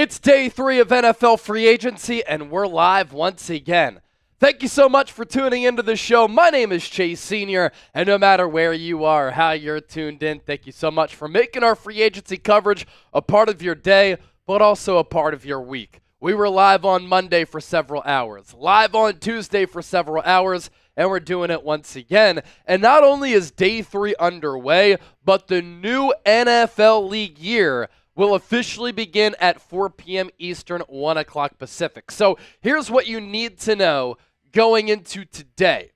It's day 3 of NFL free agency, and we're live once again. Thank you so much for tuning into the show. My name is Chase Sr., and no matter where you are, how you're tuned in, thank you so much for making our free agency coverage a part of your day, but also a part of your week. We were live on Monday for several hours, live on Tuesday for several hours, and we're doing it once again. And not only is day 3 underway, but the new NFL league year will officially begin at 4 p.m. Eastern, 1 o'clock Pacific. So here's what you need to know going into today.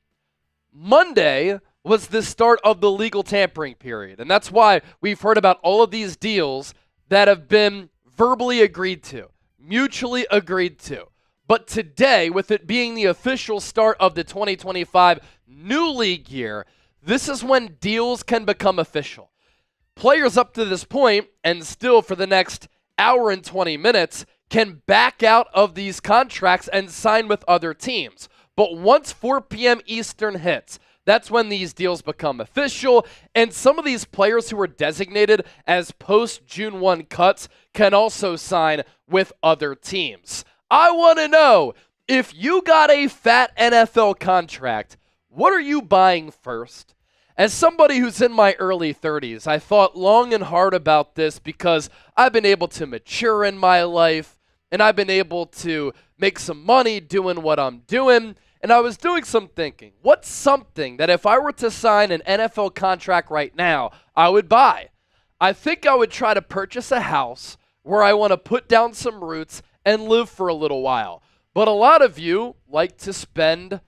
Monday was the start of the legal tampering period, and that's why we've heard about all of these deals that have been verbally agreed to, mutually agreed to. But today, with it being the official start of the 2025 new league year, this is when deals can become official. Players up to this point, and still for the next hour and 20 minutes, can back out of these contracts and sign with other teams. But once 4 p.m. Eastern hits, that's when these deals become official, and some of these players who are designated as post-June 1 cuts can also sign with other teams. I want to know, if you got a fat NFL contract, what are you buying first? As somebody who's in my early 30s, I thought long and hard about this because I've been able to mature in my life, and I've been able to make some money doing what I'm doing, and I was doing some thinking. What's something that if I were to sign an NFL contract right now, I would buy? I think I would try to purchase a house where I want to put down some roots and live for a little while. But a lot of you like to spend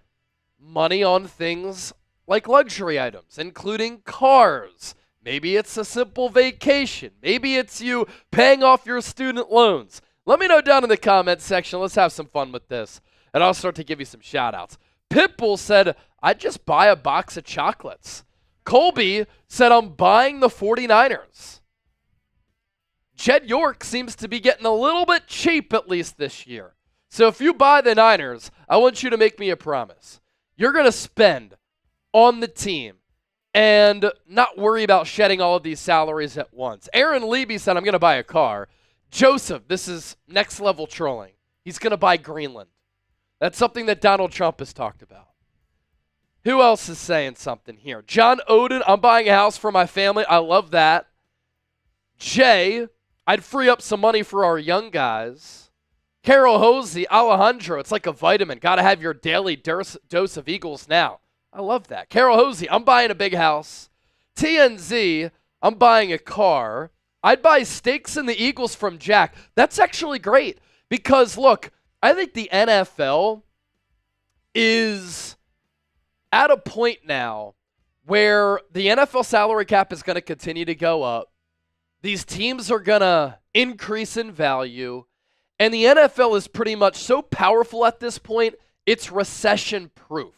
money on things like luxury items, including cars. Maybe it's a simple vacation. Maybe it's you paying off your student loans. Let me know down in the comments section. Let's have some fun with this. And I'll start to give you some shout outs. Pitbull said, I'd just buy a box of chocolates. Colby said, I'm buying the 49ers. Jed York seems to be getting a little bit cheap, at least this year. So if you buy the Niners, I want you to make me a promise. You're going to spend on the team and not worry about shedding all of these salaries at once. Aaron Levy said, I'm going to buy a car. Joseph, this is next level trolling. He's going to buy Greenland. That's something that Donald Trump has talked about. Who else is saying something here? John Oden, I'm buying a house for my family. I love that. Jay, I'd free up some money for our young guys. Carol Hosey, Alejandro, it's like a vitamin. Got to have your daily dose of Eagles now. I love that. Carol Hosey, I'm buying a big house. TNZ, I'm buying a car. I'd buy stakes in the Eagles from Jack. That's actually great because, look, I think the NFL is at a point now where the NFL salary cap is going to continue to go up. These teams are going to increase in value. And the NFL is pretty much so powerful at this point, it's recession-proof.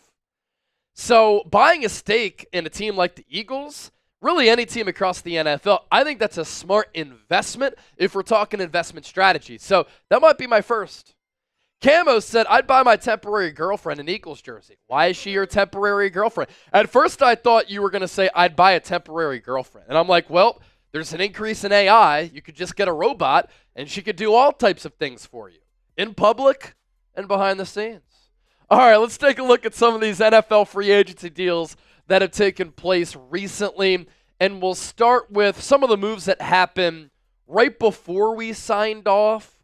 So buying a stake in a team like the Eagles, really any team across the NFL, I think that's a smart investment if we're talking investment strategy. So that might be my first. Camo said, I'd buy my temporary girlfriend an Eagles jersey. Why is she your temporary girlfriend? At first I thought you were going to say, I'd buy a temporary girlfriend. And I'm like, well, there's an increase in AI. You could just get a robot, and she could do all types of things for you, in public and behind the scenes. All right, let's take a look at some of these NFL free agency deals that have taken place recently, and we'll start with some of the moves that happened right before we signed off,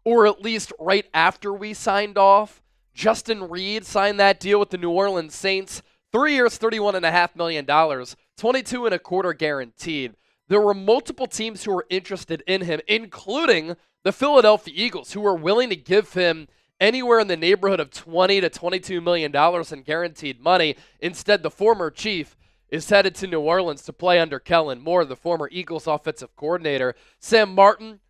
or at least right after we signed off. Justin Reed signed that deal with the New Orleans Saints, 3 years, $31.5 million, 22.25 guaranteed. There were multiple teams who were interested in him, including the Philadelphia Eagles, who were willing to give him anywhere in the neighborhood of $20 to $22 million in guaranteed money. Instead, the former Chief is headed to New Orleans to play under Kellen Moore, the former Eagles offensive coordinator. Sam Martin,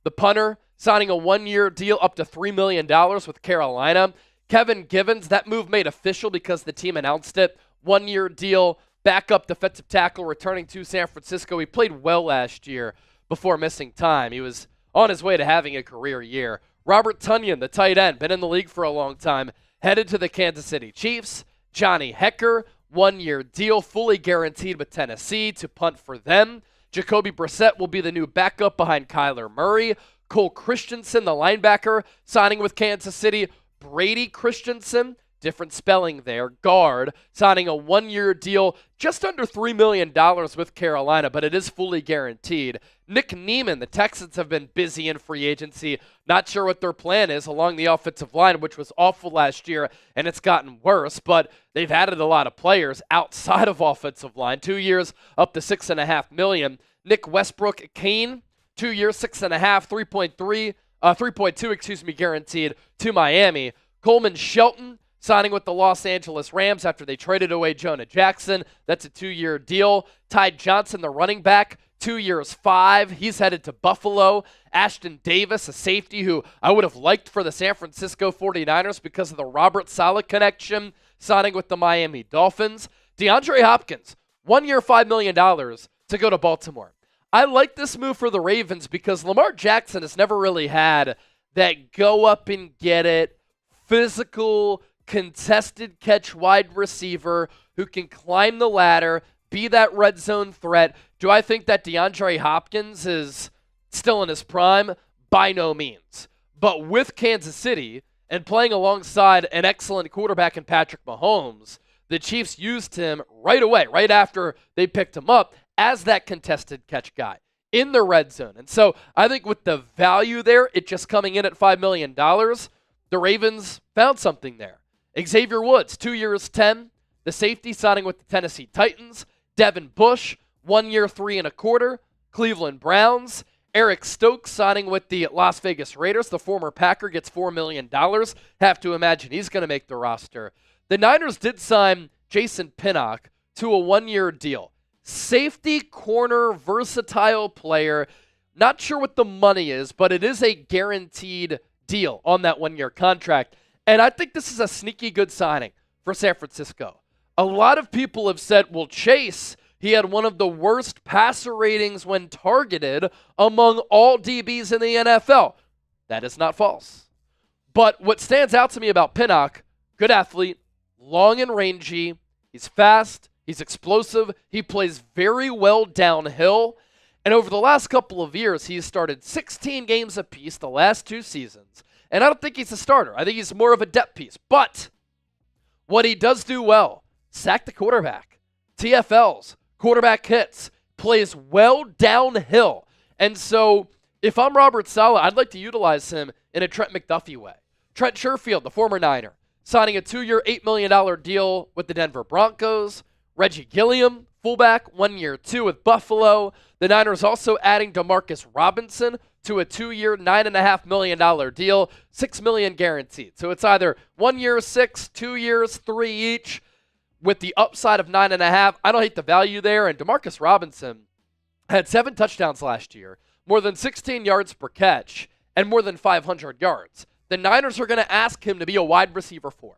the punter, signing a 1-year deal up to $3 million with Carolina. Kevin Givens, that move made official because the team announced it. 1-year deal, backup defensive tackle returning to San Francisco. He played well last year before missing time. He was on his way to having a career year. Robert Tonyan, the tight end, been in the league for a long time, headed to the Kansas City Chiefs. Johnny Hecker, 1-year deal, fully guaranteed with Tennessee to punt for them. Jacoby Brissett will be the new backup behind Kyler Murray. Cole Christensen, the linebacker, signing with Kansas City. Brady Christensen, different spelling there, guard, signing a one-year deal, just under $3 million with Carolina, but it is fully guaranteed. Nick Neiman, the Texans have been busy in free agency. Not sure what their plan is along the offensive line, which was awful last year, and it's gotten worse, but they've added a lot of players outside of offensive line. 2 years, up to $6.5 million. Nick Westbrook Kane, 2 years, $6.5, 3.2, guaranteed to Miami. Coleman Shelton, signing with the Los Angeles Rams after they traded away Jonah Jackson. That's a 2-year deal. Ty Johnson, the running back, 2 years, $5. He's headed to Buffalo. Ashton Davis, a safety who I would have liked for the San Francisco 49ers because of the Robert Saleh connection, signing with the Miami Dolphins. DeAndre Hopkins, 1 year, $5 million to go to Baltimore. I like this move for the Ravens because Lamar Jackson has never really had that go up and get it, physical, contested catch wide receiver who can climb the ladder, be that red zone threat. Do I think that DeAndre Hopkins is still in his prime? By no means. But with Kansas City and playing alongside an excellent quarterback in Patrick Mahomes, the Chiefs used him right away, right after they picked him up, as that contested catch guy in the red zone. And so I think with the value there, it just coming in at $5 million, the Ravens found something there. Xavier Woods, 2 years, 10. The safety signing with the Tennessee Titans. Devin Bush, 1 year, $3.25. Cleveland Browns. Eric Stokes signing with the Las Vegas Raiders. The former Packer gets $4 million. Have to imagine he's going to make the roster. The Niners did sign Jason Pinnock to a 1-year deal. Safety, corner, versatile player. Not sure what the money is, but it is a guaranteed deal on that 1-year contract. And I think this is a sneaky good signing for San Francisco. A lot of people have said, well, Chase, he had one of the worst passer ratings when targeted among all DBs in the NFL. That is not false. But what stands out to me about Pinnock, good athlete, long and rangy, he's fast, he's explosive, he plays very well downhill. And over the last couple of years, he's started 16 games apiece the last 2 seasons. And I don't think he's a starter. I think he's more of a depth piece. But what he does do well, sack the quarterback, TFLs, quarterback hits, plays well downhill. And so if I'm Robert Saleh, I'd like to utilize him in a Trent McDuffie way. Trent Sherfield, the former Niner, signing a 2-year, $8 million deal with the Denver Broncos. Reggie Gilliam, fullback, 1 year, 2 with Buffalo. The Niners also adding DeMarcus Robinson to a 2-year, $9.5 million deal, $6 million guaranteed. So it's either 1 year, 6, 2 years, 3 each, with the upside of 9.5. I don't hate the value there. And DeMarcus Robinson had 7 touchdowns last year, more than 16 yards per catch, and more than 500 yards. The Niners are going to ask him to be a wide receiver 4.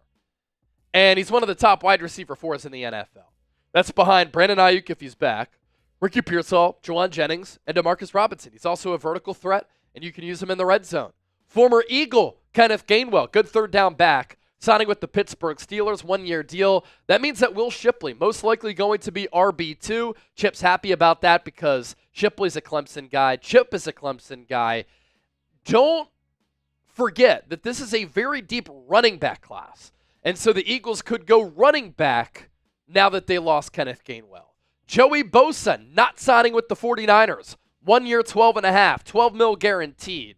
And he's one of the top wide receiver 4s in the NFL. That's behind Brandon Ayuk if he's back, Ricky Pearsall, Juwan Jennings, and DeMarcus Robinson. He's also a vertical threat, and you can use him in the red zone. Former Eagle, Kenneth Gainwell, good third down back, signing with the Pittsburgh Steelers, 1-year deal. That means that Will Shipley, most likely going to be RB2. Chip's happy about that because Shipley's a Clemson guy. Chip is a Clemson guy. Don't forget that this is a very deep running back class. And so the Eagles could go running back now that they lost Kenneth Gainwell. Joey Bosa not signing with the 49ers. 1 year, $12.5, $12 million guaranteed.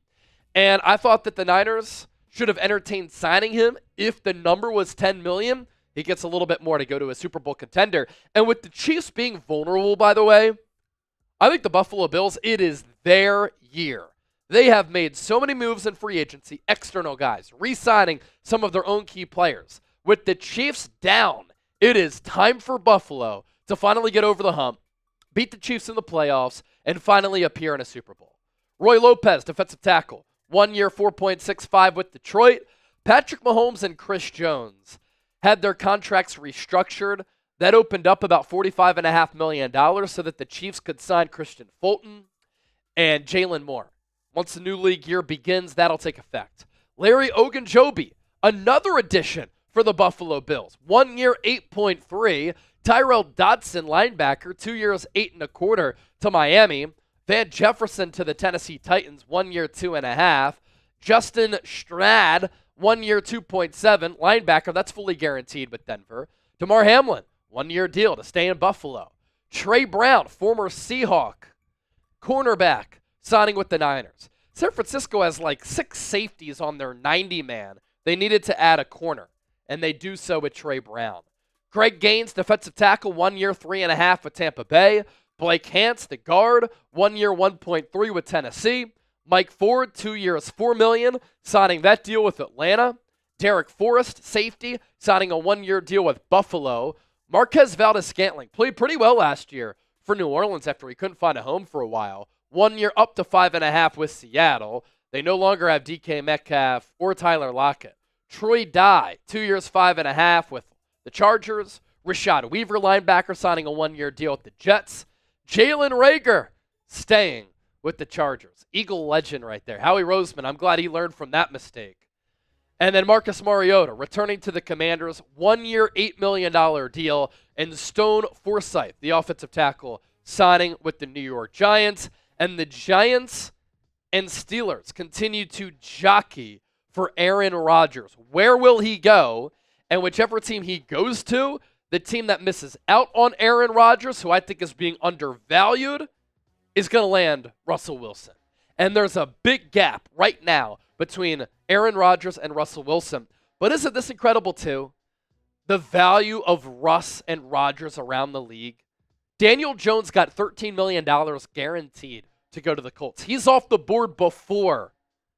And I thought that the Niners should have entertained signing him if the number was $10 million. He gets a little bit more to go to a Super Bowl contender. And with the Chiefs being vulnerable, by the way, I think the Buffalo Bills, it is their year. They have made so many moves in free agency, external guys, re-signing some of their own key players. With the Chiefs down, it is time for Buffalo to finally get over the hump, beat the Chiefs in the playoffs, and finally appear in a Super Bowl. Roy Lopez, defensive tackle, 1 year, $4.65 with Detroit. Patrick Mahomes and Chris Jones had their contracts restructured. That opened up about $45.5 million so that the Chiefs could sign Christian Fulton and Jalen Moore. Once the new league year begins, that'll take effect. Larry Ogunjobi, another addition for the Buffalo Bills. 1 year, $8.3. Tyrell Dodson, linebacker, 2 years, $8.25 to Miami. Van Jefferson to the Tennessee Titans, 1 year, 2.5. Justin Strad, 1 year, 2.7. Linebacker, that's fully guaranteed with Denver. Damar Hamlin, 1 year deal to stay in Buffalo. Trey Brown, former Seahawk, cornerback, signing with the Niners. San Francisco has like 6 safeties on their 90-man. They needed to add a corner, and they do so with Trey Brown. Greg Gaines, defensive tackle, 1 year, 3.5 with Tampa Bay. Blake Hance, the guard, 1 year, 1.3 with Tennessee. Mike Ford, 2 years, $4 million, signing that deal with Atlanta. Derek Forrest, safety, signing a 1-year deal with Buffalo. Marquez Valdes-Scantling played pretty well last year for New Orleans after he couldn't find a home for a while. 1 year, up to 5.5 with Seattle. They no longer have DK Metcalf or Tyler Lockett. Troy Dye, 2 years, 5.5 with the Chargers. Rashad Weaver, linebacker, signing a 1-year deal with the Jets. Jalen Reagor, staying with the Chargers. Eagle legend right there. Howie Roseman, I'm glad he learned from that mistake. And then Marcus Mariota, returning to the Commanders, 1 year, $8 million deal. And Stone Forsythe, the offensive tackle, signing with the New York Giants. And the Giants and Steelers continue to jockey for Aaron Rodgers. Where will he go? And whichever team he goes to, the team that misses out on Aaron Rodgers, who I think is being undervalued, is going to land Russell Wilson. And there's a big gap right now between Aaron Rodgers and Russell Wilson. But isn't this incredible too? The value of Russ and Rodgers around the league. Daniel Jones got $13 million guaranteed to go to the Colts. He's off the board before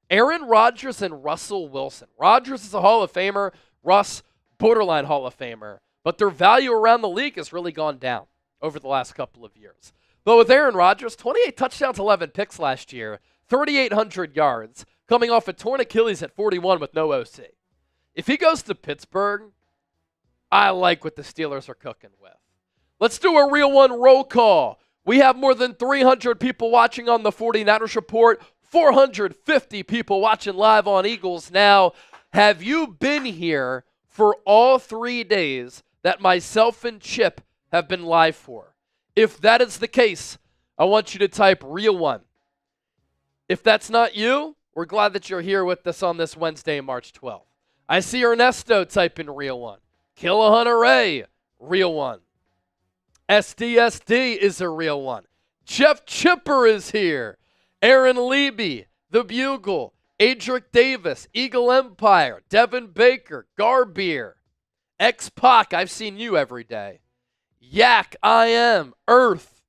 Aaron Rodgers and Russell Wilson. Rodgers is a Hall of Famer. Russ, borderline Hall of Famer. But their value around the league has really gone down over the last couple of years. But with Aaron Rodgers, 28 touchdowns, 11 picks last year, 3,800 yards, coming off a torn Achilles at 41 with no OC. If he goes to Pittsburgh, I like what the Steelers are cooking with. Let's do a real one roll call. We have more than 300 people watching on the 49ers Report, 450 people watching live on Eagles Now. Have you been here for all 3 days that myself and Chip have been live for? If that is the case, I want you to type real one. If that's not you, we're glad that you're here with us on this Wednesday, March 12th. I see Ernesto typing real one. Killahunter Ray, real one. SDSD is a real one. Jeff Chipper is here. Aaron Leby, The Bugle, Adric Davis, Eagle Empire, Devin Baker, Garbeer, X-Pac, I've seen you every day. Yak, I Am, Earth,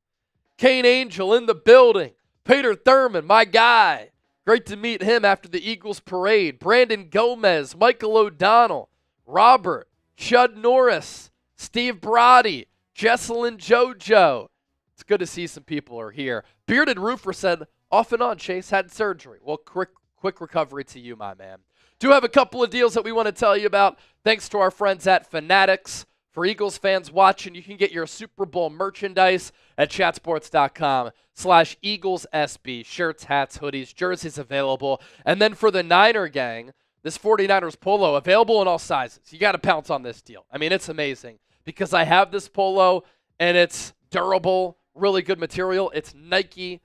Kane Angel in the building, Peter Thurman, my guy. Great to meet him after the Eagles parade. Brandon Gomez, Michael O'Donnell, Robert, Chud Norris, Steve Brody, Jesselyn Jojo. It's good to see some people are here. Bearded Roofer said, off and on, Chase, had surgery. Well, quick recovery to you, my man. Do have a couple of deals that we want to tell you about. Thanks to our friends at Fanatics. For Eagles fans watching, you can get your Super Bowl merchandise at chatsports.com/EaglesSB. Shirts, hats, hoodies, jerseys available. And then for the Niner gang, this 49ers polo available in all sizes. You got to pounce on this deal. I mean, it's amazing because I have this polo and it's durable, really good material. It's Nike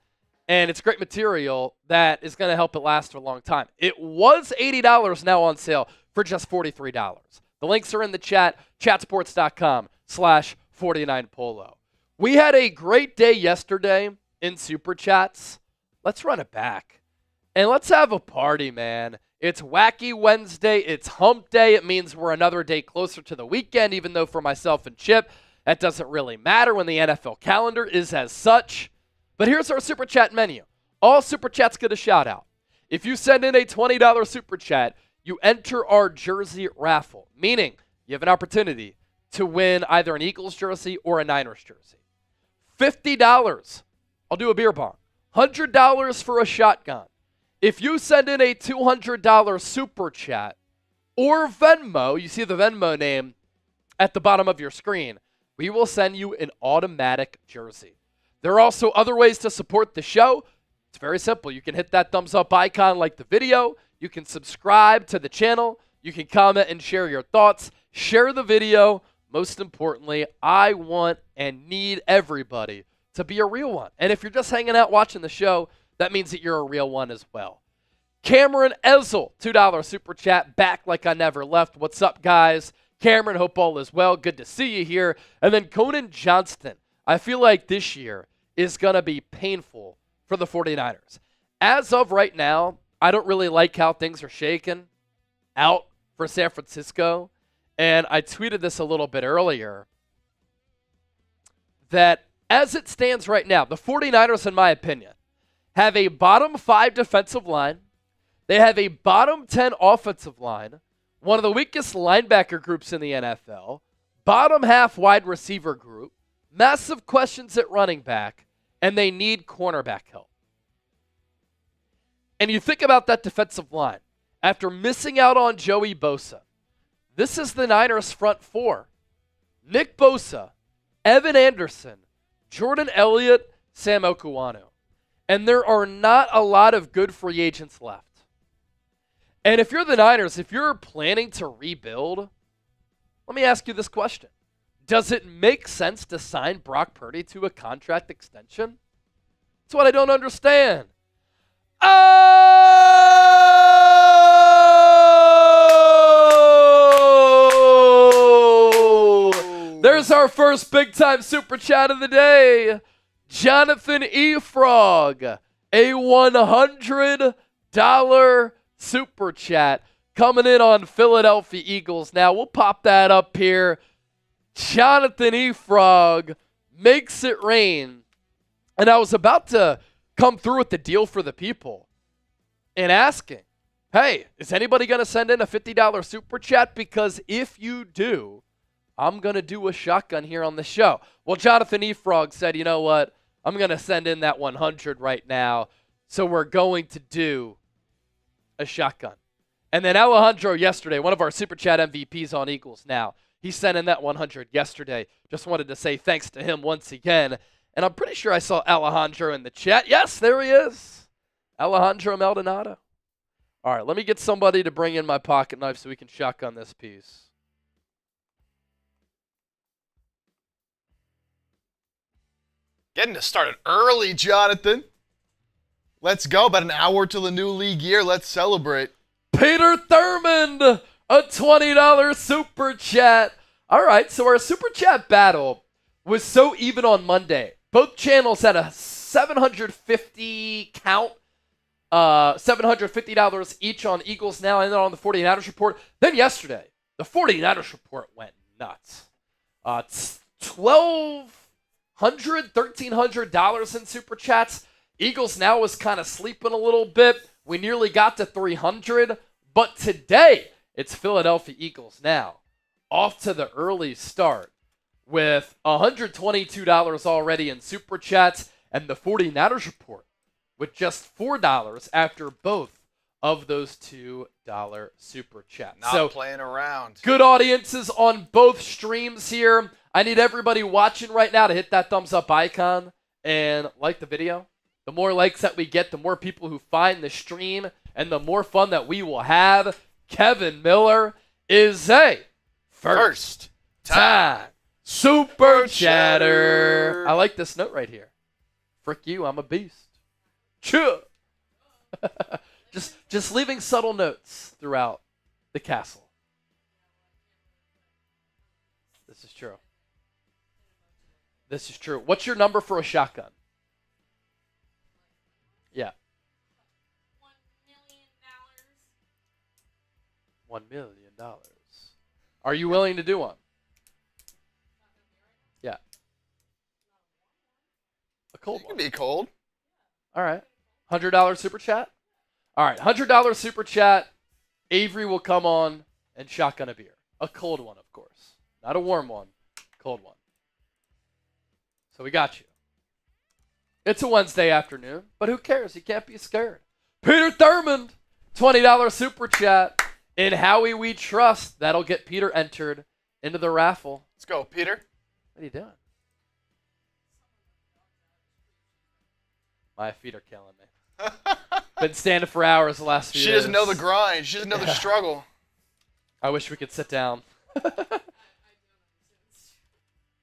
and it's great material that is going to help it last for a long time. It was $80 now on sale for just $43. The links are in the chat, chatsports.com/49polo. We had a great day yesterday in Super Chats. Let's run it back. And let's have a party, man. It's Wacky Wednesday. It's Hump Day. It means we're another day closer to the weekend, even though for myself and Chip, that doesn't really matter when the NFL calendar is as such. But here's our Super Chat menu. All Super Chats get a shout out. If you send in a $20 Super Chat, you enter our jersey raffle, meaning you have an opportunity to win either an Eagles jersey or a Niners jersey. $50, I'll do a beer bong. $100 for a shotgun. If you send in a $200 Super Chat or Venmo, you see the Venmo name at the bottom of your screen, we will send you an automatic jersey. There are also other ways to support the show. It's very simple. You can hit that thumbs up icon like the video. You can subscribe to the channel. You can comment and share your thoughts. Share the video. Most importantly, I want and need everybody to be a real one. And if you're just hanging out watching the show, that means that you're a real one as well. Cameron Ezel, $2 super chat, back like I never left. What's up, guys? Cameron, hope all is well. Good to see you here. And then Conan Johnston. I feel like this year is going to be painful for the 49ers. As of right now, I don't really like how things are shaking out for San Francisco. And I tweeted this a little bit earlier that as it stands right now, the 49ers, in my opinion, have a bottom 5 defensive line. They have a bottom 10 offensive line, one of the weakest linebacker groups in the NFL, bottom half wide receiver group, massive questions at running back, and they need cornerback help. And you think about that defensive line. After missing out on Joey Bosa, this is the Niners' front four. Nick Bosa, Evan Anderson, Jordan Elliott, Sam Okuanu. And there are not a lot of good free agents left. And if you're the Niners, if you're planning to rebuild, let me ask you this question. Does it make sense to sign Brock Purdy to a contract extension? That's what I don't understand. Oh! There's our first big-time super chat of the day. Jonathan E. Frog, a $100 super chat coming in on Philadelphia Eagles. Now, we'll pop that up here. Jonathan E. Frog makes it rain. And I was about to come through with the deal for the people and asking, hey, is anybody going to send in a $50 super chat? Because if you do, I'm going to do a shotgun here on the show. Well, Jonathan E. Frog said, you know what? I'm going to send in that 100 right now. So we're going to do a shotgun. And then Alejandro yesterday, one of our super chat MVPs on Eagles now, he sent in that 100 yesterday. Just wanted to say thanks to him once again. And I'm pretty sure I saw Alejandro in the chat. Yes, there he is. Alejandro Maldonado. All right, let me get somebody to bring in my pocket knife so we can shotgun this piece. Getting us started early, Jonathan. Let's go. About an hour till the new league year. Let's celebrate. Peter Thurmond, a $20 super chat. All right, so our super chat battle was so even on Monday. Both channels had a $750 count, $750 each on Eagles Now and then on the 49ers report. Then yesterday, the 49ers report went nuts. $1,300 in super chats. Eagles Now was kind of sleeping a little bit. We nearly got to 300, but today it's Philadelphia Eagles Now off to the early start with $122 already in super chats, and the 49ers report with just $4 after both of those $2 super chats. Not playing around. Good audiences on both streams here. I need everybody watching right now to hit that thumbs up icon and like the video. The more likes that we get, the more people who find the stream and the more fun that we will have. Kevin Miller is a first time super chatter. I like this note right here. Frick you, I'm a beast. Chew. just leaving subtle notes throughout the castle. This is true. This is true. What's your number for a shotgun? Yeah. $1 million. Are you willing to do one? Yeah. A cold It one. can be cold. All right. $100 super chat? All right. $100 super chat. Avery will come on and shotgun a beer. A cold one, of course. Not a warm one. Cold one. So we got you. It's a Wednesday afternoon, but who cares? You can't be scared. Peter Thurmond, $20 super chat. In Howie We Trust, that'll get Peter entered into the raffle. Let's go, Peter. What are you doing? My feet are killing me. Been standing for hours the last few days. She doesn't know the grind. She doesn't know the struggle. I wish we could sit down.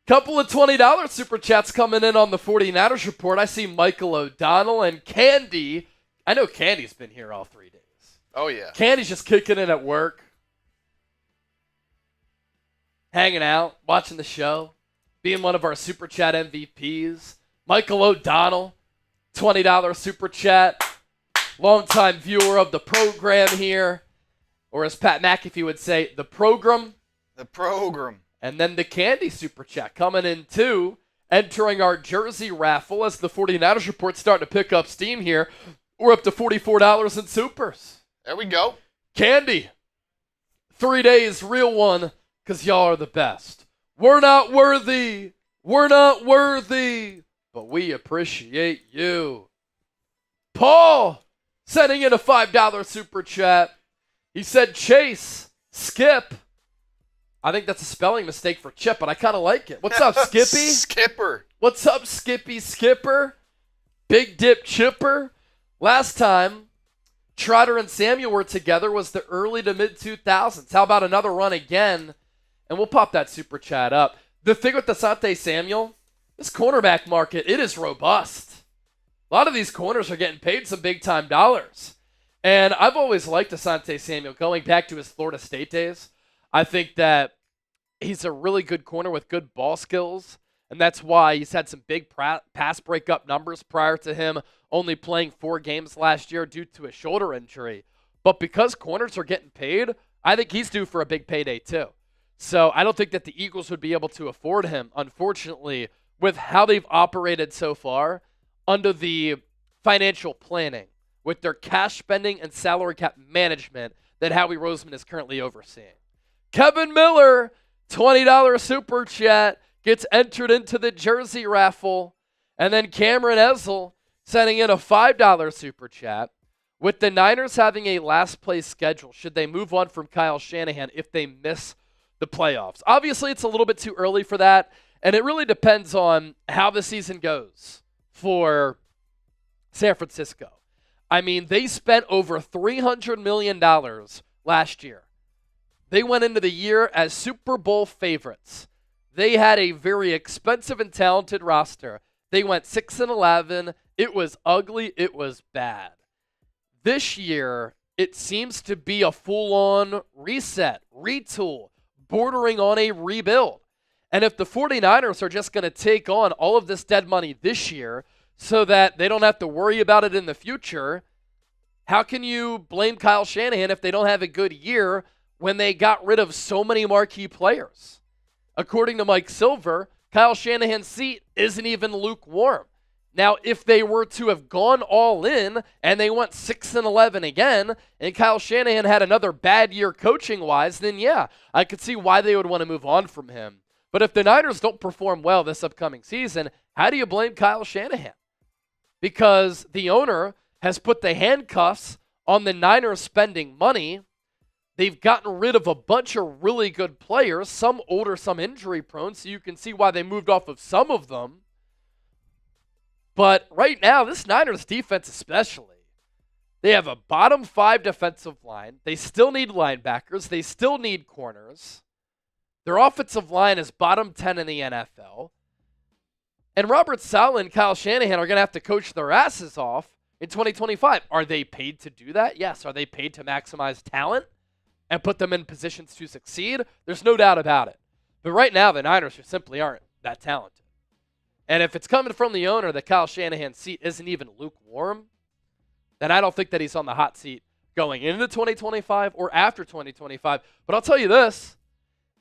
Couple of $20 super chats coming in on the 49ers report. I see Michael O'Donnell and Candy. I know Candy's been here all 3 days. Oh, yeah. Candy's just kicking in at work, hanging out, watching the show, being one of our super chat MVPs. Michael O'Donnell, $20 super chat, longtime viewer of the program here, or as Pat McAfee would say, the program. The program. And then the Candy super chat coming in too, entering our jersey raffle as the 49ers report starting to pick up steam here. We're up to $44 in supers. There we go. Candy, 3 days, real one, because y'all are the best. We're not worthy. We're not worthy, but we appreciate you. Paul, sending in a $5 super chat. He said, Chase, Skip. I think that's a spelling mistake for Chip, but I kind of like it. What's up, Skippy? Skipper. What's up, Skippy Skipper? Big Dip Chipper. Last time Trotter and Samuel were together was the early to mid-2000s. How about another run again? And we'll pop that super chat up. The thing with Asante Samuel, this cornerback market, it is robust. A lot of these corners are getting paid some big-time dollars. And I've always liked Asante Samuel going back to his Florida State days. I think that he's a really good corner with good ball skills, and that's why he's had some big pass breakup numbers prior to him only playing 4 games last year due to a shoulder injury. But because corners are getting paid, I think he's due for a big payday too. So I don't think that the Eagles would be able to afford him, unfortunately, with how they've operated so far under the financial planning with their cash spending and salary cap management that Howie Roseman is currently overseeing. Kevin Miller, $20 super chat, gets entered into the jersey raffle. And then Cameron Ezel sending in a $5 super chat. With the Niners having a last place schedule, should they move on from Kyle Shanahan if they miss the playoffs? Obviously, it's a little bit too early for that, and it really depends on how the season goes for San Francisco. I mean, they spent over $300 million last year. They went into the year as Super Bowl favorites. They had a very expensive and talented roster. They went 6-11. It was ugly. It was bad. This year, it seems to be a full-on reset, retool, bordering on a rebuild. And if the 49ers are just going to take on all of this dead money this year so that they don't have to worry about it in the future, how can you blame Kyle Shanahan if they don't have a good year when they got rid of so many marquee players? According to Mike Silver, Kyle Shanahan's seat isn't even lukewarm. Now, if they were to have gone all in and they went 6-11 again, and Kyle Shanahan had another bad year coaching-wise, then yeah, I could see why they would want to move on from him. But if the Niners don't perform well this upcoming season, how do you blame Kyle Shanahan? Because the owner has put the handcuffs on the Niners spending money. They've gotten rid of a bunch of really good players, some older, some injury prone, so you can see why they moved off of some of them. But right now, this Niners defense especially, they have a bottom 5 defensive line. They still need linebackers. They still need corners. Their offensive line is bottom 10 in the NFL. And Robert Saleh and Kyle Shanahan are going to have to coach their asses off in 2025. Are they paid to do that? Yes. Are they paid to maximize talent and put them in positions to succeed? There's no doubt about it. But right now, the Niners just simply aren't that talented. And if it's coming from the owner that Kyle Shanahan's seat isn't even lukewarm, then I don't think that he's on the hot seat going into 2025 or after 2025. But I'll tell you this,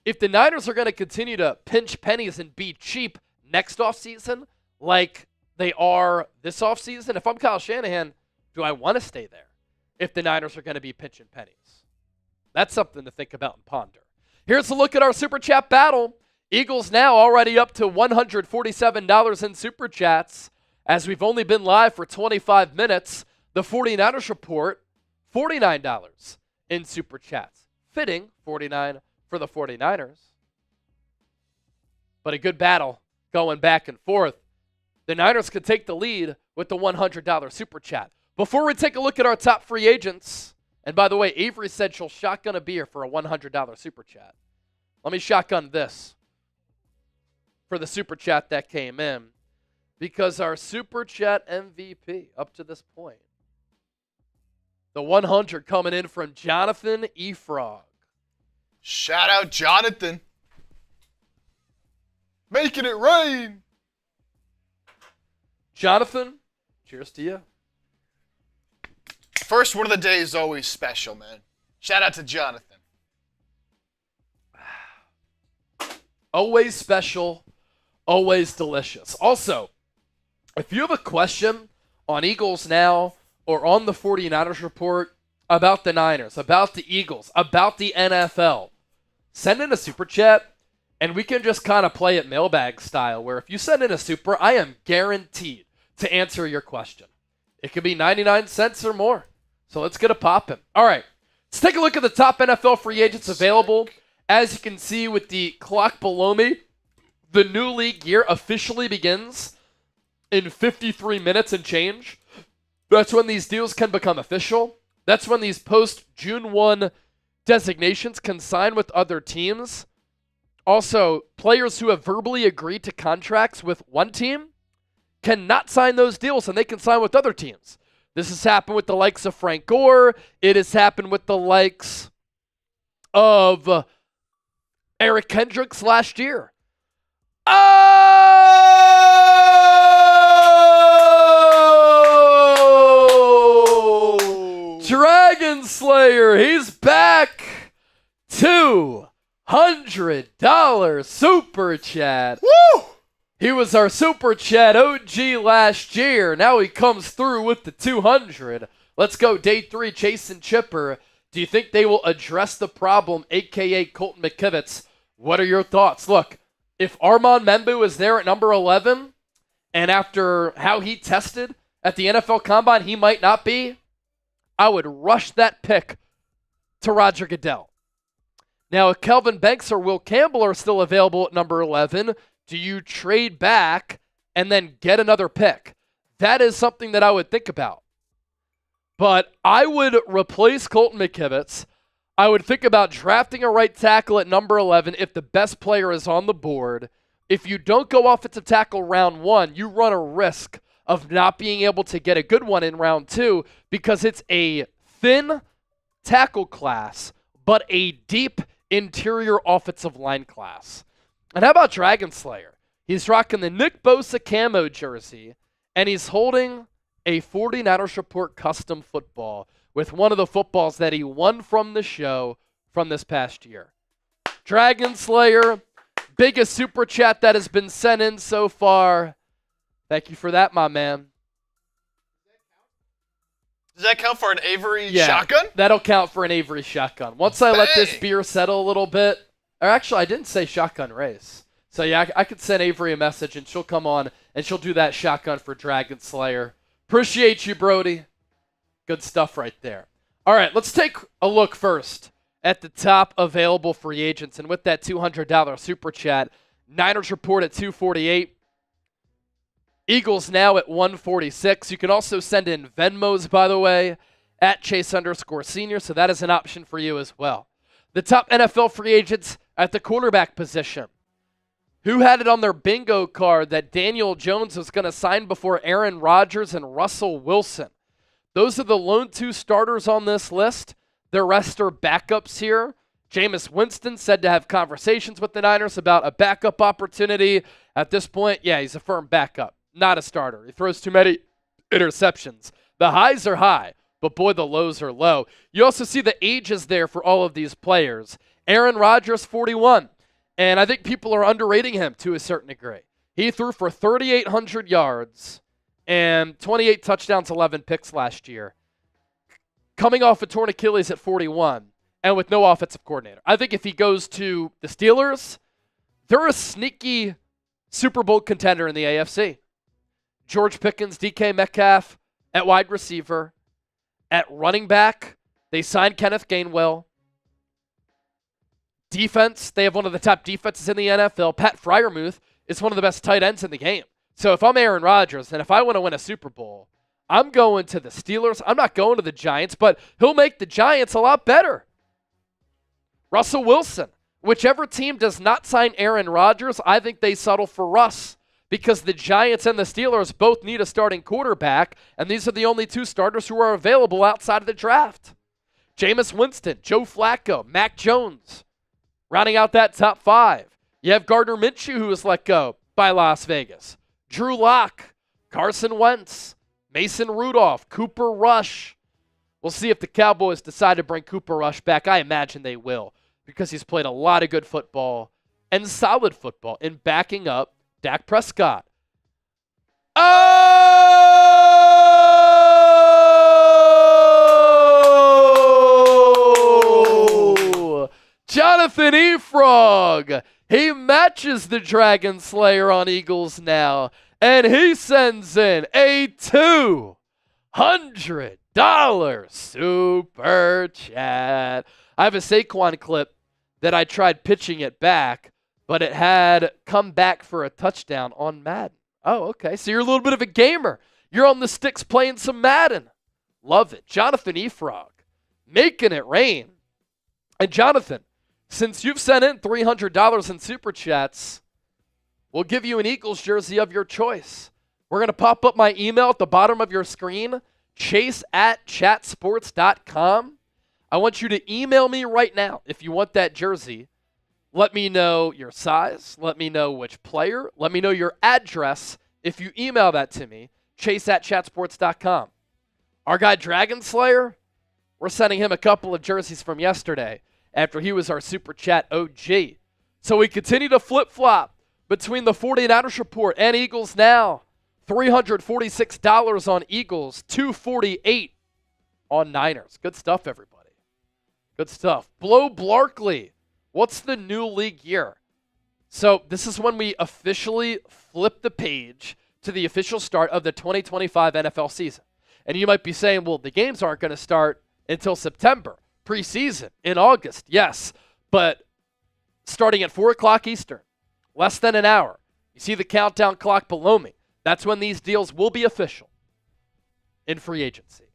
if the Niners are going to continue to pinch pennies and be cheap next offseason like they are this offseason, if I'm Kyle Shanahan, do I want to stay there if the Niners are going to be pinching pennies? That's something to think about and ponder. Here's a look at our Super Chat battle. Eagles now already up to $147 in Super Chats. As we've only been live for 25 minutes, the 49ers report, $49 in Super Chats. Fitting, 49 for the 49ers. But a good battle going back and forth. The Niners could take the lead with the $100 Super Chat. Before we take a look at our top free agents, and by the way, Avery said she'll shotgun a beer for a $100 Super Chat. Let me shotgun this. for the Super Chat that came in, because our Super Chat MVP up to this point, the 100 coming in from Jonathan E. Frog. Shout out Jonathan. Making it rain. Jonathan, cheers to you. First one of the day is always special, man. Shout out to Jonathan. Always special, always delicious. Also, if you have a question on Eagles Now or on the 49ers Report about the Niners, about the Eagles, about the NFL, send in a super chat and we can just kind of play it mailbag style, where if you send in a super, I am guaranteed to answer your question. It could be 99 cents or more. So let's get it popping. All right, let's take a look at the top NFL free agents available. As you can see with the clock below me, the new league year officially begins in 53 minutes and change. That's when these deals can become official. That's when these post-June 1 designations can sign with other teams. Also, players who have verbally agreed to contracts with one team cannot sign those deals, and they can sign with other teams. This has happened with the likes of Frank Gore. It has happened with the likes of Eric Kendricks last year. Oh! Dragon Slayer, he's back. $200 super chat. Woo! He was our super chat OG last year. Now he comes through with the 200. Let's go day 3, Chase and Chipper. Do you think they will address the problem, a.k.a. Colton McKivitz? What are your thoughts? Look, if Armand Membu is there at number 11, and after how he tested at the NFL Combine, he might not be, I would rush that pick to Roger Goodell. Now, if Kelvin Banks or Will Campbell are still available at number 11, do you trade back and then get another pick? That is something that I would think about. But I would replace Colton McKivitz. I would think about drafting a right tackle at number 11 if the best player is on the board. If you don't go offensive tackle round 1, you run a risk of not being able to get a good one in round 2 because it's a thin tackle class, but a deep interior offensive line class. And how about Dragon Slayer? He's rocking the Nick Bosa camo jersey, and he's holding a 49ers Report custom football with one of the footballs that he won from the show from this past year. Dragon Slayer, biggest super chat that has been sent in so far. Thank you for that, my man. Does that count for an Avery shotgun? That'll count for an Avery shotgun. Once I let this beer settle a little bit, or actually I didn't say shotgun race. So yeah, I could send Avery a message and she'll come on and she'll do that shotgun for Dragon Slayer. Appreciate you, Brody. Good stuff right there. All right, let's take a look first at the top available free agents. And with that $200 super chat, Niners Report at 248. Eagles Now at 146. You can also send in Venmos, by the way, at Chase_Senior. So that is an option for you as well. The top NFL free agents at the quarterback position. Who had it on their bingo card that Daniel Jones was going to sign before Aaron Rodgers and Russell Wilson? Those are the lone 2 starters on this list. The rest are backups here. Jameis Winston said to have conversations with the Niners about a backup opportunity. At this point, yeah, he's a firm backup, not a starter. He throws too many interceptions. The highs are high, but boy, the lows are low. You also see the ages there for all of these players. Aaron Rodgers, 41. And I think people are underrating him to a certain degree. He threw for 3,800 yards and 28 touchdowns, 11 picks last year. Coming off a torn Achilles at 41 and with no offensive coordinator. I think if he goes to the Steelers, they're a sneaky Super Bowl contender in the AFC. George Pickens, DK Metcalf at wide receiver. At running back, they signed Kenneth Gainwell. Defense, they have one of the top defenses in the NFL. Pat Freiermuth is one of the best tight ends in the game. So if I'm Aaron Rodgers and if I want to win a Super Bowl, I'm going to the Steelers. I'm not going to the Giants, but he'll make the Giants a lot better. Russell Wilson, Whichever team does not sign Aaron Rodgers, I think they settle for Russ, because the Giants and the Steelers both need a starting quarterback, and these are the only two starters who are available outside of the draft. Jameis Winston, Joe Flacco, Mac Jones, rounding out that top 5. You have Gardner Minshew, who was let go by Las Vegas. Drew Lock, Carson Wentz, Mason Rudolph, Cooper Rush. We'll see if the Cowboys decide to bring Cooper Rush back. I imagine they will, because he's played a lot of good football and solid football in backing up Dak Prescott. Oh! Jonathan Efrog. He matches the Dragon Slayer on Eagles now, and he sends in a $200 super chat. I have a Saquon clip that I tried pitching it back, but it had come back for a touchdown on Madden. Oh, okay. So you're a little bit of a gamer. You're on the sticks playing some Madden. Love it. Jonathan Efrog, making it rain. And Jonathan, since you've sent in $300 in super chats, we'll give you an Eagles jersey of your choice. We're going to pop up my email at the bottom of your screen, chase@chatsports.com. I want you to email me right now if you want that jersey. Let me know your size. Let me know which player. Let me know your address if you email that to me, chase@chatsports.com. Our guy Dragon Slayer, we're sending him a couple of jerseys from yesterday after he was our Super Chat OG. So we continue to flip-flop between the 49ers report and Eagles now. $346 on Eagles, $248 on Niners. Good stuff, everybody. Good stuff. Blow Blarkley. What's the new league year? So this is when we officially flip the page to the official start of the 2025 NFL season. And you might be saying, well, the games aren't going to start until September. Preseason in August, yes. But starting at 4 o'clock Eastern, less than an hour. You see the countdown clock below me. That's when these deals will be official in free agency.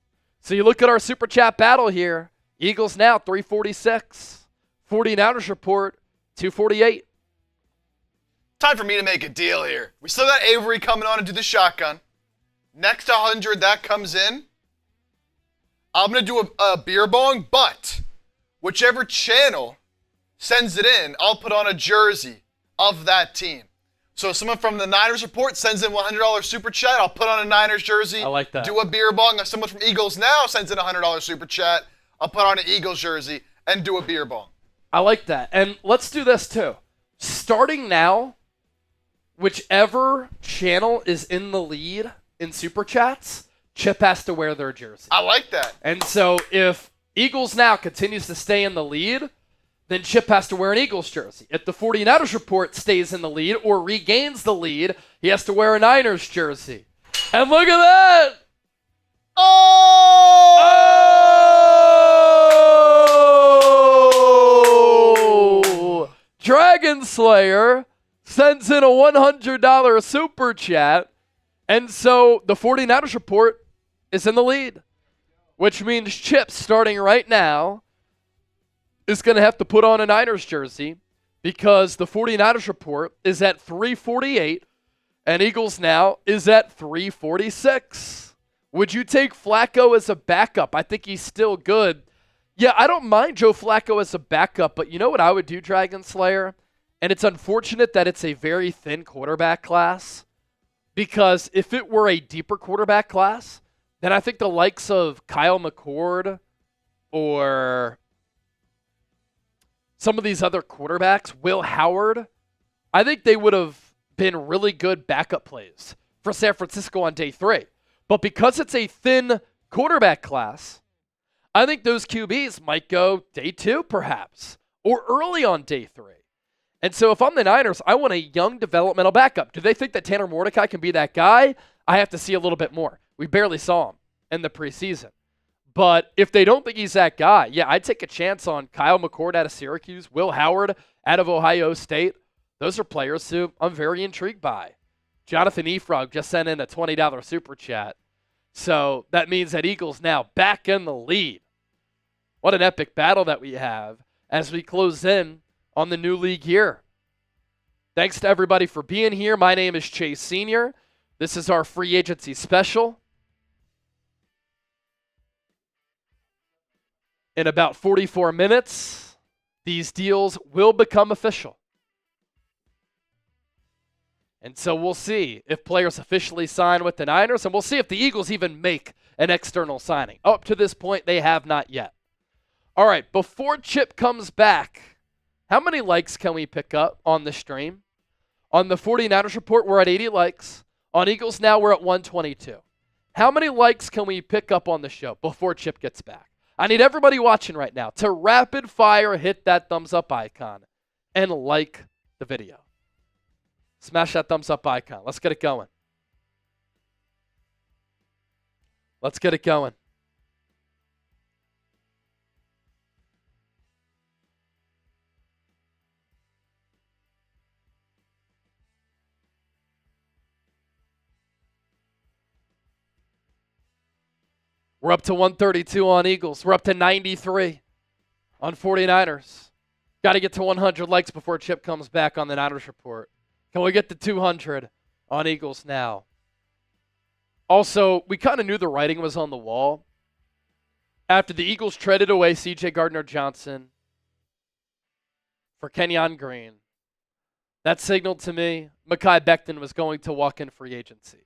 So you look at our Super Chat battle here. Eagles now, 346. 49ers report, 248. Time for me to make a deal here. We still got Avery coming on to do the shotgun. Next 100 that comes in, I'm going to do a beer bong, but whichever channel sends it in, I'll put on a jersey of that team. So if someone from the Niners report sends in $100 super chat, I'll put on a Niners jersey. I like that. Do a beer bong. If someone from Eagles Now sends in a $100 super chat, I'll put on an Eagles jersey and do a beer bong. I like that. And let's do this too. Starting now, whichever channel is in the lead in super chats, Chip has to wear their jersey. I like that. And so if Eagles Now continues to stay in the lead, then Chip has to wear an Eagles jersey. If the 49ers report stays in the lead or regains the lead, he has to wear a Niners jersey. And look at that! Oh! Dragon Slayer sends in a $100 super chat. And so the 49ers report is in the lead, which means Chip, starting right now, is going to have to put on a Niners jersey because the 49ers report is at 348 and Eagles Now is at 346. Would you take Flacco as a backup? I think he's still good. Yeah, I don't mind Joe Flacco as a backup, but you know what I would do, Dragon Slayer? And it's unfortunate that it's a very thin quarterback class, because if it were a deeper quarterback class, then I think the likes of Kyle McCord or some of these other quarterbacks, Will Howard, I think they would have been really good backup plays for San Francisco on day 3. But because it's a thin quarterback class, I think those QBs might go day 2 perhaps, or early on day 3. And so if I'm the Niners, I want a young developmental backup. Do they think that Tanner Mordecai can be that guy? I have to see a little bit more. We barely saw him in the preseason. But if they don't think he's that guy, yeah, I'd take a chance on Kyle McCord out of Syracuse, Will Howard out of Ohio State. Those are players who I'm very intrigued by. Jonathan Efrog just sent in a $20 super chat. So that means that Eagles now back in the lead. What an epic battle that we have as we close in on the new league year. Thanks to everybody for being here. My name is Chase Sr. This is our free agency special. In about 44 minutes, these deals will become official. And so we'll see if players officially sign with the Niners, and we'll see if the Eagles even make an external signing. Up to this point, they have not yet. All right, before Chip comes back, how many likes can we pick up on the stream? On the 49ers report, we're at 80 likes. On Eagles Now, we're at 122. How many likes can we pick up on the show before Chip gets back? I need everybody watching right now to rapid fire hit that thumbs up icon and like the video. Smash that thumbs up icon. Let's get it going. Let's get it going. We're up to 132 on Eagles. We're up to 93 on 49ers. Got to get to 100 likes before Chip comes back on the Niners report. Can we get to 200 on Eagles Now? Also, we kind of knew the writing was on the wall. After the Eagles traded away C.J. Gardner-Johnson for Kenyon Green, that signaled to me Mekhi Becton was going to walk in free agency.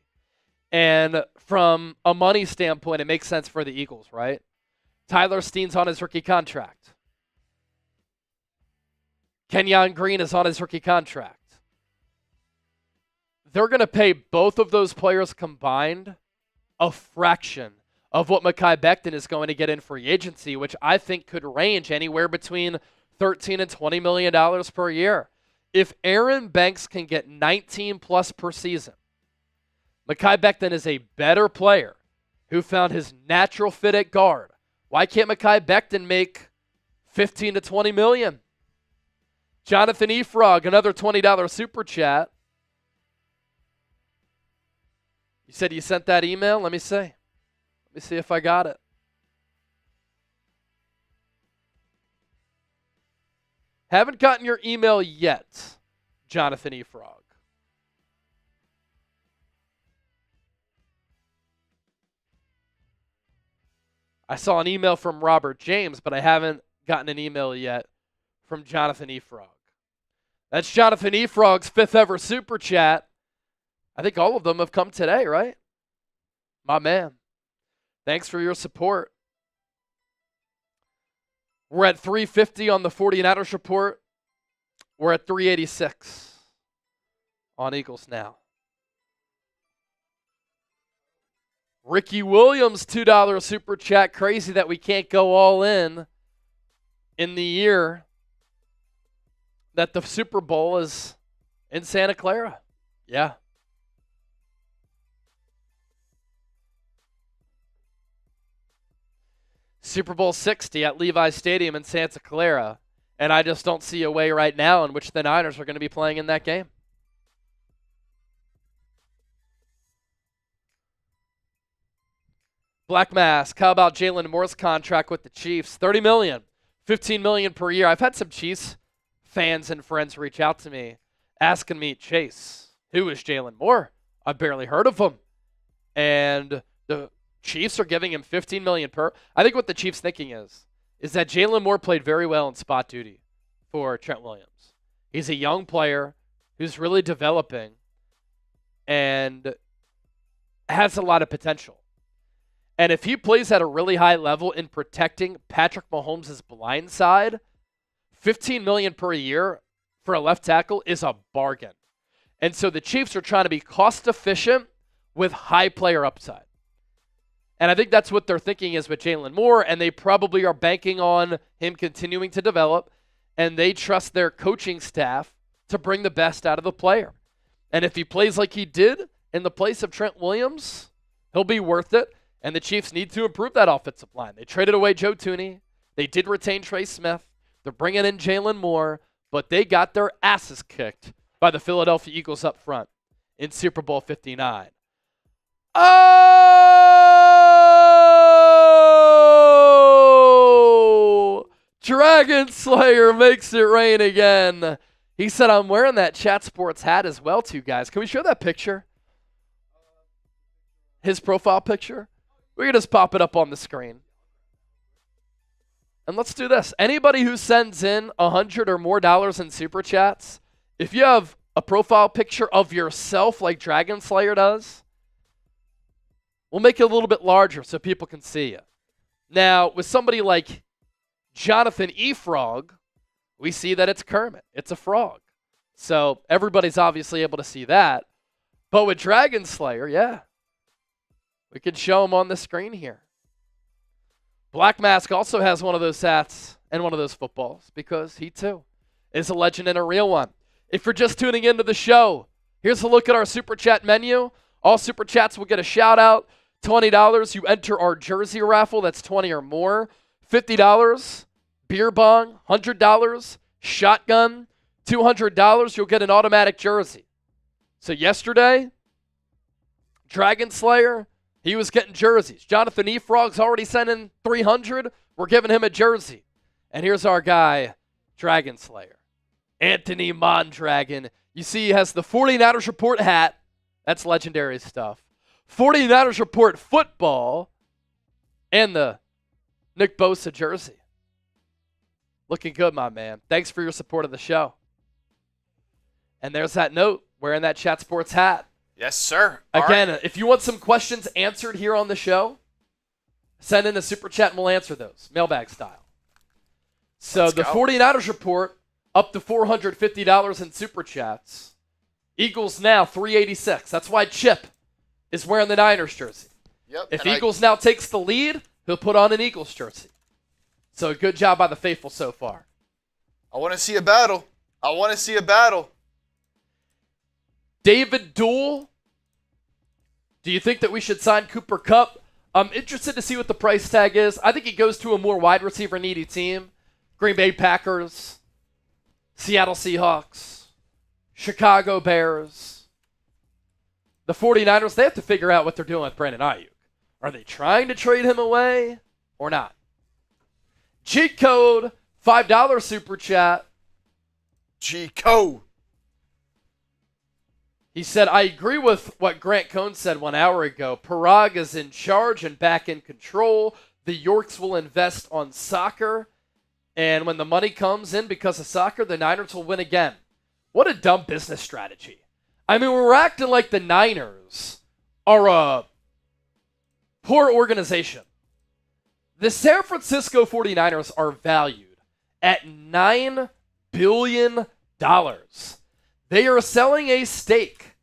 And from a money standpoint, it makes sense for the Eagles, right? Tyler Steen's on his rookie contract. Kenyon Green is on his rookie contract. They're going to pay both of those players combined a fraction of what Mekhi Becton is going to get in free agency, which I think could range anywhere between $13 and $20 million per year. If Aaron Banks can get 19 plus per season, Mekhi Becton is a better player who found his natural fit at guard. Why can't Mekhi Becton make 15 to 20 million? Jonathan Efrog, another $20 super chat. You said you sent that email? Let me see. Let me see if I got it. Haven't gotten your email yet, Jonathan Efrog. I saw an email from Robert James, but I haven't gotten an email yet from Jonathan Efrog. That's Jonathan Efrog's 5th ever super chat. I think all of them have come today, right? My man. Thanks for your support. We're at 350 on the 49ers report. We're at 386 on Eagles Now. Ricky Williams, $2 super chat. Crazy that we can't go all in the year that the Super Bowl is in Santa Clara. Yeah. Super Bowl 60 at Levi Stadium in Santa Clara, and I just don't see a way right now in which the Niners are going to be playing in that game. Black Mask, how about Jalen Moore's contract with the Chiefs? $30 million, $15 million per year. I've had some Chiefs fans and friends reach out to me asking me, Chase, who is Jalen Moore? I've barely heard of him. And the Chiefs are giving him $15 million per. I think what the Chiefs thinking is that Jalen Moore played very well in spot duty for Trent Williams. He's a young player who's really developing and has a lot of potential. And if he plays at a really high level in protecting Patrick Mahomes' blind side, $15 million per year for a left tackle is a bargain. And so the Chiefs are trying to be cost efficient with high player upside. And I think that's what they're thinking is with Jalen Moore, and they probably are banking on him continuing to develop, and they trust their coaching staff to bring the best out of the player. And if he plays like he did in the place of Trent Williams, he'll be worth it, and the Chiefs need to improve that offensive line. They traded away Joe Thuney. They did retain Trey Smith. They're bringing in Jalen Moore, but they got their asses kicked by the Philadelphia Eagles up front in Super Bowl 59. Oh! Dragon Slayer makes it rain again. He said, I'm wearing that Chat Sports hat as well, too, guys. Can we show that picture? His profile picture? We can just pop it up on the screen. And let's do this. Anybody who sends in $100 or more in Super Chats, if you have a profile picture of yourself like Dragon Slayer does, we'll make it a little bit larger so people can see you. Now, with somebody like Jonathan E. Frog, we see that it's Kermit. It's a frog. So everybody's obviously able to see that. But with Dragon Slayer, yeah, we can show him on the screen here. Black Mask also has one of those hats and one of those footballs because he, too, is a legend and a real one. If you're just tuning into the show, here's a look at our Super Chat menu. All Super Chats will get a shout-out. $20, you enter our jersey raffle. That's 20 or more. $50, beer bong. $100, shotgun. $200, you'll get an automatic jersey. So yesterday, Dragon Slayer, he was getting jerseys. Jonathan E. Frog's already sent in $300. We're giving him a jersey. And here's our guy, Dragon Slayer. Anthony Mondragon. You see he has the 49ers Report hat. That's legendary stuff. 49ers Report football. And the Nick Bosa jersey. Looking good, my man. Thanks for your support of the show. And there's that note wearing that Chat Sports hat. Yes, sir. Again, if you want some questions answered here on the show, send in a Super Chat and we'll answer those, mailbag style. So Let's the go. 49ers Report, up to $450 in Super Chats. Eagles now, $386. That's why Chip is wearing the Niners jersey. Yep. If Eagles now takes the lead, he'll put on an Eagles jersey. So good job by the faithful so far. I want to see a battle. I want to see a battle. David Dool, do you think that we should sign Cooper Kupp? I'm interested to see what the price tag is. I think he goes to a more wide receiver needy team. Green Bay Packers, Seattle Seahawks, Chicago Bears. The 49ers, they have to figure out what they're doing with Brandon Ayuk. Are they trying to trade him away or not? Cheat code, $5 Super Chat. G-Code. He said, I agree with what Grant Cohn said 1 hour ago. Parag is in charge and back in control. The Yorks will invest on soccer. And when the money comes in because of soccer, the Niners will win again. What a dumb business strategy. I mean, we're acting like the Niners are a poor organization. The San Francisco 49ers are valued at $9 billion. They are selling a stake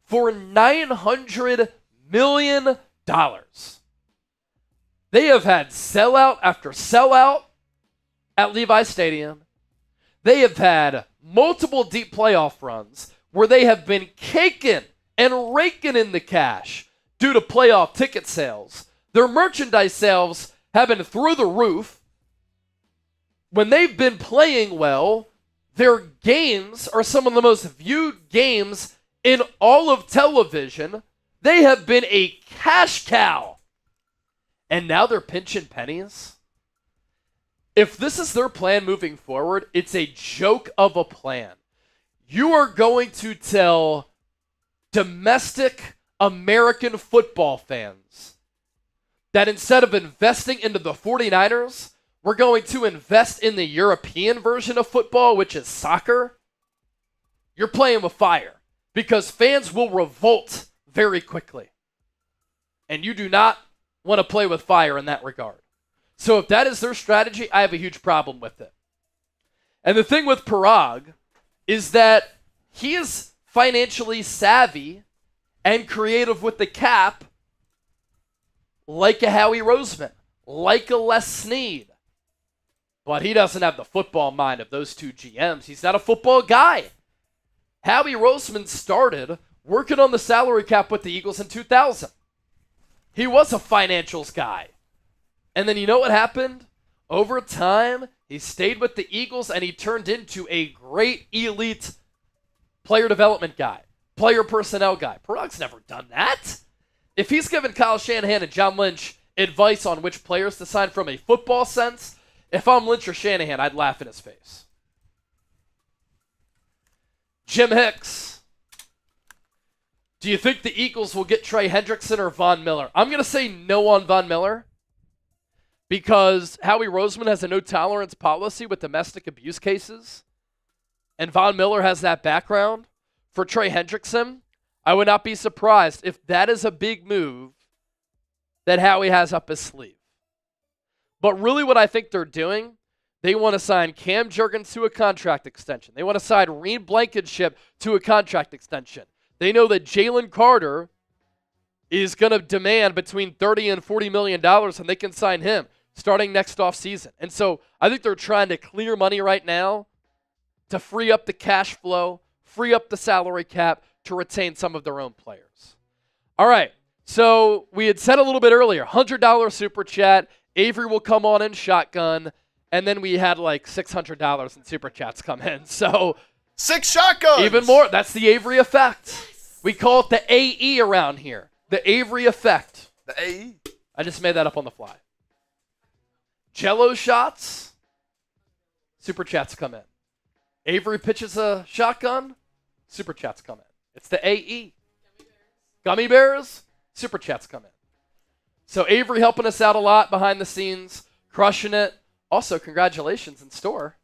for $900 million. They have had sellout after sellout at Levi Stadium. They have had multiple deep playoff runs where they have been caking and raking in the cash due to playoff ticket sales. Their merchandise sales have been through the roof. When they've been playing well, their games are some of the most viewed games in all of television. They have been a cash cow. And now they're pinching pennies. If this is their plan moving forward, it's a joke of a plan. You are going to tell domestic American football fans that instead of investing into the 49ers, we're going to invest in the European version of football, which is soccer. You're playing with fire because fans will revolt very quickly. And you do not want to play with fire in that regard. So if that is their strategy, I have a huge problem with it. And the thing with Parag is that he is financially savvy and creative with the cap like a Howie Roseman, like a Les Snead. But he doesn't have the football mind of those two GMs. He's not a football guy. Howie Roseman started working on the salary cap with the Eagles in 2000. He was a financials guy. And then you know what happened? Over time, he stayed with the Eagles and he turned into a great elite player development guy, player personnel guy. Parag's never done that. If he's given Kyle Shanahan and John Lynch advice on which players to sign from a football sense, If I'm Lynch or Shanahan, I'd laugh in his face. Jim Hicks. Do you think the Eagles will get Trey Hendrickson or Von Miller? I'm going to say no on Von Miller because Howie Roseman has a no-tolerance policy with domestic abuse cases, and Von Miller has that background. For Trey Hendrickson, I would not be surprised if that is a big move that Howie has up his sleeve. But really what I think they're doing, they want to sign Cam Jurgens to a contract extension. They want to sign Reed Blankenship to a contract extension. They know that Jalen Carter is going to demand between $30 and $40 million, and they can sign him starting next offseason. And so I think they're trying to clear money right now to free up the cash flow, free up the salary cap to retain some of their own players. All right, so we had said a little bit earlier, $100 super chat. Avery will come on in shotgun, and then we had like $600 in super chats come in. So 6 shotguns. Even more. That's the Avery effect. We call it the AE around here. The Avery effect. The AE. I just made that up on the fly. Jello shots. Super chats come in. Avery pitches a shotgun. Super chats come in. It's the AE. Gummy bears. Super chats come in. So Avery helping us out a lot behind the scenes, crushing it. Also, congratulations in store.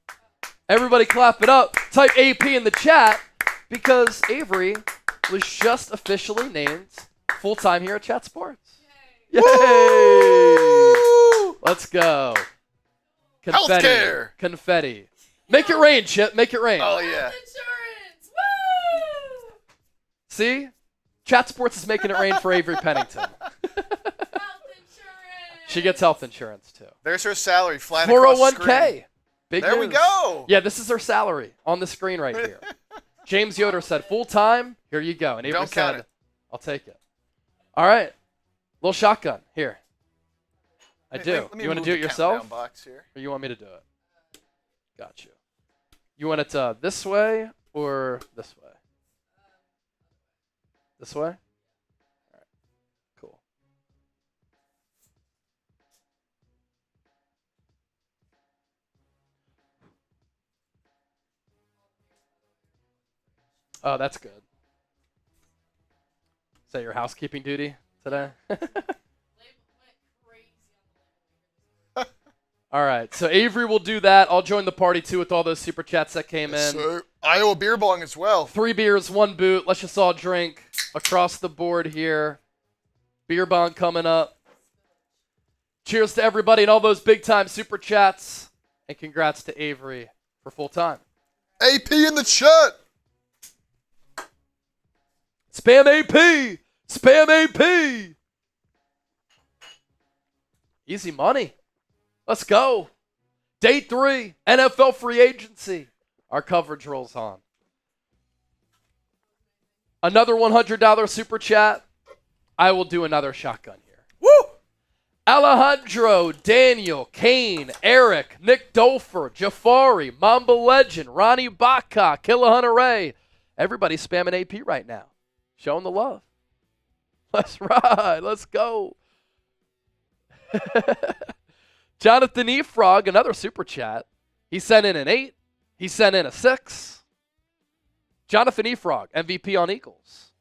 Everybody clap it up. Type AP in the chat because Avery was just officially named full-time here at Chat Sports. Yay! Woo! Let's go. Confetti. Healthcare. Confetti. Make it rain, Chip. Make it rain. Oh, yeah. Health insurance. Woo! See? Chat Sports is making it rain for Avery Pennington. Health insurance. She gets health insurance, too. There's her salary flying across the screen. 401k. Big There we news. go. Yeah, this is her salary on the screen right here. James Yoder said, full-time, here you go. And Avery Don't count said, it. I'll take it. All right. Little shotgun. Here. I do. Let me You want to move do it the yourself? countdown box here. Or you want me to do it? Got you. You want it this way or this way? This way? All right. Cool. Oh, that's good. Is that your housekeeping duty today? All right, so Avery will do that. I'll join the party, too, with all those super chats that came in. Sir. Iowa beer bong as well. 3 beers, 1 boot. Let's just all drink across the board here. Beer bong coming up. Cheers to everybody and all those big-time super chats. And congrats to Avery for full time. AP in the chat. Spam AP! Spam AP! Easy money. Let's go. Day 3, NFL free agency. Our coverage rolls on. Another $100 super chat. I will do another shotgun here. Woo! Alejandro, Daniel, Kane, Eric, Nick Dolfer, Jafari, Mamba Legend, Ronnie Baca, Killa Hunter Ray. Everybody's spamming AP right now. Showing the love. Let's ride. Let's go. Jonathan E. Frog, another super chat. He sent in an 8. He sent in a 6. Jonathan E. Frog, MVP on Eagles.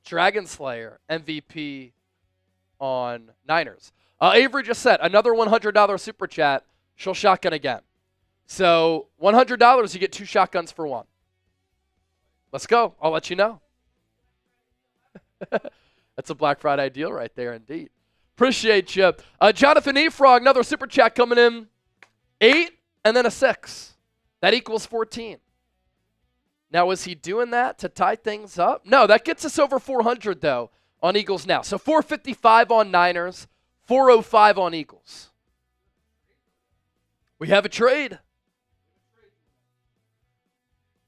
Dragon Slayer, MVP on Niners. Avery just said, another $100 super chat. She'll shotgun again. So $100, you get 2 shotguns for 1. Let's go. I'll let you know. That's a Black Friday deal right there, indeed. Appreciate you. Jonathan E. Frog, another super chat coming in. 8 and then a 6. That equals 14. Now, is he doing that to tie things up? No, that gets us over 400, though, on Eagles now. So 455 on Niners, 405 on Eagles. We have a trade.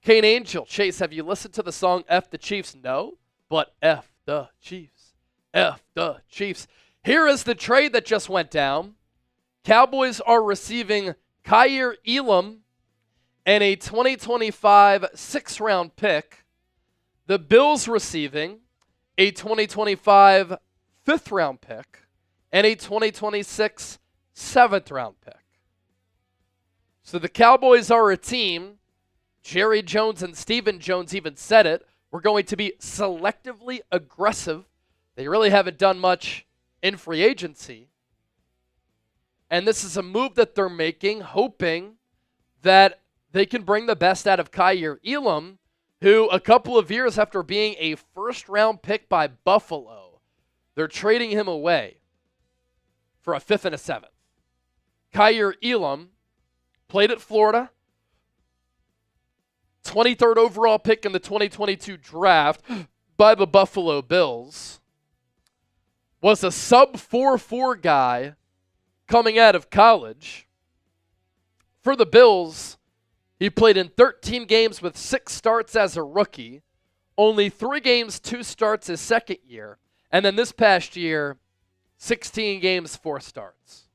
Kane Angel, Chase, have you listened to the song F the Chiefs? No, but F the Chiefs. F the Chiefs. Here is the trade that just went down. Cowboys are receiving Kyer Elam and a 2025 6th-round pick. The Bills receiving a 2025 5th-round pick and a 2026 7th round pick. So the Cowboys are a team. Jerry Jones and Stephen Jones even said it. We're going to be selectively aggressive. They really haven't done much in free agency. And this is a move that they're making, hoping that they can bring the best out of Kaiir Elam, who a couple of years after being a first-round pick by Buffalo, they're trading him away for a 5th and a 7th. Kaiir Elam played at Florida, 23rd overall pick in the 2022 draft by the Buffalo Bills, was a sub 4.4 guy coming out of college. For the Bills, he played in 13 games with 6 starts as a rookie, only 3 games, 2 starts his second year, and then this past year, 16 games, 4 starts.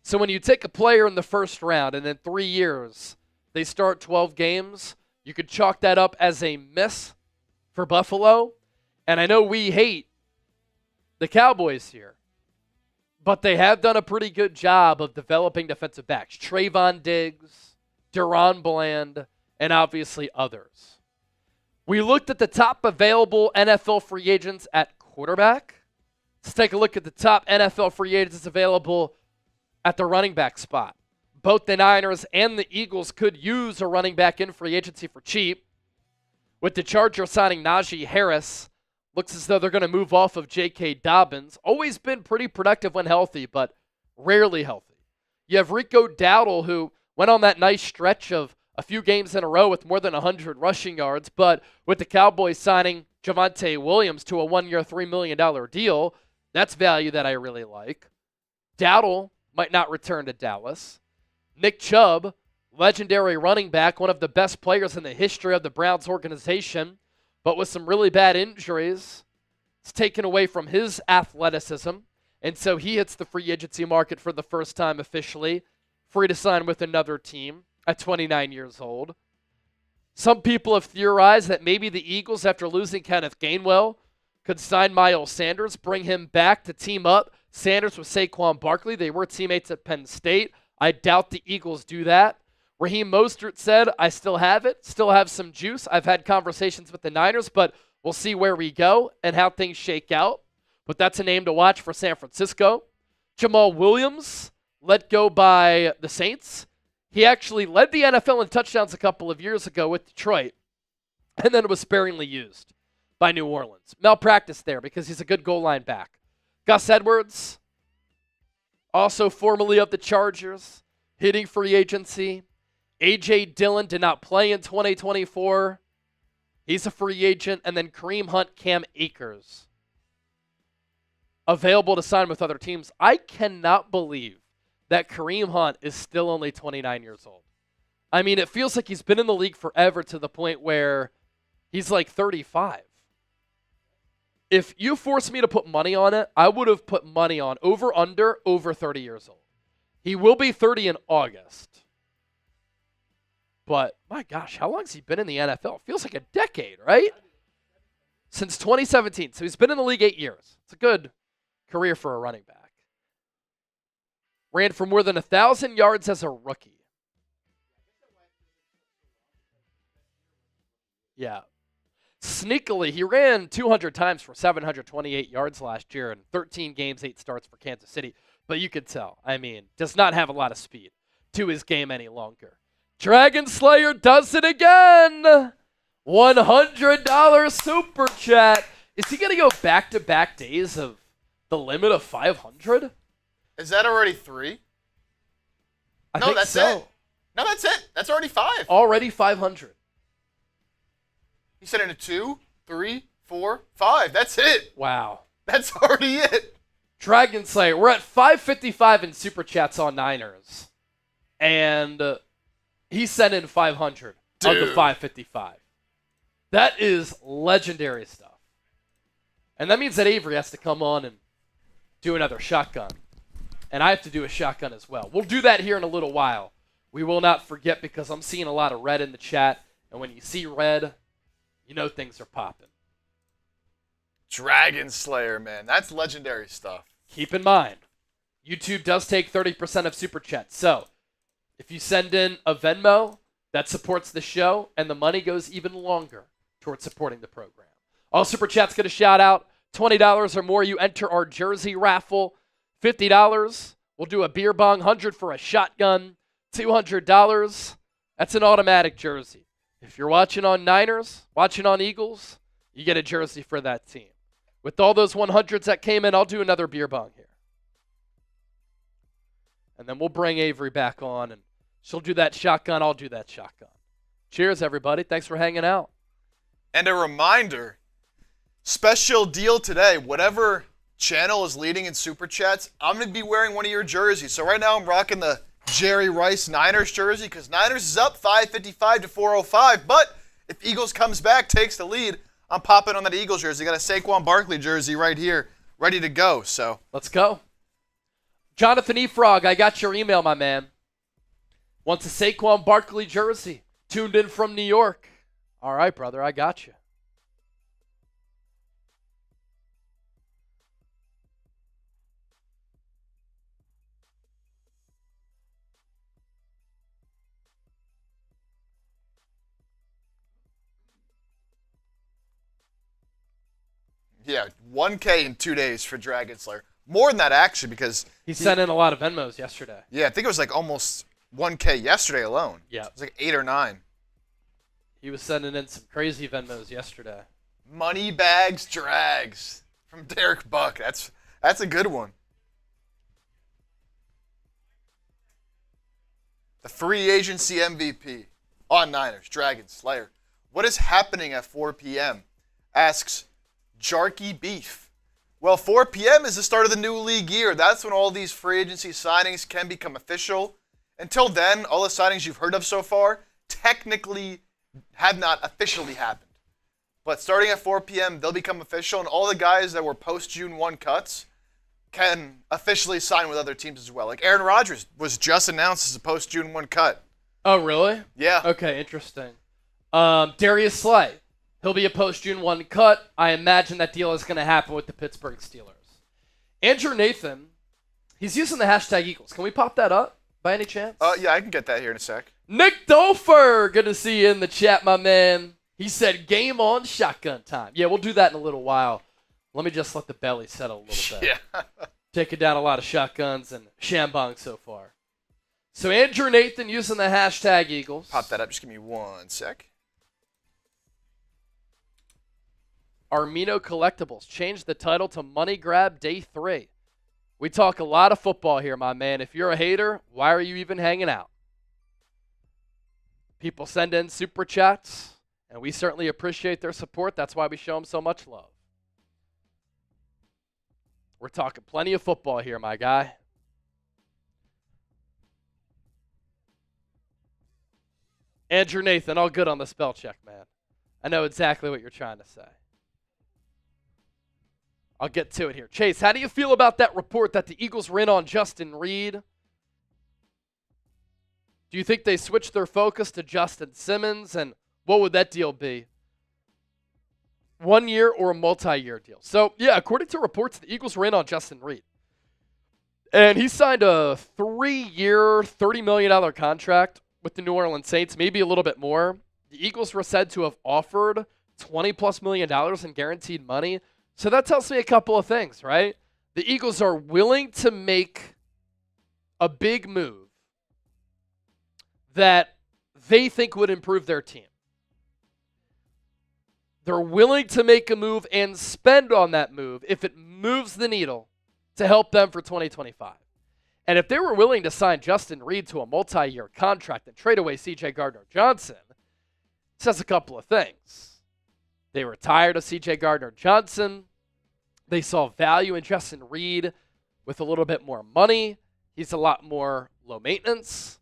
So when you take a player in the first round and in 3 years they start 12 games, you could chalk that up as a miss for Buffalo. And I know we hate the Cowboys here, but they have done a pretty good job of developing defensive backs. Trayvon Diggs, Deron Bland, and obviously others. We looked at the top available NFL free agents at quarterback. Let's take a look at the top NFL free agents available at the running back spot. Both the Niners and the Eagles could use a running back in free agency for cheap. With the Chargers signing Najee Harris, looks as though they're going to move off of J.K. Dobbins. Always been pretty productive when healthy, but rarely healthy. You have Rico Dowdle, who went on that nice stretch of a few games in a row with more than 100 rushing yards, but with the Cowboys signing Javonte Williams to a 1-year, $3 million deal, that's value that I really like. Dowdle might not return to Dallas. Nick Chubb, legendary running back, one of the best players in the history of the Browns organization, but with some really bad injuries, it's taken away from his athleticism, and so he hits the free agency market for the first time officially, free to sign with another team at 29 years old. Some people have theorized that maybe the Eagles, after losing Kenneth Gainwell, could sign Miles Sanders, bring him back to team up Sanders with Saquon Barkley. They were teammates at Penn State. I doubt the Eagles do that. Raheem Mostert said, I still have it, still have some juice. I've had conversations with the Niners, but we'll see where we go and how things shake out. But that's a name to watch for San Francisco. Jamal Williams, let go by the Saints. He actually led the NFL in touchdowns a couple of years ago with Detroit, and then was sparingly used by New Orleans. Malpractice there because he's a good goal line back. Gus Edwards, also formerly of the Chargers, hitting free agency. A.J. Dillon did not play in 2024. He's a free agent. And then Kareem Hunt, Cam Akers, available to sign with other teams. I cannot believe that Kareem Hunt is still only 29 years old. I mean, it feels like he's been in the league forever to the point where he's like 35. If you forced me to put money on it, I would have put money on over 30 years old. He will be 30 in August. But, my gosh, how long has he been in the NFL? It feels like a decade, right? Since 2017. So he's been in the league 8 years. It's a good career for a running back. Ran for more than 1,000 yards as a rookie. Yeah. Sneakily, he ran 200 times for 728 yards last year in 13 games, 8 starts for Kansas City. But you could tell, I mean, does not have a lot of speed to his game any longer. Dragon Slayer does it again. $100 super chat. Is he going to go back-to-back days of the limit of 500? Is that already 3? I think that's so. it. No, that's it. That's already 5. Already 500. He said into 2, 3, 4, 5. That's it. Wow. That's already it. Dragon Slayer, we're at 555 in super chats on Niners. And he sent in 500 of the 555. That is legendary stuff. And that means that Avery has to come on and do another shotgun. And I have to do a shotgun as well. We'll do that here in a little while. We will not forget because I'm seeing a lot of red in the chat. And when you see red, you know things are popping. Dragon Slayer, man. That's legendary stuff. Keep in mind, YouTube does take 30% of Super Chats. So if you send in a Venmo, that supports the show, and the money goes even longer towards supporting the program. All Super Chats get a shout out. $20 or more, you enter our jersey raffle. $50, we'll do a beer bong. $100 for a shotgun. $200, that's an automatic jersey. If you're watching on Niners, watching on Eagles, you get a jersey for that team. With all those 100s that came in, I'll do another beer bong here. And then we'll bring Avery back on, and she'll do that shotgun. I'll do that shotgun. Cheers, everybody. Thanks for hanging out. And a reminder, special deal today. Whatever channel is leading in Super Chats, I'm going to be wearing one of your jerseys. So right now I'm rocking the Jerry Rice Niners jersey because Niners is up 555 to 405. But if Eagles comes back, takes the lead, I'm popping on that Eagles jersey. Got a Saquon Barkley jersey right here, ready to go. So let's go. Jonathan Efrog, I got your email, my man. Wants a Saquon Barkley jersey. Tuned in from New York. All right, brother, I got you. yeah, 1K in 2 days for Dragon Slayer. More than that, actually, because He sent in a lot of Venmos yesterday. yeah, I think it was like almost 1K yesterday alone. Yeah. It was like 8 or 9. He was sending in some crazy Venmos yesterday. Money bags drags from Derek Buck. That's a good one. The free agency MVP on Niners, Dragon Slayer. What is happening at 4 p.m.? Asks Jarky Beef. Well, 4 p.m. is the start of the new league year. That's when all these free agency signings can become official. Until then, all the signings you've heard of so far technically have not officially happened. But starting at 4 p.m., they'll become official, and all the guys that were post-June 1 cuts can officially sign with other teams as well. Like Aaron Rodgers was just announced as a post-June 1 cut. Oh, really? Yeah. Okay, interesting. Darius Slay. He'll be a post-June 1 cut. I imagine that deal is going to happen with the Pittsburgh Steelers. Andrew Nathan, he's using the hashtag Eagles. Can we pop that up by any chance? Yeah, I can get that here in a sec. Nick Dofer, good to see you in the chat, my man. He said game on shotgun time. Yeah, we'll do that in a little while. Let me just let the belly settle a little bit. Yeah. Taking down a lot of shotguns and shambong so far. So Andrew Nathan using the hashtag Eagles. Pop that up. Just give me 1 sec. Armino Collectibles changed the title to Money Grab Day 3. We talk a lot of football here, my man. If you're a hater, why are you even hanging out? People send in super chats, and we certainly appreciate their support. That's why we show them so much love. We're talking plenty of football here, my guy. Andrew Nathan, all good on the spell check, man. I know exactly what you're trying to say. I'll get to it here. Chase, how do you feel about that report that the Eagles were in on Justin Reed? Do you think they switched their focus to Justin Simmons? And what would that deal be? 1 year or a multi-year deal? So, yeah, according to reports, the Eagles were in on Justin Reed. And he signed a 3-year, $30 million contract with the New Orleans Saints, maybe a little bit more. The Eagles were said to have offered $20+ million in guaranteed money. So that tells me a couple of things, right? The Eagles are willing to make a big move that they think would improve their team. They're willing to make a move and spend on that move if it moves the needle to help them for 2025. And if they were willing to sign Justin Reed to a multi-year contract and trade away C.J. Gardner-Johnson, it says a couple of things. They were tired of C.J. Gardner-Johnson. They saw value in Justin Reed with a little bit more money. He's a lot more low maintenance.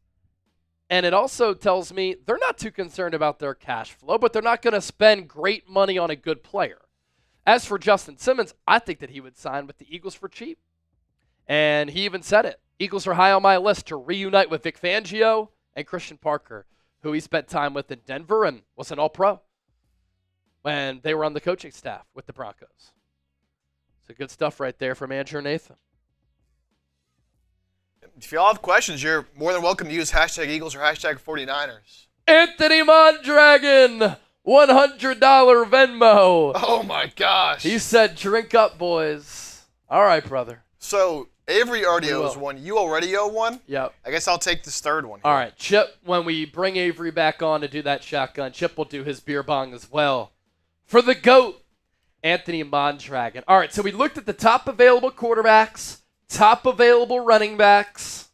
And it also tells me they're not too concerned about their cash flow, but they're not going to spend great money on a good player. As for Justin Simmons, I think that he would sign with the Eagles for cheap. And he even said it. Eagles are high on my list to reunite with Vic Fangio and Christian Parker, who he spent time with in Denver and was an all-pro when they were on the coaching staff with the Broncos. So good stuff right there from Andrew Nathan. If y'all have questions, you're more than welcome to use hashtag Eagles or hashtag 49ers. Anthony Mondragon, $100 Venmo. Oh my gosh. He said, drink up, boys. All right, brother. So Avery already We owes will. one. You already owe one? Yep. I guess I'll take this third one. All right, Chip, when we bring Avery back on to do that shotgun, Chip will do his beer bong as well. For the GOAT, Anthony Mondragon. All right, so we looked at the top available quarterbacks, top available running backs.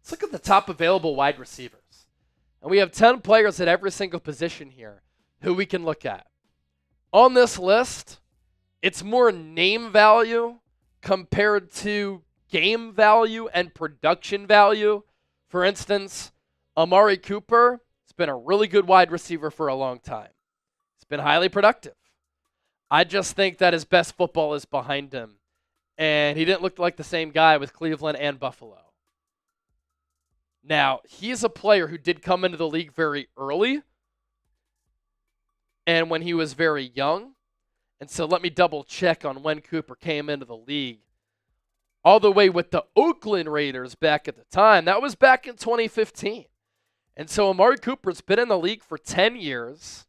Let's look at the top available wide receivers. And we have 10 players at every single position here who we can look at. On this list, it's more name value compared to game value and production value. For instance, Amari Cooper has been a really good wide receiver for a long time. He's been highly productive. I just think that his best football is behind him. And he didn't look like the same guy with Cleveland and Buffalo. Now, he's a player who did come into the league very early and when he was very young. And so let me double check on when Cooper came into the league. All the way with the Oakland Raiders back at the time. That was back in 2015. And so Amari Cooper's been in the league for 10 years.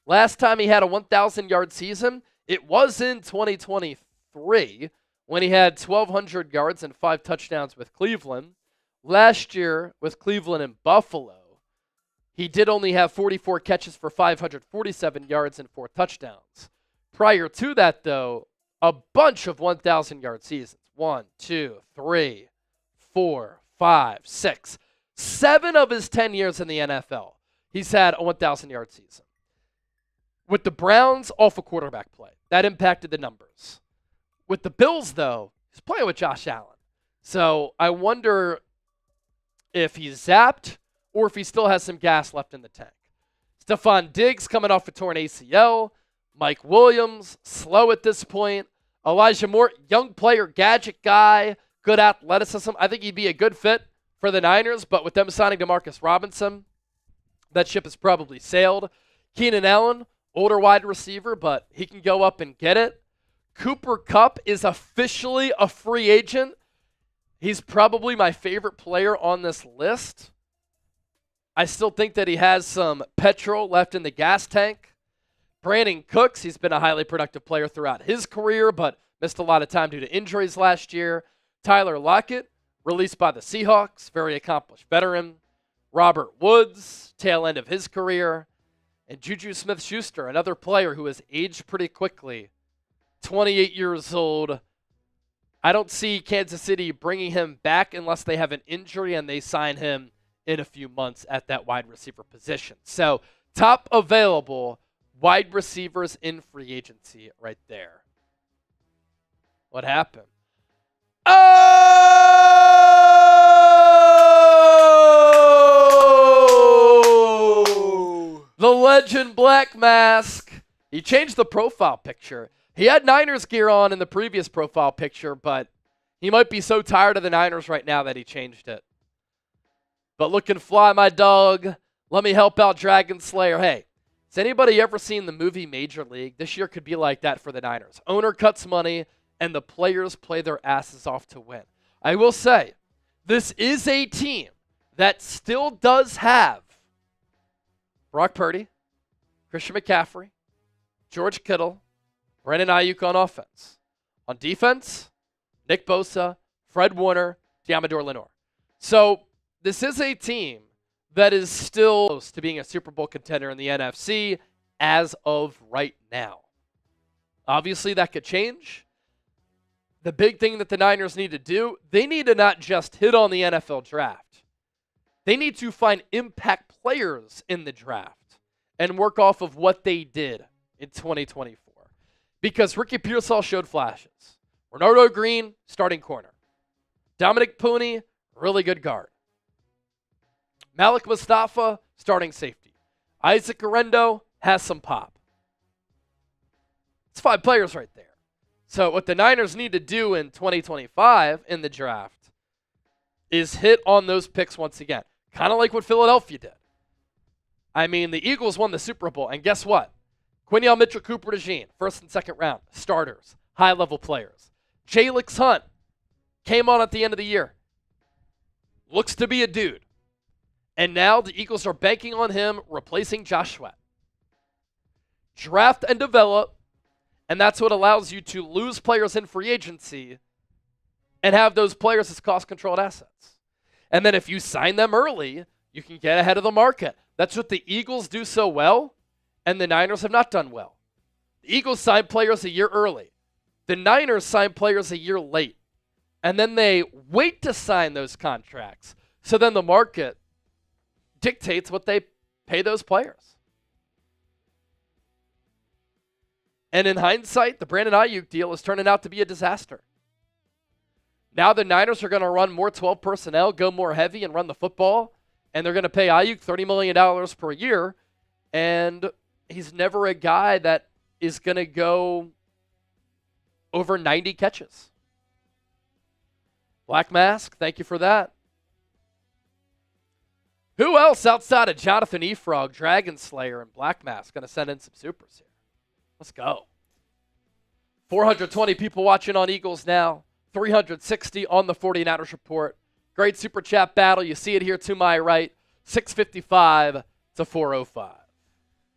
Last time he had a 1,000-yard season, it was in 2023 when he had 1,200 yards and 5 touchdowns with Cleveland. Last year with Cleveland and Buffalo, he did only have 44 catches for 547 yards and 4 touchdowns. Prior to that, though, a bunch of 1,000-yard seasons. 1, 2, 3, 4, 5, 6. 7 of his 10 years in the NFL, he's had a 1,000-yard season. With the Browns, awful quarterback play. That impacted the numbers. With the Bills, though, he's playing with Josh Allen. So I wonder if he's zapped or if he still has some gas left in the tank. Stephon Diggs coming off a torn ACL. Mike Williams, slow at this point. Elijah Moore, young player, gadget guy, good athleticism. I think he'd be a good fit for the Niners, but with them signing Demarcus Robinson, that ship has probably sailed. Keenan Allen, older wide receiver, but he can go up and get it. Cooper Kupp is officially a free agent. He's probably my favorite player on this list. I still think that he has some petrol left in the gas tank. Brandon Cooks, he's been a highly productive player throughout his career, but missed a lot of time due to injuries last year. Tyler Lockett, released by the Seahawks, very accomplished veteran. Robert Woods, tail end of his career. And Juju Smith-Schuster, another player who has aged pretty quickly. 28 years old. I don't see Kansas City bringing him back unless they have an injury and they sign him in a few months at that wide receiver position. So, top available wide receivers in free agency right there. What happened? Oh! The legend Black Mask. He changed the profile picture. He had Niners gear on in the previous profile picture, but he might be so tired of the Niners right now that he changed it. But looking fly, my dog. Let me help out Dragon Slayer. Hey, has anybody ever seen the movie Major League? This year could be like that for the Niners. Owner cuts money, and the players play their asses off to win. I will say, this is a team that still does have Brock Purdy, Christian McCaffrey, George Kittle, Brandon Ayuk on offense. On defense, Nick Bosa, Fred Warner, Diamador Lenore. So this is a team that is still close to being a Super Bowl contender in the NFC as of right now. Obviously, that could change. The big thing that the Niners need to do, they need to not just hit on the NFL draft. They need to find impact players in the draft and work off of what they did in 2024. Because Ricky Pearsall showed flashes. Renardo Green, starting corner. Dominic Pooney, really good guard. Malik Mustafa, starting safety. Isaac Orendo has some pop. It's 5 players right there. So what the Niners need to do in 2025 in the draft is hit on those picks once again. Kind of like what Philadelphia did. I mean, the Eagles won the Super Bowl, and guess what? Quinion Mitchell-Cooper-DeJean, first and second round, starters, high-level players. Jalix Hunt came on at the end of the year. looks to be a dude. And now the Eagles are banking on him replacing Josh Sweat. Draft and develop, and that's what allows you to lose players in free agency and have those players as cost-controlled assets. And then if you sign them early, you can get ahead of the market. That's what the Eagles do so well, and the Niners have not done well. The Eagles sign players a year early. The Niners sign players a year late. And then they wait to sign those contracts. So then the market dictates what they pay those players. And in hindsight, the Brandon Ayuk deal is turning out to be a disaster. Now the Niners are going to run more 12 personnel, go more heavy, and run the football. And they're going to pay Ayuk $30 million per year. And he's never a guy that is going to go over 90 catches. Black Mask, thank you for that. Who else outside of Jonathan Efrog, Dragon Slayer, and Black Mask going to send in some supers here? Let's go. 420 people watching on Eagles now. 360 on the 49ers report. Great super chat battle. You see it here to my right. 655 to 405.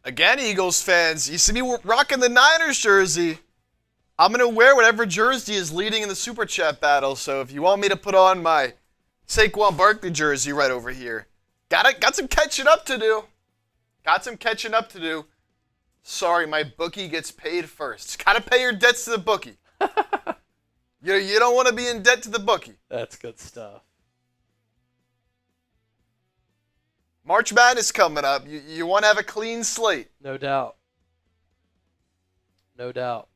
Again, Eagles fans, you see me rocking the Niners jersey. I'm going to wear whatever jersey is leading in the super chat battle. So if you want me to put on my Saquon Barkley jersey right over here, got some catching up to do. Sorry, my bookie gets paid first. Got to pay your debts to the bookie. You don't want to be in debt to the bookie. That's good stuff. March Madness coming up. You want to have a clean slate. No doubt. No doubt.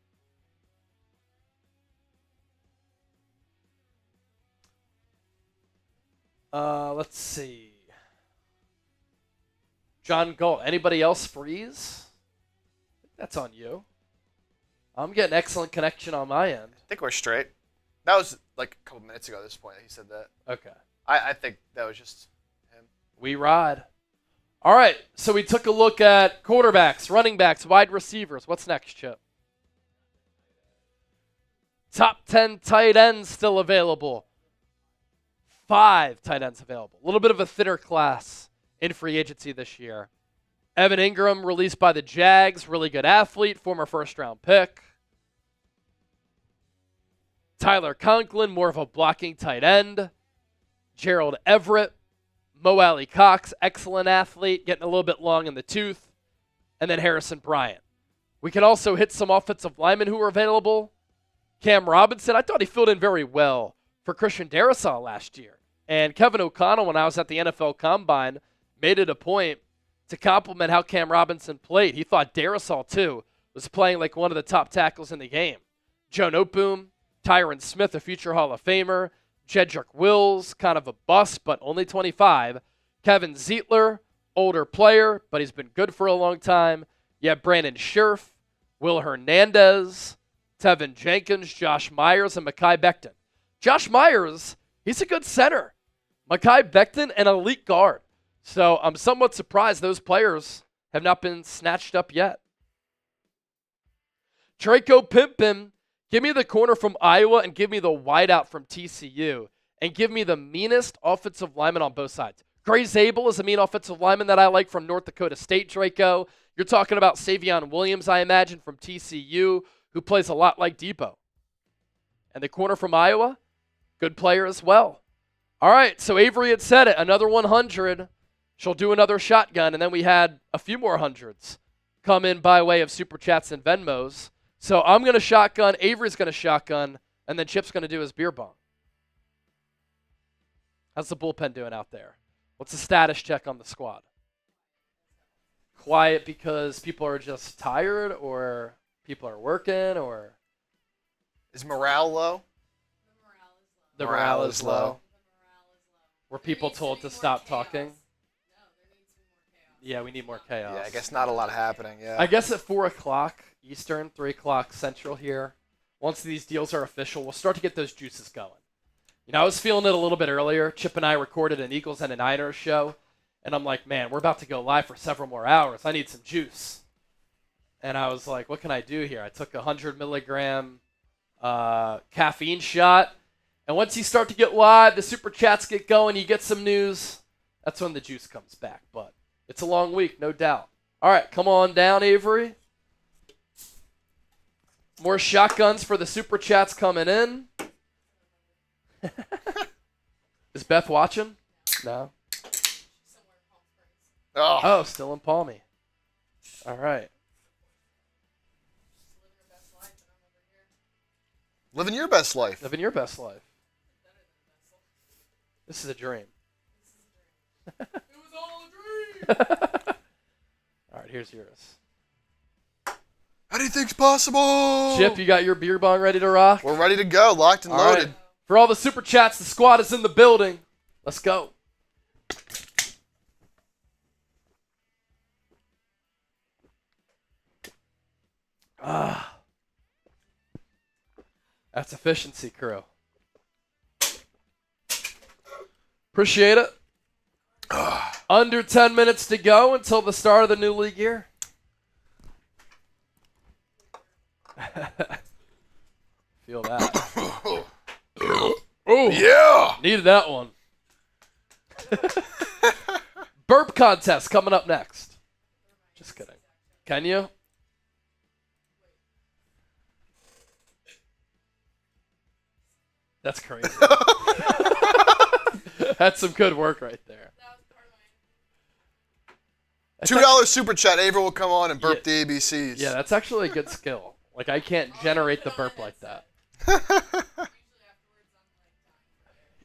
Let's see. John Galt. Anybody else freeze? That's on you. I'm getting excellent connection on my end. I think we're straight. That was like a couple minutes ago at this point he said that. Okay. I think that was just him. We ride. All right, so we took a look at quarterbacks, running backs, wide receivers. What's next, Chip? Top 10 tight ends still available. 5 tight ends available. A little bit of a thinner class in free agency this year. Evan Ingram released by the Jags, really good athlete, former first-round pick. Tyler Conklin, more of a blocking tight end. Gerald Everett, Mo Alley Cox, excellent athlete, getting a little bit long in the tooth. And then Harrison Bryant. We can also hit some offensive linemen who are available. Cam Robinson, I thought he filled in very well for Christian Darrisaw last year. And Kevin O'Connell, when I was at the NFL Combine, made it a point to compliment how Cam Robinson played. He thought Darrisaw, too, was playing like one of the top tackles in the game. Joe Noteboom, Tyron Smith, a future Hall of Famer. Jedrick Wills, kind of a bust, but only 25. Kevin Zietler, older player, but he's been good for a long time. You have Brandon Scherf, Will Hernandez, Tevin Jenkins, Josh Myers, and Mekhi Becton. Josh Myers, he's a good center. Mekhi Becton, an elite guard. So I'm somewhat surprised those players have not been snatched up yet. Draco Pimpin, give me the corner from Iowa and give me the wideout from TCU. And give me the meanest offensive lineman on both sides. Gray Zabel is a mean offensive lineman that I like from North Dakota State, Draco. You're talking about Savion Williams, I imagine, from TCU, who plays a lot like Debo. And the corner from Iowa, good player as well. All right, so Avery had said it, another 100. She'll do another shotgun, and then we had a few more hundreds come in by way of Super Chats and Venmos. So I'm going to shotgun, Avery's going to shotgun, and then Chip's going to do his beer bong. How's the bullpen doing out there? What's the status check on the squad? Quiet because people are just tired, or people are working, or? Is morale low? The Morale morale is is low. low. Were people told to stop talking? Yeah, we need more chaos. Yeah, I guess not a lot happening, yeah. I guess at 4 o'clock Eastern, 3 o'clock Central here, once these deals are official, we'll start to get those juices going. You know, I was feeling it a little bit earlier. Chip and I recorded an Eagles and a Niners show, and I'm like, man, we're about to go live for several more hours. I need some juice. And I was like, what can I do here? I took a 100 milligram caffeine shot, And once you start to get live, the super chats get going, you get some news, that's when the juice comes back. But it's a long week, no doubt. All right, come on down, Avery. More shotguns for the super chats coming in. Is Beth watching? No. Oh, still in Palmy. All right. Living your best life. Living your best life. This is a dream. It was all a dream. All right, here's yours. Anything's possible. Chip, you got your beer bong ready to rock? We're ready to go. Locked and All loaded. right. For all the super chats, the squad is in the building. Let's go. That's efficiency, crew. Appreciate it. Under 10 minutes to go until the start of the new league year. Feel that. Oh, Yeah. needed that one. Burp contest coming up next. Just kidding. Can you? That's crazy. That's some good work right there. $2 super chat. Avery will come on and burp the ABCs. Yeah, that's actually a good skill. Like, I can't generate the burp like that.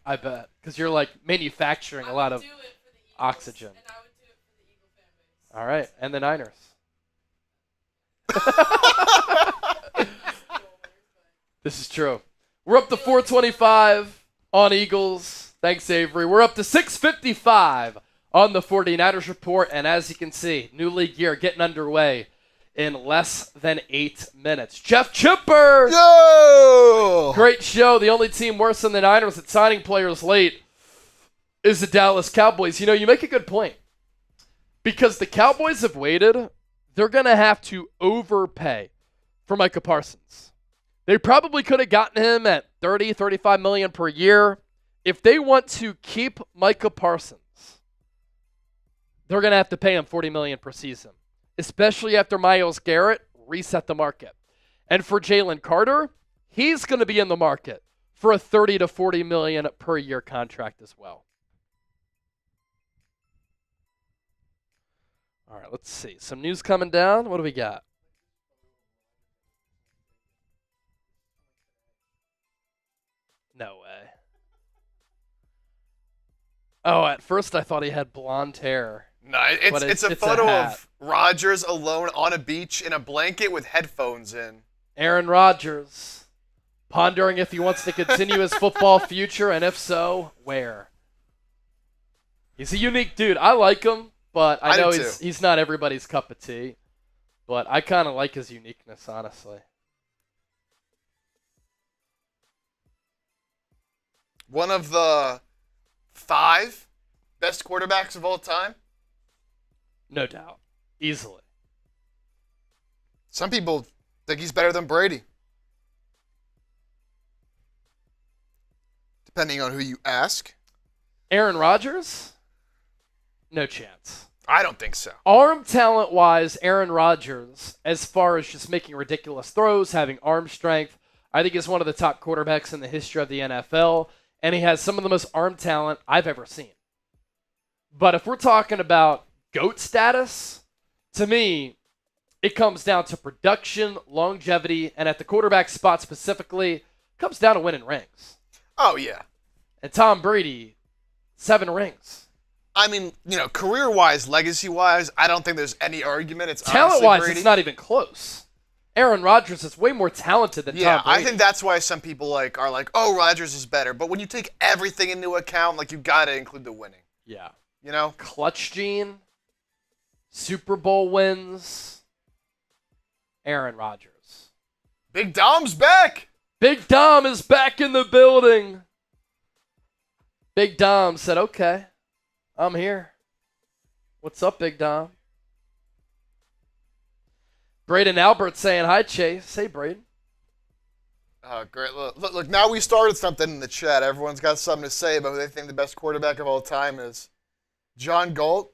I bet. Because you're, like, manufacturing a lot of oxygen. All right. And the Niners. This is true. We're up to 425 on Eagles. Thanks, Avery. We're up to 655 on the 49ers report. And as you can see, new league year getting underway in less than 8 minutes. Jeff Chipper! Yo! Great show. The only team worse than the Niners at signing players late is the Dallas Cowboys. You know, you make a good point. Because the Cowboys have waited, they're going to have to overpay for Micah Parsons. They probably could have gotten him at $30, $35 million per year. If they want to keep Micah Parsons, they're going to have to pay him $40 million per season, especially after Myles Garrett reset the market. And for Jalen Carter, he's going to be in the market for a $30 to $40 million per year contract as well. All right, let's see. Some news coming down. What do we got? No way. Oh, at first I thought he had blonde hair. No, But it's a it's a photo hat. of Rodgers alone on a beach in a blanket with headphones in. Aaron Rodgers pondering if he wants to continue his football future, and if so, where? He's a unique dude. I like him, but I I do know too. he's not everybody's cup of tea. But I kind of like his uniqueness, honestly. One of the 5 best quarterbacks of all time. No doubt. Easily. Some people think he's better than Brady. Depending on who you ask. Aaron Rodgers? No chance. I don't think so. Arm talent-wise, Aaron Rodgers, as far as just making ridiculous throws, having arm strength, I think he's one of the top quarterbacks in the history of the NFL, and he has some of the most arm talent I've ever seen. But if we're talking about GOAT status, to me, it comes down to production, longevity, and at the quarterback spot specifically, it comes down to winning rings. Oh, yeah. And Tom Brady, 7 rings. I mean, you know, career-wise, legacy-wise, I don't think there's any argument. It's Talent-wise, honestly Brady. it's not even close. Aaron Rodgers is way more talented than Yeah, Tom Brady. I think that's why some people are like, oh, Rodgers is better. But when you take everything into account, like, you got to include the winning. Yeah. You know? Clutch gene, Super Bowl wins, Aaron Rodgers. Big Dom's back. Big Dom is back in the building. Big Dom said, okay, I'm here. What's up, Big Dom? Braden Albert saying hi, Chase. Hey, Braden. Great. Look, now we started something in the chat. Everyone's got something to say about who they think the best quarterback of all time is. John Galt.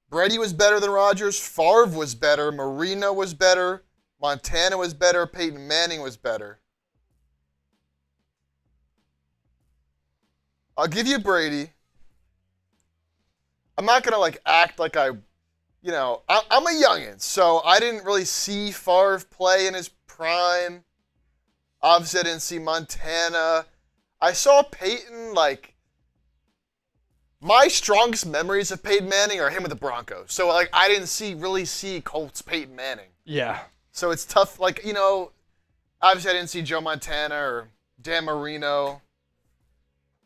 Brady was better than Rodgers. Favre was better. Marino was better. Montana was better. Peyton Manning was better. I'll give you Brady. I'm not going to act like I'm a youngin', so I didn't really see Favre play in his prime. Obviously, I didn't see Montana. I saw Peyton, my strongest memories of Peyton Manning are him with the Broncos. So, I didn't really see Colts Peyton Manning. Yeah. So it's tough, obviously I didn't see Joe Montana or Dan Marino.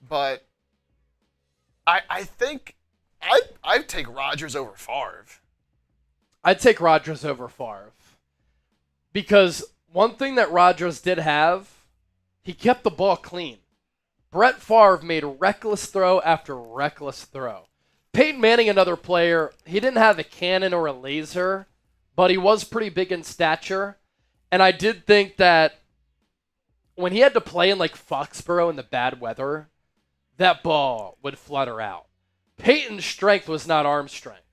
But I think I'd take Rodgers over Favre. I'd take Rodgers over Favre. Because one thing that Rodgers did have, he kept the ball clean. Brett Favre made reckless throw after reckless throw. Peyton Manning, another player, he didn't have a cannon or a laser, but he was pretty big in stature. And I did think that when he had to play in Foxborough in the bad weather, that ball would flutter out. Peyton's strength was not arm strength.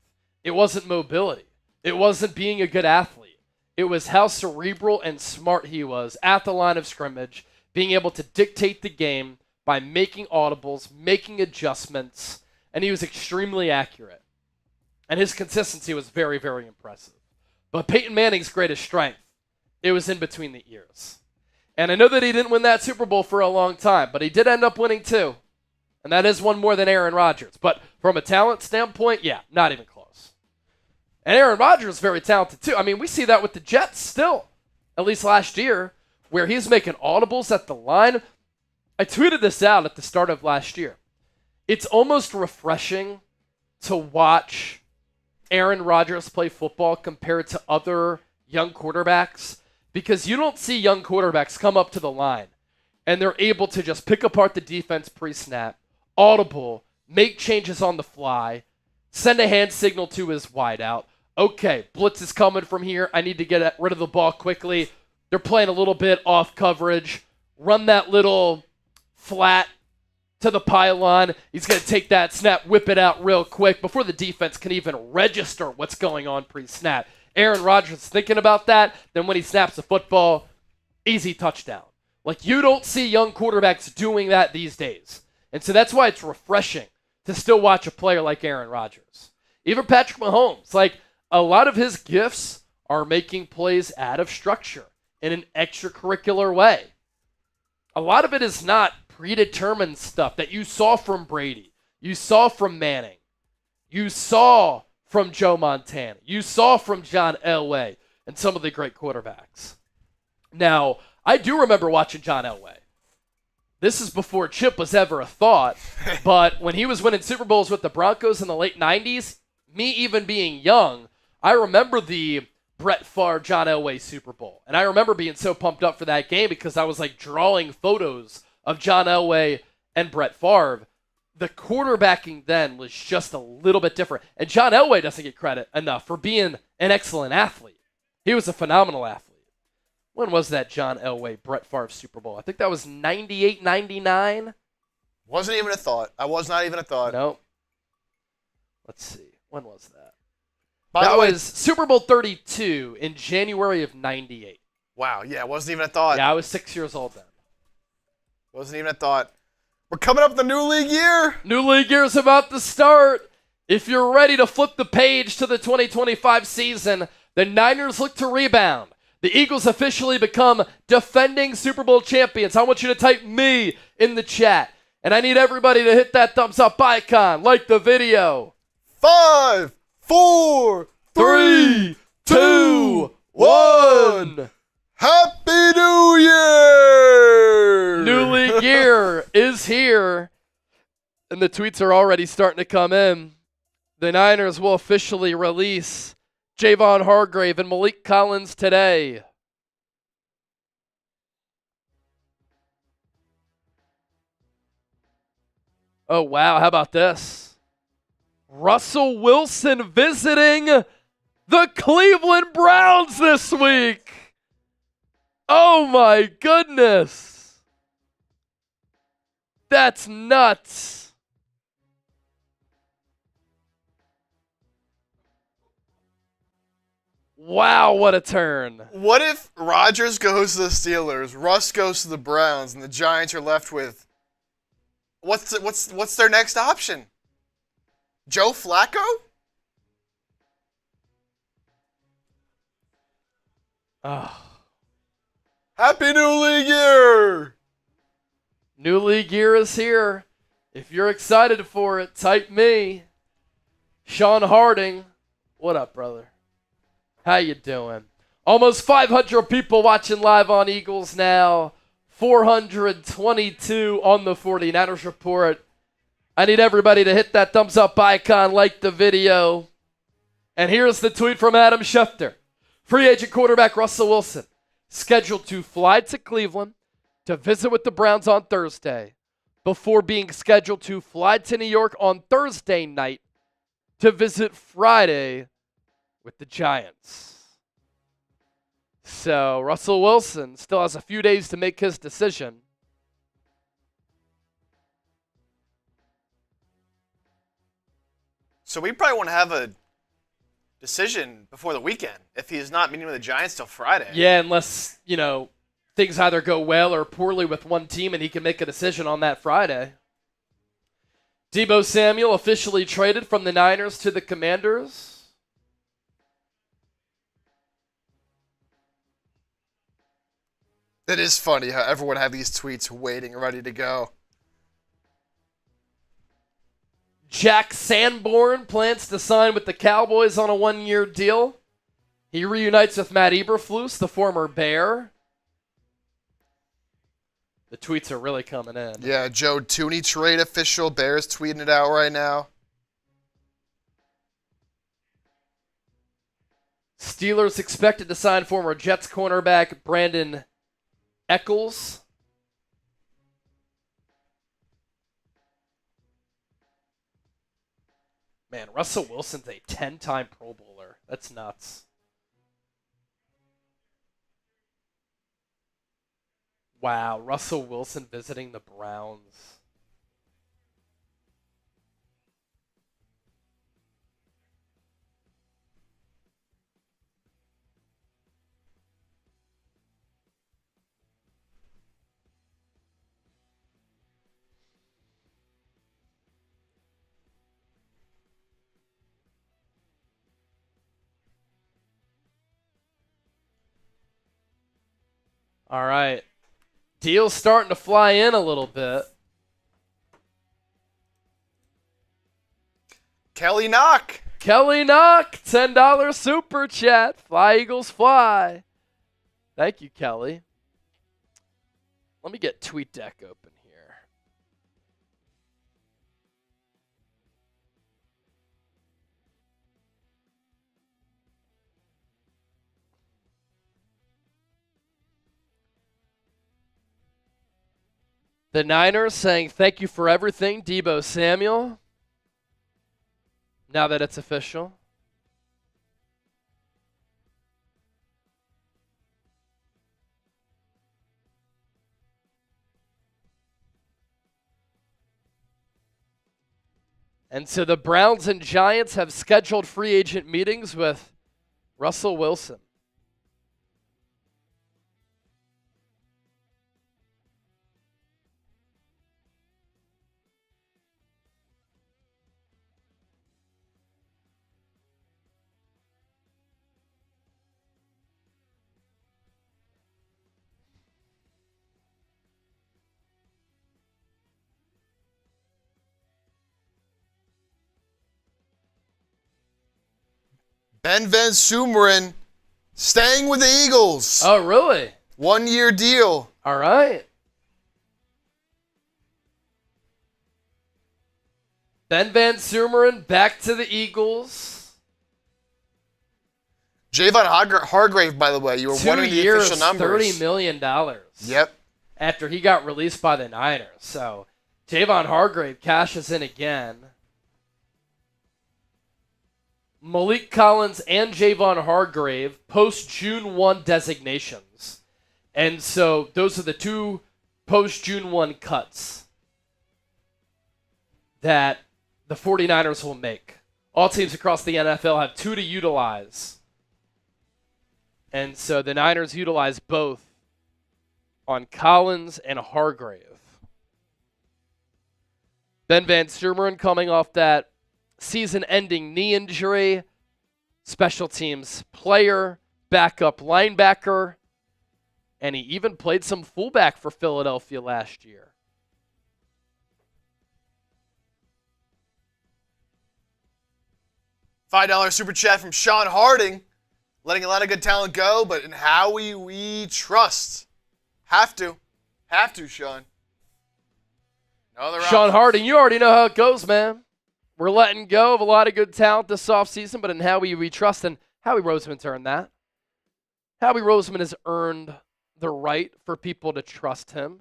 It wasn't mobility. It wasn't being a good athlete. It was how cerebral and smart he was at the line of scrimmage, being able to dictate the game by making audibles, making adjustments, and he was extremely accurate. And his consistency was very, very impressive. But Peyton Manning's greatest strength, it was in between the ears. And I know that he didn't win that Super Bowl for a long time, but he did end up winning two. And that is one more than Aaron Rodgers. But from a talent standpoint, yeah, not even close. And Aaron Rodgers is very talented too. I mean, we see that with the Jets still, at least last year, where he's making audibles at the line. I tweeted this out at the start of last year. It's almost refreshing to watch Aaron Rodgers play football compared to other young quarterbacks, because you don't see young quarterbacks come up to the line and they're able to just pick apart the defense pre-snap, audible, make changes on the fly, send a hand signal to his wideout. Okay, blitz is coming from here. I need to get rid of the ball quickly. They're playing a little bit off coverage. Run that little flat to the pylon. He's going to take that snap, whip it out real quick before the defense can even register what's going on pre-snap. Aaron Rodgers is thinking about that. Then when he snaps the football, easy touchdown. You don't see young quarterbacks doing that these days. And so that's why it's refreshing to still watch a player like Aaron Rodgers. Even Patrick Mahomes, a lot of his gifts are making plays out of structure in an extracurricular way. A lot of it is not predetermined stuff that you saw from Brady, you saw from Manning, you saw from Joe Montana, you saw from John Elway and some of the great quarterbacks. Now, I do remember watching John Elway. This is before Chip was ever a thought, but when he was winning Super Bowls with the Broncos in the late 90s, me even being young, I remember the Brett Favre, John Elway Super Bowl. And I remember being so pumped up for that game because I was drawing photos of John Elway and Brett Favre. The quarterbacking then was just a little bit different. And John Elway doesn't get credit enough for being an excellent athlete. He was a phenomenal athlete. When was that John Elway, Brett Favre Super Bowl? I think that was 98, 99. Wasn't even a thought. I was not even a thought. Nope. Let's see. When was that? By That the way, was Super Bowl 32 in January of 98. wow, yeah, wasn't even a thought. Yeah, I was 6 years old then. Wasn't even a thought. We're coming up the new league year. New league year is about to start. If you're ready to flip the page to the 2025 season, the Niners look to rebound. The Eagles officially become defending Super Bowl champions. I want you to type me in the chat. And I need everybody to hit that thumbs up icon, like the video. 5, 4, 3, 2, 1. Happy New Year! New league year is here. And the tweets are already starting to come in. The Niners will officially release Javon Hargrave and Malik Collins today. Oh, wow. How about this? Russell Wilson visiting the Cleveland Browns this week. Oh, my goodness. That's nuts. Wow, what a turn. What if Rodgers goes to the Steelers, Russ goes to the Browns, and the Giants are left with what's their next option? Joe Flacco? Oh. Happy New League Year! New league year is here. If you're excited for it, type me. Sean Harding. What up, brother? How you doing? Almost 500 people watching live on Eagles now. 422 on the 49ers report. I need everybody to hit that thumbs up icon, like the video. And here's the tweet from Adam Schefter. Free agent quarterback Russell Wilson scheduled to fly to Cleveland to visit with the Browns on Thursday before being scheduled to fly to New York on Thursday night to visit Friday with the Giants. So Russell Wilson still has a few days to make his decision. So we probably want to have a decision before the weekend if he's not meeting with the Giants till Friday. Yeah, unless, things either go well or poorly with one team and he can make a decision on that Friday. Deebo Samuel officially traded from the Niners to the Commanders. It is funny how everyone had these tweets waiting, ready to go. Jack Sanborn plans to sign with the Cowboys on a one-year deal. He reunites with Matt Eberflus, the former Bear. The tweets are really coming in. Yeah, Joe Tooney trade official. Bears tweeting it out right now. Steelers expected to sign former Jets cornerback Brandon Eccles. Man, Russell Wilson's a 10-time Pro Bowler. That's nuts. Wow, Russell Wilson visiting the Browns. All right. Deal's starting to fly in a little bit. Kelly Knock. Kelly Knock, $10 super chat. Fly Eagles fly. Thank you, Kelly. Let me get TweetDeck open here. The Niners saying thank you for everything, Deebo Samuel. Now that it's official. And so the Browns and Giants have scheduled free agent meetings with Russell Wilson. Ben Van Sumeren staying with the Eagles. Oh, really? 1-year deal. All right. Ben Van Sumeren back to the Eagles. Javon Hargrave, by the way, you were 2 wondering the years, official numbers. $30 million. Yep. After he got released by the Niners. So Javon Hargrave cashes in again. Malik Collins and Javon Hargrave post June 1 designations. And so those are the two post June 1 cuts. that the 49ers will make. All teams across the NFL have 2 to utilize. And so the Niners utilize both on Collins and Hargrave. Ben Van Sumeren coming off that season-ending knee injury, special teams player, backup linebacker, and he even played some fullback for Philadelphia last year. $5 super chat from Sean Harding, letting a lot of good talent go, but in Howie we trust. Have to, Sean. No other Sean options. Harding, you already know how it goes, man. We're letting go of a lot of good talent this offseason, but in Howie we trust, and Howie Roseman's earned that. Howie Roseman has earned the right for people to trust him.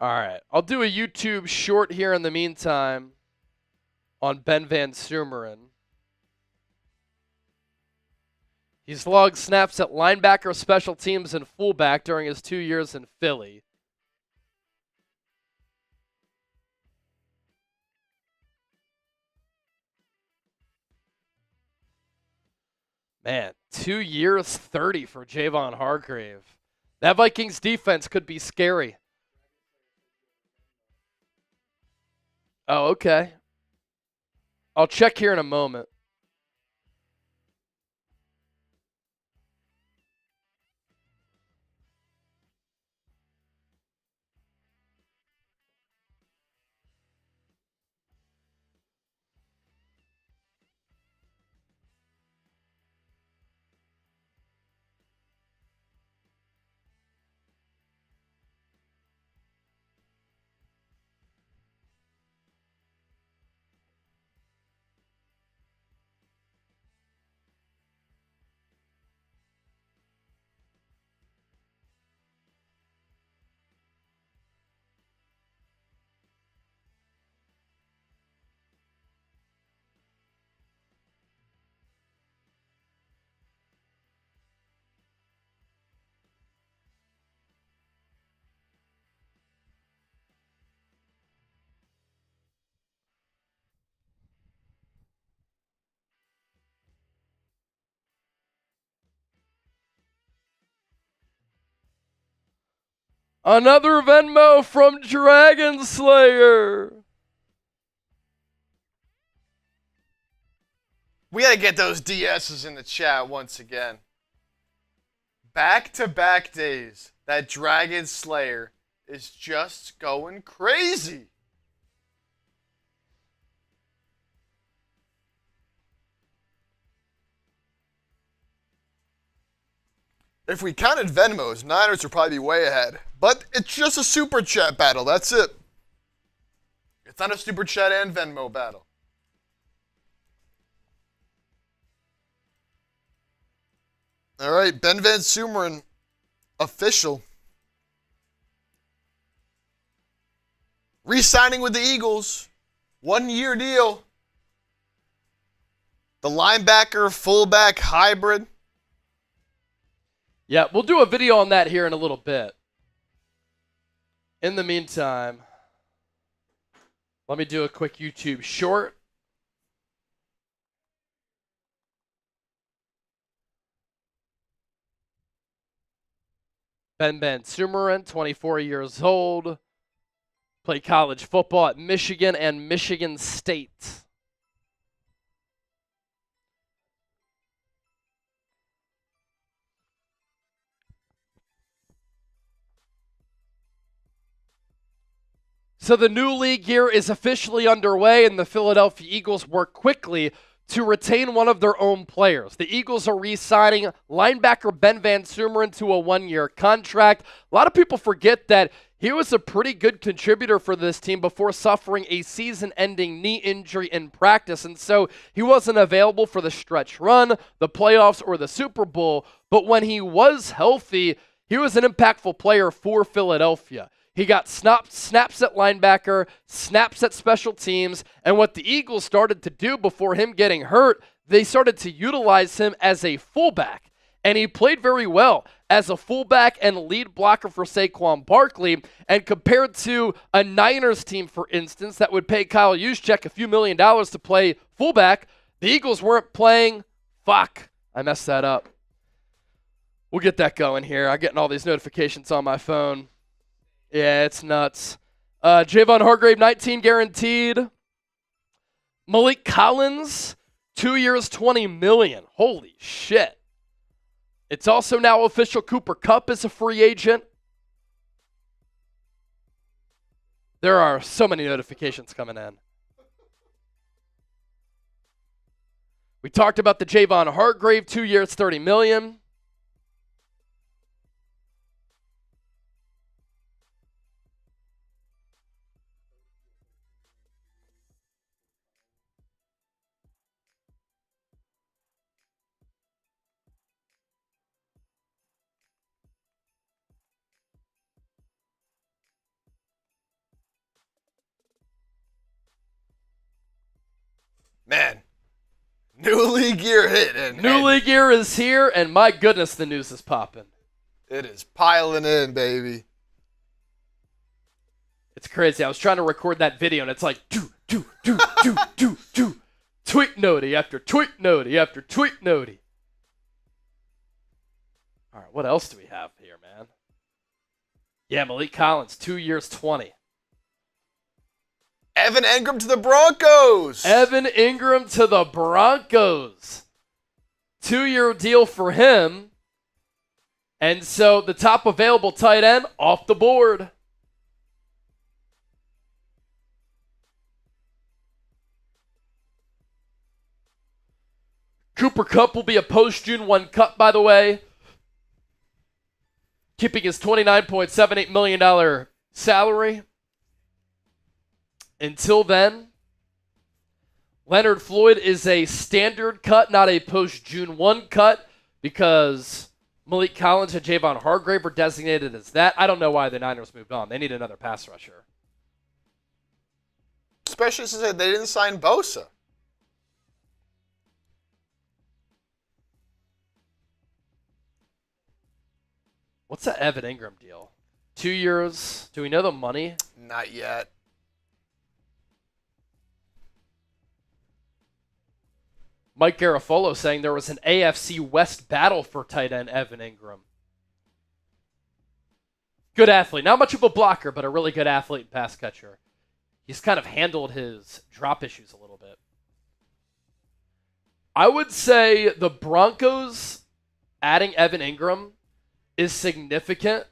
All right, I'll do a YouTube short here in the meantime on Ben Van Sumeren. He's logged snaps at linebacker, special teams, and fullback during his 2 years in Philly. Man, 2 years, 30 for Javon Hargrave. That Vikings defense could be scary. Oh, okay. I'll check here in a moment. Another Venmo from Dragon Slayer. We got to get those DSs in the chat once again. Back-to-back days, that Dragon Slayer is just going crazy. If we counted Venmos, Niners would probably be way ahead. But it's just a super chat battle. That's it. It's not a super chat and Venmo battle. All right, Ben Van Sumeren, official. Re-signing with the Eagles. 1-year deal. The linebacker, fullback hybrid. Yeah, we'll do a video on that here in a little bit. In the meantime, let me do a quick YouTube short. Ben Van Sumeren, 24 years old, played college football at Michigan and Michigan State. So the new league year is officially underway, and the Philadelphia Eagles work quickly to retain one of their own players. The Eagles are re-signing linebacker Ben Van Sumeren to a 1-year contract. A lot of people forget that he was a pretty good contributor for this team before suffering a season-ending knee injury in practice, and so he wasn't available for the stretch run, the playoffs, or the Super Bowl. But when he was healthy, he was an impactful player for Philadelphia. He got snaps at linebacker, snaps at special teams, and what the Eagles started to do before him getting hurt, they started to utilize him as a fullback. And he played very well as a fullback and lead blocker for Saquon Barkley. And compared to a Niners team, for instance, that would pay Kyle Juszczyk a few $1 million to play fullback, the Eagles weren't playing. Fuck, I messed that up. We'll get that going here. I'm getting all these notifications on my phone. Yeah, it's nuts. Javon Hargrave, 19 guaranteed. Malik Collins, 2 years, $20 million. Holy shit. It's also now official Cooper Kupp is a free agent. There are so many notifications coming in. We talked about the Javon Hargrave, 2 years, $30 million. Man, new league year hit. And League year is here, and my goodness, the news is popping. it is piling in, baby. It's crazy. I was trying to record that video, and it's like, tweet noti after tweet noti after tweet noti. All right, what else do we have here, man? Yeah, Malik Collins, 2 years, 20. Evan Engram to the Broncos. Evan Engram to the Broncos. 2-year deal for him. And so the top available tight end off the board. Cooper Kupp will be a post-June 1 cut, by the way. Keeping his $29.78 million salary. Until then, Leonard Floyd is a standard cut, not a post-June 1 cut, because Malik Collins and Javon Hargrave are designated as that. I don't know why the Niners moved on. They need another pass rusher. Especially since they didn't sign Bosa. What's that Evan Engram deal? 2 years. Do we know the money? Not yet. Mike Garafolo saying there was an AFC West battle for tight end Evan Engram. Good athlete. Not much of a blocker, but a really good athlete and pass catcher. He's kind of handled his drop issues a little bit. I would say the Broncos adding Evan Engram is significant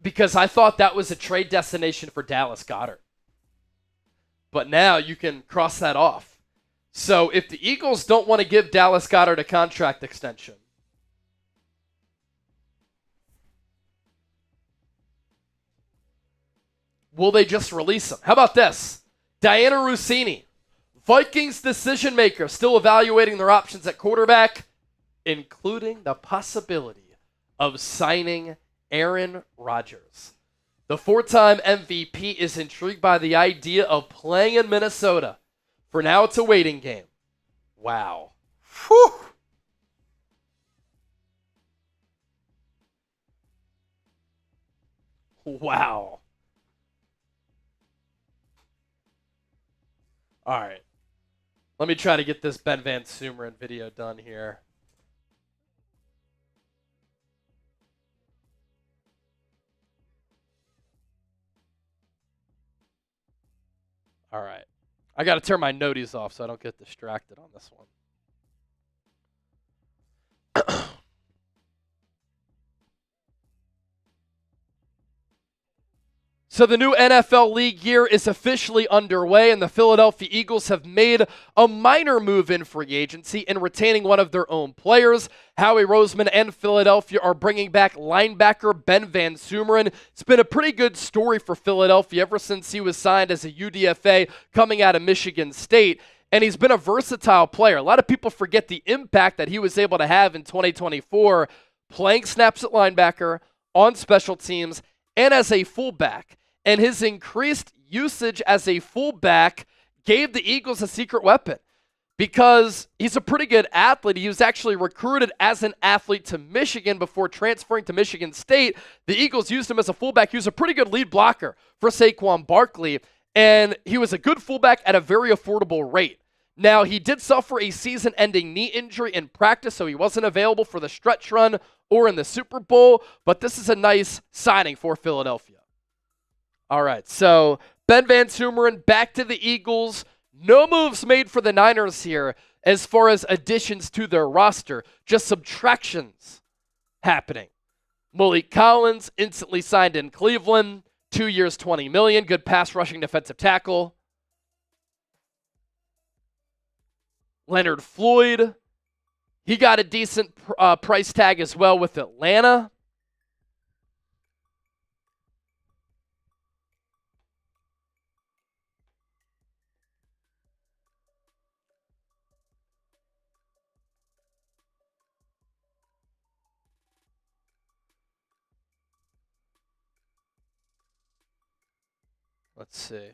because I thought that was a trade destination for Dallas Goedert. But now you can cross that off. So if the Eagles don't want to give Dallas Goedert a contract extension, will they just release him? How about this? Diana Rossini, Vikings decision maker, still evaluating their options at quarterback, including the possibility of signing Aaron Rodgers. The 4-time MVP is intrigued by the idea of playing in Minnesota. For now, it's a waiting game. Wow. Whew. Wow. All right. Let me try to get this Ben Van Sumeren video done here. All right. I got to turn my noties off so I don't get distracted on this one. So the new NFL league year is officially underway, and the Philadelphia Eagles have made a minor move in free agency in retaining one of their own players. Howie Roseman and Philadelphia are bringing back linebacker Ben Van Sumeren. It's been a pretty good story for Philadelphia ever since he was signed as a UDFA coming out of Michigan State, and he's been a versatile player. A lot of people forget the impact that he was able to have in 2024, playing snaps at linebacker, on special teams and as a fullback. And his increased usage as a fullback gave the Eagles a secret weapon because he's a pretty good athlete. He was actually recruited as an athlete to Michigan before transferring to Michigan State. The Eagles used him as a fullback. He was a pretty good lead blocker for Saquon Barkley, and he was a good fullback at a very affordable rate. Now, he did suffer a season-ending knee injury in practice, so he wasn't available for the stretch run or in the Super Bowl, but this is a nice signing for Philadelphia. All right, so Ben Van Sumeren back to the Eagles. No moves made for the Niners here as far as additions to their roster, just subtractions happening. Malik Collins instantly signed in Cleveland, 2 years, $20 million, good pass rushing defensive tackle. Leonard Floyd, he got a decent price tag as well with Atlanta. Let's see.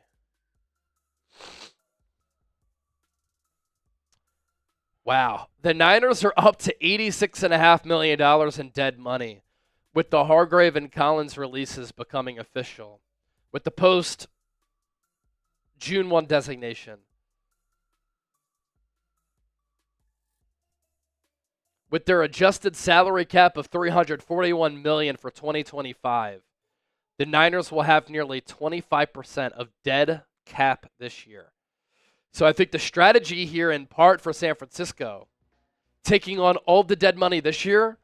Wow. The Niners are up to $86.5 million in dead money with the Hargrave and Collins releases becoming official. With the post-June 1 designation. With their adjusted salary cap of $341 million for 2025, the Niners will have nearly 25% of dead cap this year. So I think the strategy here in part for San Francisco, taking on all the dead money this year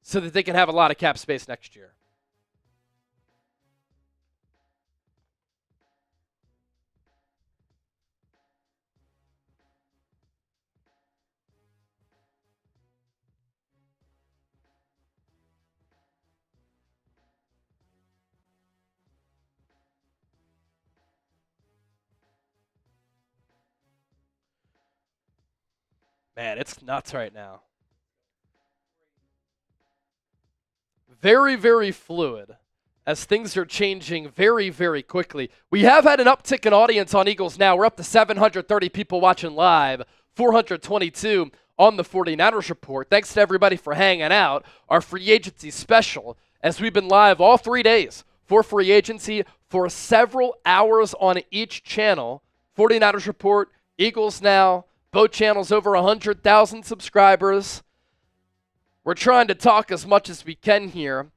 so that they can have a lot of cap space next year. Man, it's nuts right now. Very, very fluid as things are changing very, very quickly. We have had an uptick in audience on Eagles now. We're up to 730 people watching live, 422 on the 49ers Report. Thanks to everybody for hanging out. Our free agency special, as we've been live all 3 days for free agency for several hours on each channel. 49ers Report, Eagles Now, both channels over 100,000 subscribers. We're trying to talk as much as we can here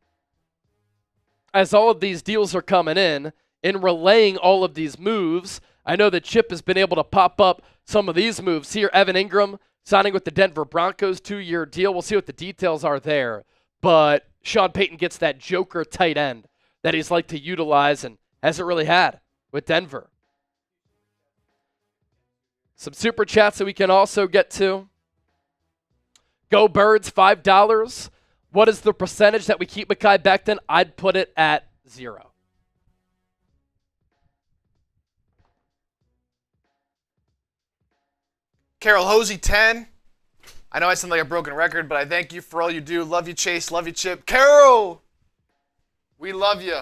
as all of these deals are coming in relaying all of these moves. I know that Chip has been able to pop up some of these moves here. Evan Ingram signing with the Denver Broncos, 2-year deal. We'll see what the details are there. But Sean Payton gets that joker tight end that he's like to utilize and hasn't really had with Denver. Some super chats that we can also get to. Go Birds, $5. What is the percentage that we keep Mekhi Becton? I'd put it at 0. Carol Hosey, 10. I know I sound like a broken record, but I thank you for all you do. Love you, Chase. Love you, Chip. Carol, we love you.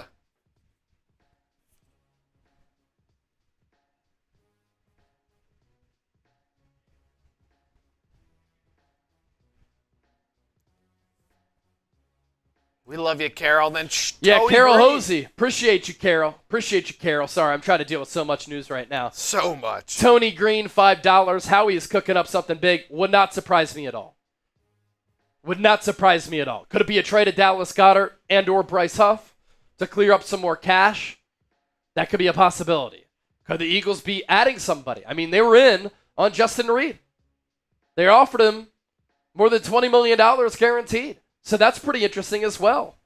We love you, Carol. Then yeah, Tony Carol Breeze. Hosey. Appreciate you, Carol. Appreciate you, Carol. Sorry, I'm trying to deal with so much news right now. So much. Tony Green, $5. Howie is cooking up something big. Would not surprise me at all. Would not surprise me at all. Could it be a trade of Dallas Goedert and or Bryce Huff to clear up some more cash? That could be a possibility. Could the Eagles be adding somebody? I mean, they were in on Justin Reed. They offered him more than $20 million guaranteed. So that's pretty interesting as well.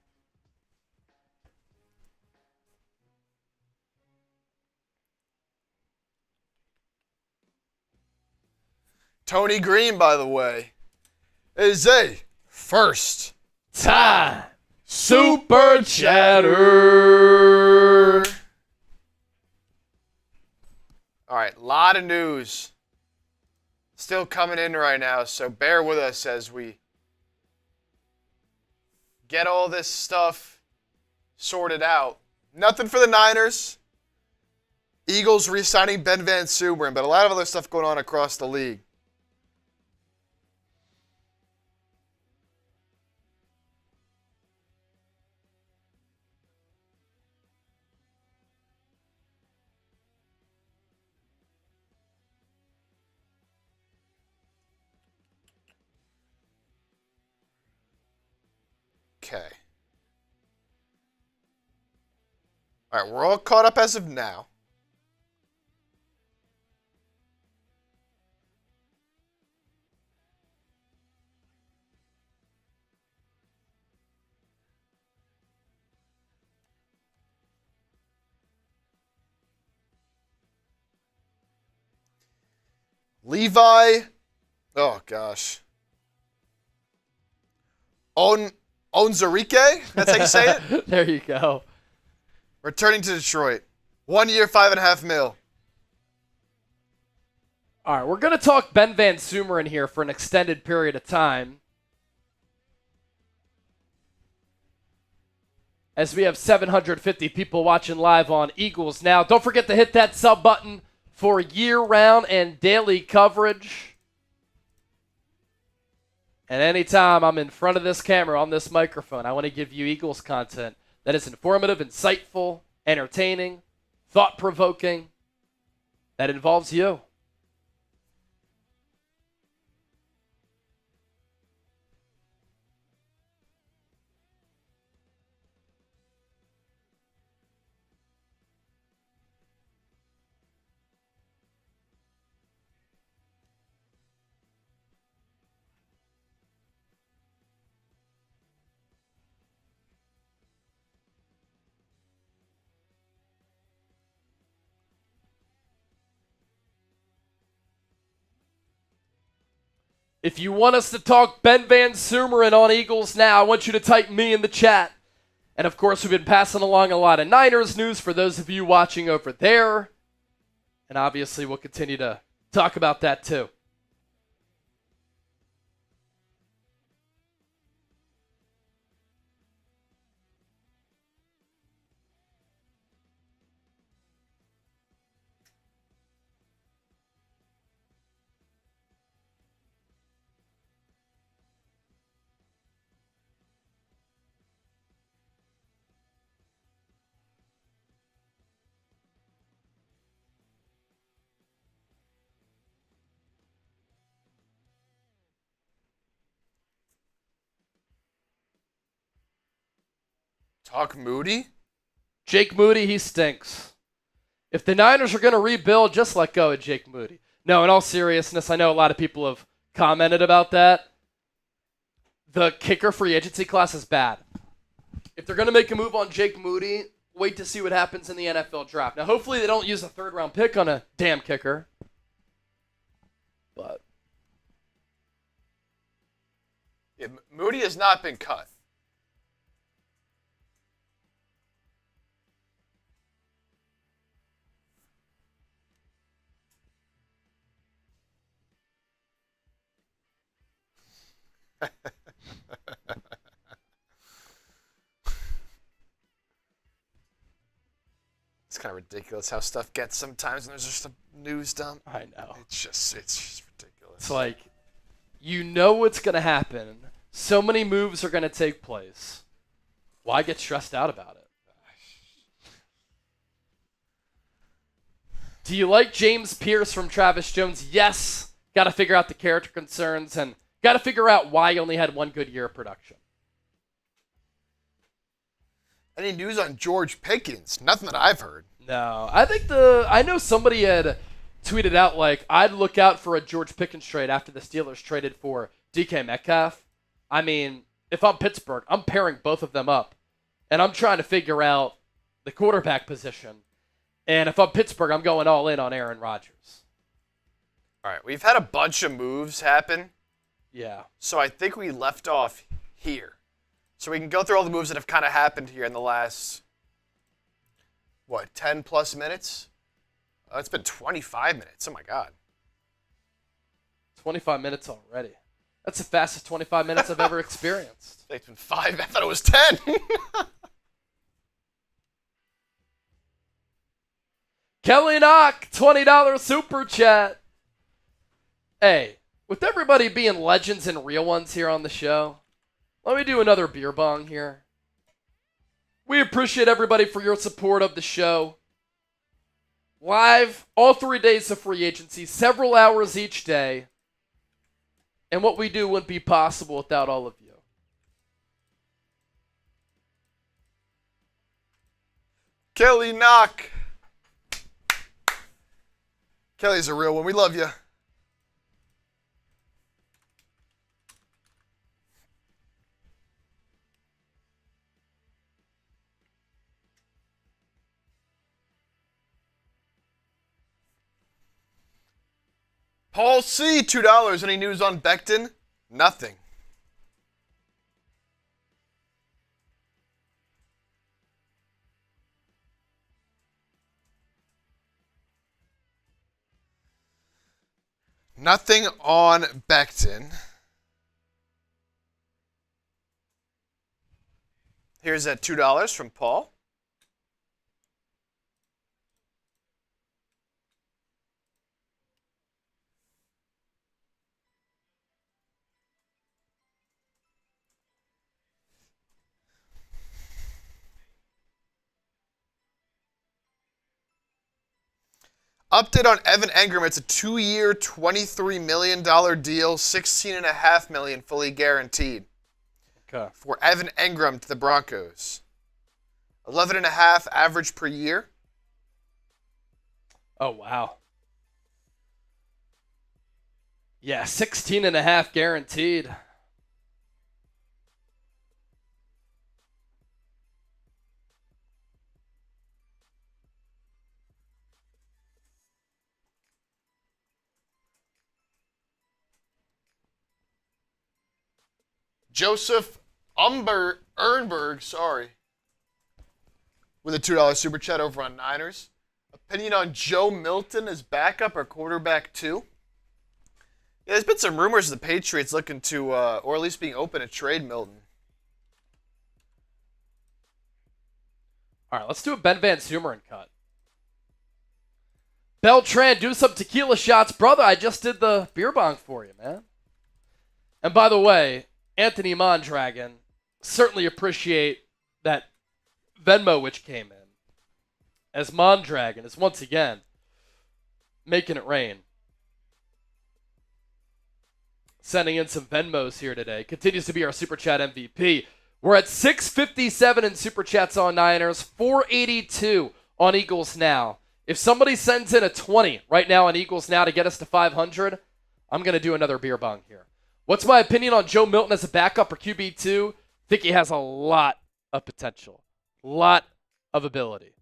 Tony Green, by the way, is a first time super chatter. All right, a lot of news still coming in right now, so bear with us as we get all this stuff sorted out. Nothing for the Niners. Eagles re-signing Ben Van Sumeren, but a lot of other stuff going on across the league. Okay. All right, we're all caught up as of now. Levi, oh gosh. Onzarike? That's how you say it? There you go. Returning to Detroit. 1 year, $5.5 million. All right, we're going to talk Ben Van Sumeren here for an extended period of time, as we have 750 people watching live on Eagles Now. Don't forget to hit that sub button for year-round and daily coverage. And anytime I'm in front of this camera on this microphone, I want to give you Eagles content that is informative, insightful, entertaining, thought-provoking, that involves you. If you want us to talk Ben Van Sumeren on Eagles Now, I want you to type me in the chat. And of course, we've been passing along a lot of Niners news for those of you watching over there. And obviously, we'll continue to talk about that too. Talk Moody? Jake Moody, he stinks. If the Niners are going to rebuild, just let go of Jake Moody. No, in all seriousness, I know a lot of people have commented about that. The kicker free agency class is bad. If they're going to make a move on Jake Moody, wait to see what happens in the NFL draft. Now, hopefully they don't use a third-round pick on a damn kicker. But Yeah, Moody has not been cut. It's kind of ridiculous how stuff gets sometimes when there's just a news dump. I know. It's just ridiculous. It's like, you know what's going to happen. So many moves are going to take place. Why get stressed out about it? Do you like James Pierce from Travis Jones? Yes. Got to figure out the character concerns and got to figure out why he only had one good year of production. Any news on George Pickens? Nothing that I've heard. No. I know somebody had tweeted out, like, I'd look out for a George Pickens trade after the Steelers traded for DK Metcalf. I mean, if I'm Pittsburgh, I'm pairing both of them up. And I'm trying to figure out the quarterback position. And if I'm Pittsburgh, I'm going all in on Aaron Rodgers. All right, we've had a bunch of moves happen. Yeah. So I think we left off here. So we can go through all the moves that have kind of happened here in the last, 10 plus minutes? Oh, it's been 25 minutes. Oh, my God. 25 minutes already. That's the fastest 25 minutes I've ever experienced. It's been 5. I thought it was 10. Kelly Knock, $20 super chat. Hey, with everybody being legends and real ones here on the show, let me do another beer bong here. We appreciate everybody for your support of the show. Live, all 3 days of free agency, several hours each day. And what we do wouldn't be possible without all of you. Kelly Knock. Kelly's a real one. We love you. Paul C., $2. Any news on Becton? Nothing. Nothing on Becton. Here's that $2 from Paul. Update on Evan Engram. It's a 2-year, $23 million deal, $16.5 million fully guaranteed. Okay. For Evan Engram to the Broncos. 11.5 average per year. Oh, wow. Yeah, 16.5 guaranteed. Joseph Ernberg, with a $2 super chat over on Niners. Opinion on Joe Milton as backup or quarterback 2? Yeah, there's been some rumors of the Patriots looking to, or at least being open to trade Milton. All right, let's do a Ben Van Sumeren cut. Beltran, do some tequila shots. Brother, I just did the beer bong for you, man. And by the way, Anthony Mondragon, certainly appreciate that Venmo which came in. As Mondragon is once again making it rain. Sending in some Venmos here today. Continues to be our Super Chat MVP. We're at 657 in Super Chats on Niners, 482 on Eagles Now. If somebody sends in a 20 right now on Eagles Now to get us to 500, I'm going to do another beer bong here. What's my opinion on Joe Milton as a backup or QB2? I think he has a lot of potential. A lot of ability.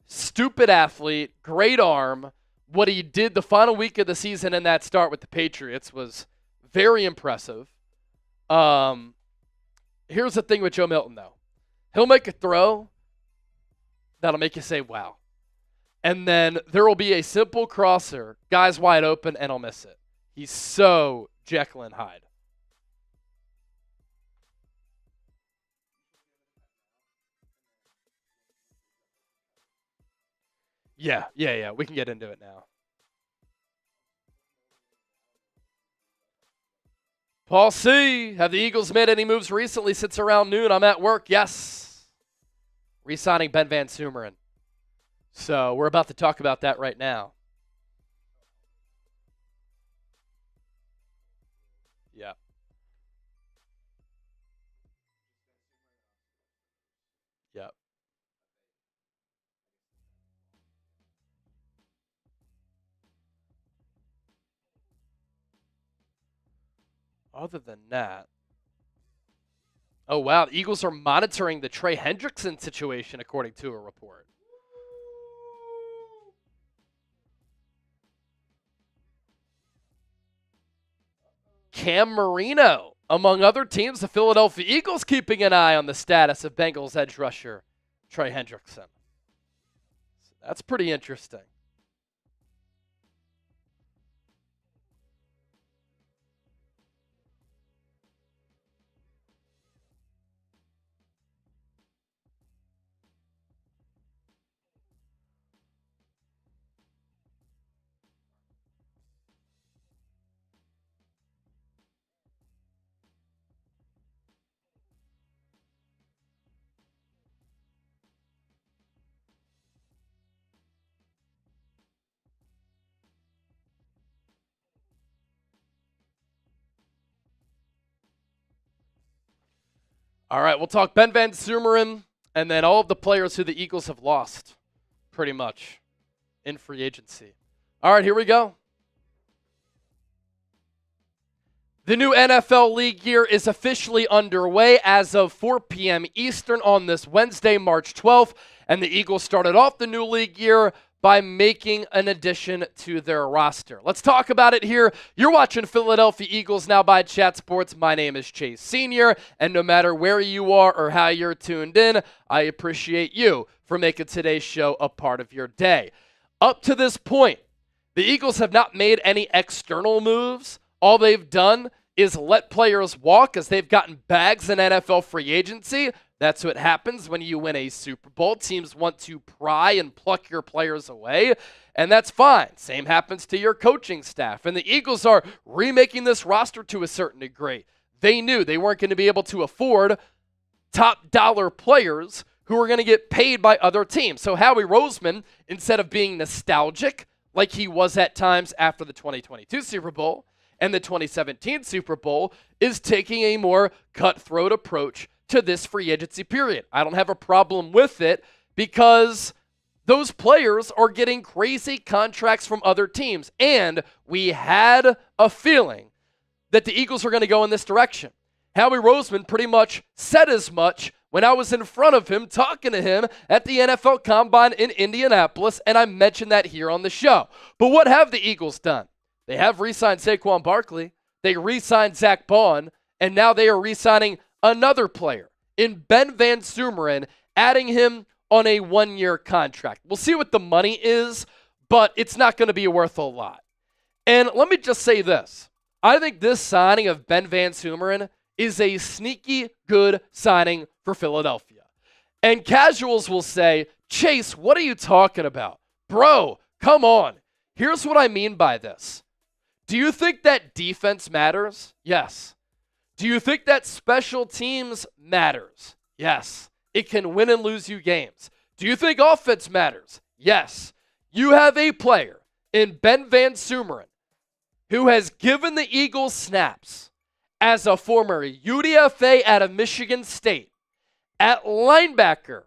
Stupid athlete, great arm. What he did the final week of the season in that start with the Patriots was very impressive. Here's the thing with Joe Milton, though. He'll make a throw that'll make you say, wow. And then there will be a simple crosser, guys wide open, and he'll miss it. He's so Jekyll and Hyde. Yeah. We can get into it now. Paul C., have the Eagles made any moves recently since around noon? I'm at work. Yes. Re-signing Ben Van Sumeren. So we're about to talk about that right now. Yeah. Yep. Other than that, oh, wow. The Eagles are monitoring the Trey Hendrickson situation, according to a report. Cam Marino, among other teams, the Philadelphia Eagles keeping an eye on the status of Bengals edge rusher Trey Hendrickson. That's pretty interesting. All right, we'll talk Ben Van Sumeren and then all of the players who the Eagles have lost, pretty much, in free agency. All right, here we go. The new NFL league year is officially underway as of 4 p.m. Eastern on this Wednesday, March 12th, and the Eagles started off the new league year by making an addition to their roster. Let's talk about it here. You're watching Philadelphia Eagles Now by Chat Sports. My name is Chase Sr., and no matter where you are or how you're tuned in, I appreciate you for making today's show a part of your day. Up to this point, the Eagles have not made any external moves. All they've done is let players walk as they've gotten bags in NFL free agency. That's what happens when you win a Super Bowl. Teams want to pry and pluck your players away, and that's fine. Same happens to your coaching staff. And the Eagles are remaking this roster to a certain degree. They knew they weren't going to be able to afford top dollar players who were going to get paid by other teams. So Howie Roseman, instead of being nostalgic like he was at times after the 2022 Super Bowl and the 2017 Super Bowl, is taking a more cutthroat approach to this free agency period. I don't have a problem with it because those players are getting crazy contracts from other teams. And we had a feeling that the Eagles were going to go in this direction. Howie Roseman pretty much said as much when I was in front of him talking to him at the NFL Combine in Indianapolis, and I mentioned that here on the show. But what have the Eagles done? They have re-signed Saquon Barkley. They re-signed Zach Bond, and now they are re-signing another player in Ben Van Sumeren, adding him on a one-year contract. We'll see what the money is, but it's not going to be worth a lot. And let me just say this. I think this signing of Ben Van Sumeren is a sneaky good signing for Philadelphia. And casuals will say, Chase, what are you talking about? Bro, come on. Here's what I mean by this. Do you think that defense matters? Yes. Do you think that special teams matters? Yes. It can win and lose you games. Do you think offense matters? Yes. You have a player in Ben Van Sumeren who has given the Eagles snaps as a former UDFA out of Michigan State. At linebacker,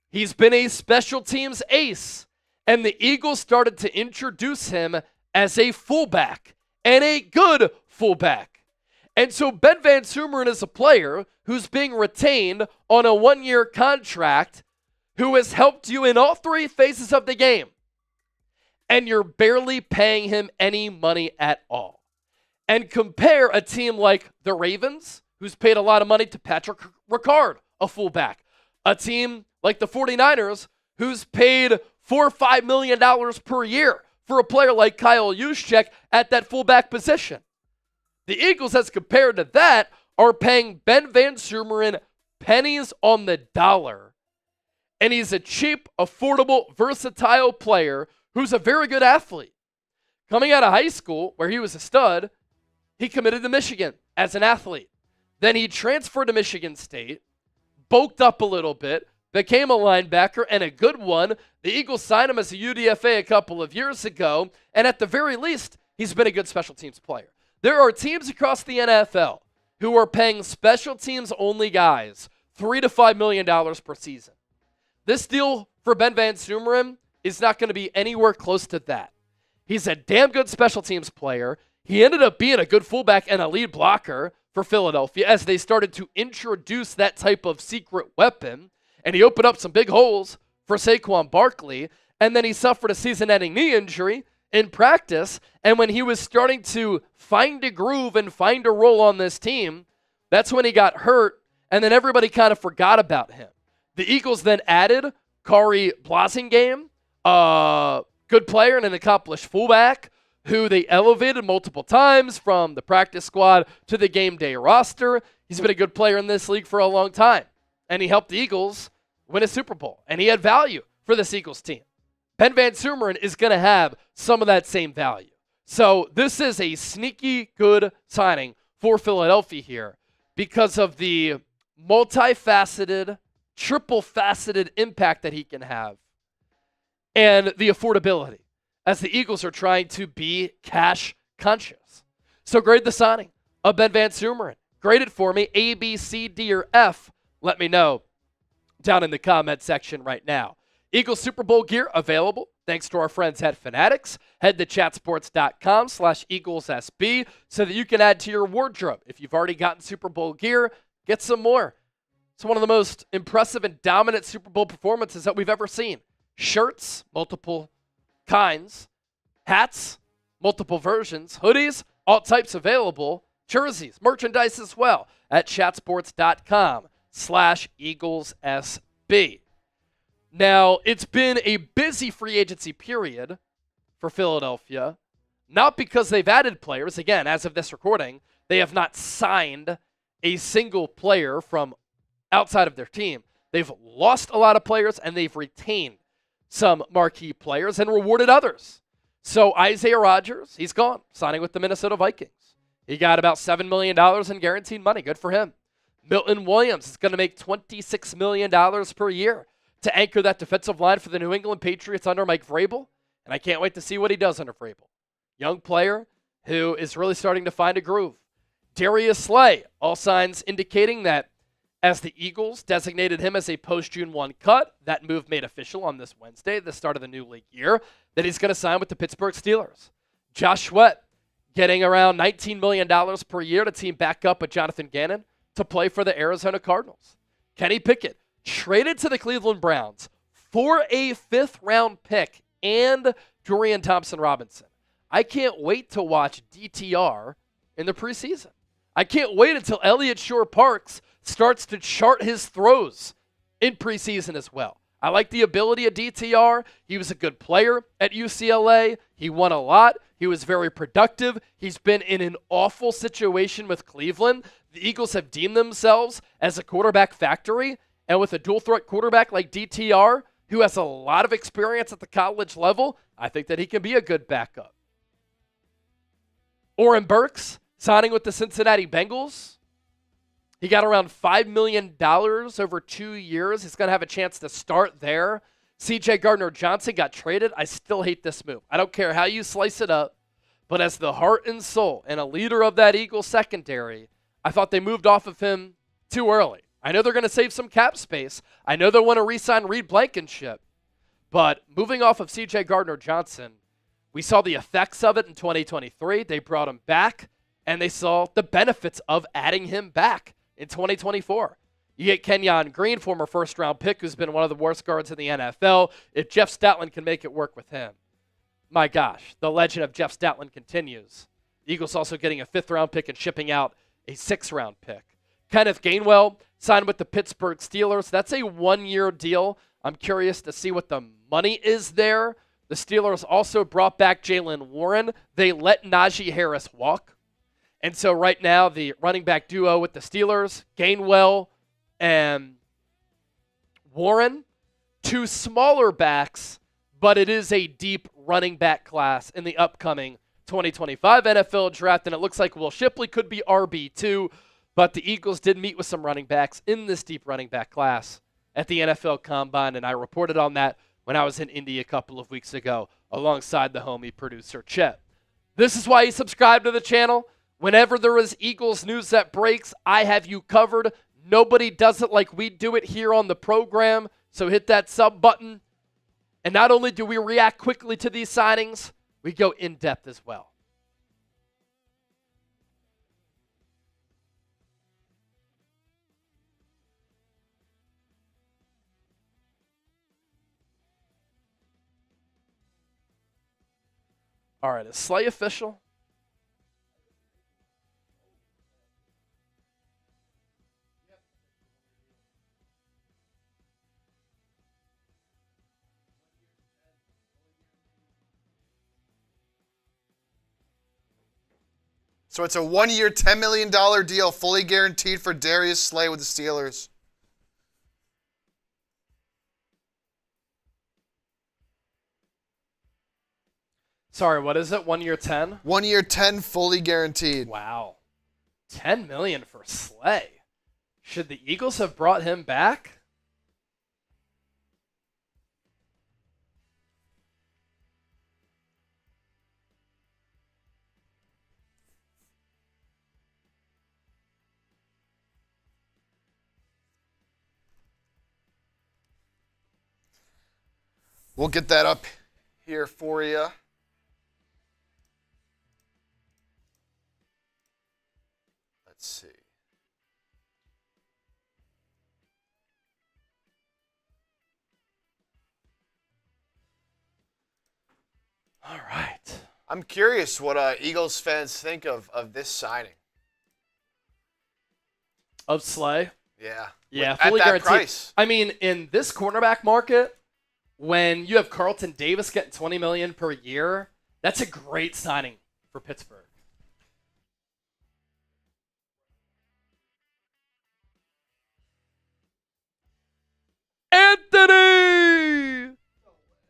he's been a special teams ace, and the Eagles started to introduce him as a fullback, and a good fullback. And so Ben Van Sumeren is a player who's being retained on a one-year contract who has helped you in all three phases of the game. And you're barely paying him any money at all. And compare a team like the Ravens, who's paid a lot of money to Patrick Ricard, a fullback. A team like the 49ers, who's paid $4 or $5 million per year for a player like Kyle Juszczyk at that fullback position. The Eagles, as compared to that, are paying Ben Van Sumeren pennies on the dollar. And he's a cheap, affordable, versatile player who's a very good athlete. Coming out of high school, where he was a stud, he committed to Michigan as an athlete. Then he transferred to Michigan State, bulked up a little bit, became a linebacker, and a good one. The Eagles signed him as a UDFA a couple of years ago, and at the very least, he's been a good special teams player. There are teams across the NFL who are paying special teams only guys $3 to $5 million per season. This deal for Ben Van Sumeren is not going to be anywhere close to that. He's a damn good special teams player. He ended up being a good fullback and a lead blocker for Philadelphia as they started to introduce that type of secret weapon, and he opened up some big holes for Saquon Barkley, and then he suffered a season-ending knee injury in practice, and when he was starting to find a groove and find a role on this team, that's when he got hurt, and then everybody kind of forgot about him. The Eagles then added Kari Blasingame, a good player and an accomplished fullback, who they elevated multiple times from the practice squad to the game day roster. He's been a good player in this league for a long time, and he helped the Eagles win a Super Bowl, and he had value for this Eagles team. Ben Van Sumeren is going to have some of that same value. So this is a sneaky good signing for Philadelphia here because of the multifaceted, triple-faceted impact that he can have and the affordability as the Eagles are trying to be cash conscious. So grade the signing of Ben Van Sumeren. Grade it for me, A, B, C, D, or F. Let me know down in the comment section right now. Eagles Super Bowl gear available thanks to our friends at Fanatics. Head to chatsports.com/EaglesSB so that you can add to your wardrobe. If you've already gotten Super Bowl gear, get some more. It's one of the most impressive and dominant Super Bowl performances that we've ever seen. Shirts, multiple kinds. Hats, multiple versions. Hoodies, all types available. Jerseys, merchandise as well at chatsports.com/EaglesSB. Now, it's been a busy free agency period for Philadelphia, not because they've added players. Again, as of this recording, they have not signed a single player from outside of their team. They've lost a lot of players, and they've retained some marquee players and rewarded others. So Isaiah Rodgers, he's gone, signing with the Minnesota Vikings. He got about $7 million in guaranteed money. Good for him. Milton Williams is going to make $26 million per year to anchor that defensive line for the New England Patriots under Mike Vrabel, and I can't wait to see what he does under Vrabel. Young player who is really starting to find a groove. Darius Slay, all signs indicating that as the Eagles designated him as a post-June 1 cut, that move made official on this Wednesday, the start of the new league year, that he's going to sign with the Pittsburgh Steelers. Josh Sweat getting around $19 million per year to team back up with Jonathan Gannon to play for the Arizona Cardinals. Kenny Pickett traded to the Cleveland Browns for a 5th-round pick and Dorian Thompson-Robinson. I can't wait to watch DTR in the preseason. I can't wait until Elliott Shore-Parks starts to chart his throws in preseason as well. I like the ability of DTR. He was a good player at UCLA. He won a lot. He was very productive. He's been in an awful situation with Cleveland. The Eagles have deemed themselves as a quarterback factory, and with a dual-threat quarterback like DTR, who has a lot of experience at the college level, I think that he can be a good backup. Oren Burks signing with the Cincinnati Bengals. He got around $5 million over 2 years. He's going to have a chance to start there. C.J. Gardner-Johnson got traded. I still hate this move. I don't care how you slice it up, but as the heart and soul and a leader of that Eagles secondary, I thought they moved off of him too early. I know they're going to save some cap space. I know they want to re-sign Reed Blankenship. But moving off of C.J. Gardner-Johnson, we saw the effects of it in 2023. They brought him back, and they saw the benefits of adding him back in 2024. You get Kenyon Green, former first-round pick, who's been one of the worst guards in the NFL. If Jeff Statland can make it work with him, my gosh, the legend of Jeff Statland continues. The Eagles also getting a 5th-round pick and shipping out a 6th-round pick. Kenneth Gainwell signed with the Pittsburgh Steelers. That's a 1-year deal. I'm curious to see what the money is there. The Steelers also brought back Jaylen Warren. They let Najee Harris walk. And so right now, the running back duo with the Steelers, Gainwell and Warren, 2 smaller backs, but it is a deep running back class in the upcoming 2025 NFL draft, and it looks like Will Shipley could be RB2, but the Eagles did meet with some running backs in this deep running back class at the NFL Combine, and I reported on that when I was in Indy a couple of weeks ago alongside the homie producer Chet. This is why you subscribe to the channel. Whenever there is Eagles news that breaks, I have you covered. Nobody does it like we do it here on the program, so hit that sub button. And not only do we react quickly to these signings, we go in-depth as well. All right, is Slay official? So it's a 1-year, $10 million deal, fully guaranteed for Darius Slay with the Steelers. Sorry, what is it? 1 year 10? 1 year, 10, fully guaranteed. Wow. $10 million for Slay. Should the Eagles have brought him back? We'll get that up here for you. Let's see. All right. I'm curious what Eagles fans think of this signing. Of Slay? Yeah. Yeah, At fully that guaranteed. price. I mean, in this cornerback market, when you have Carlton Davis getting $20 million per year, that's a great signing for Pittsburgh. Anthony!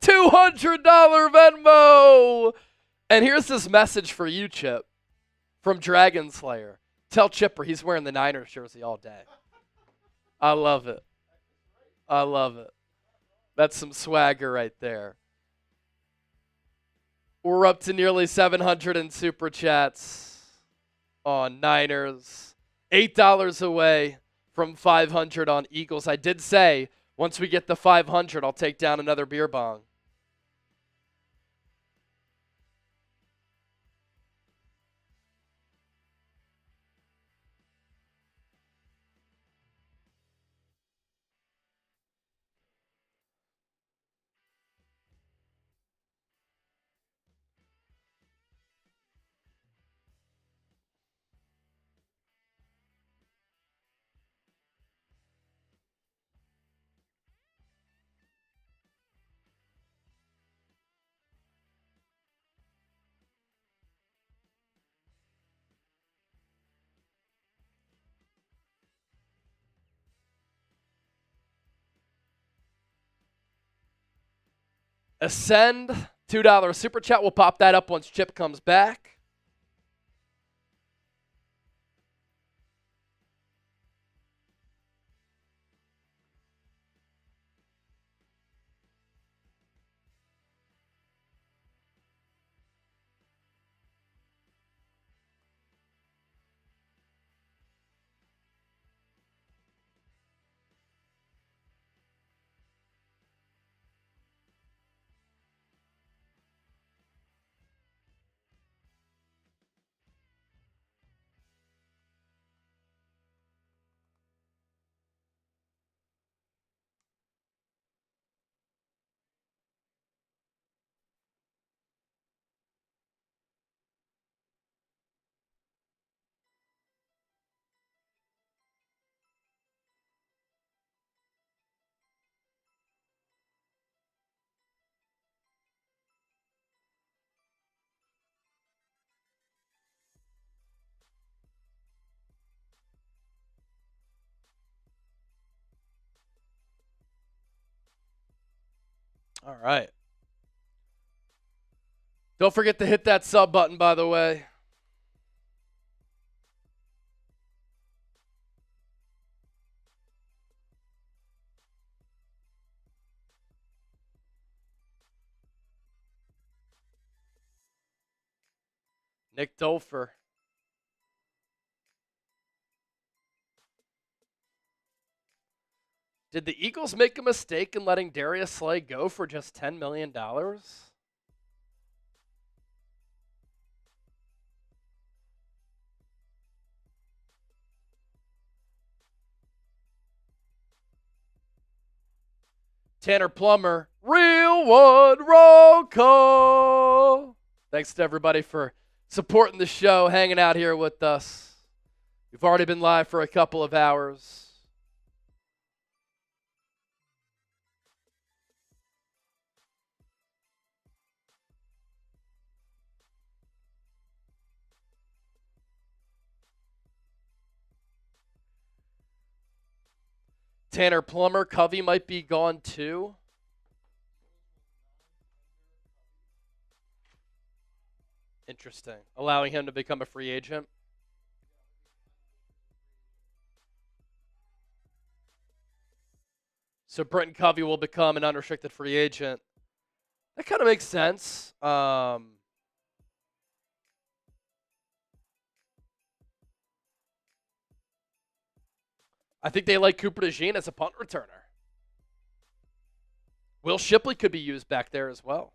$200 Venmo! And here's this message for you, Chip, from Dragon Slayer. Tell Chipper he's wearing the Niners jersey all day. I love it. I love it. That's some swagger right there. We're up to nearly 700 in Super Chats on Niners. $8 away from 500 on Eagles. I did say once we get the 500, I'll take down another beer bong. Ascend, $2 Super Chat. We'll pop that up once Chip comes back. All right. Don't forget to hit that sub button, by the way. Nick Dolfer. Did the Eagles make a mistake in letting Darius Slay go for just $10 million? Tanner Plummer, real one, roll call. Thanks to everybody for supporting the show, hanging out here with us. We've already been live for a couple of hours. Tanner Plummer, Covey might be gone too. Interesting. Allowing him to become a free agent. So Britton Covey will become an unrestricted free agent. That kind of makes sense. I think they like Cooper DeJean as a punt returner. Will Shipley could be used back there as well.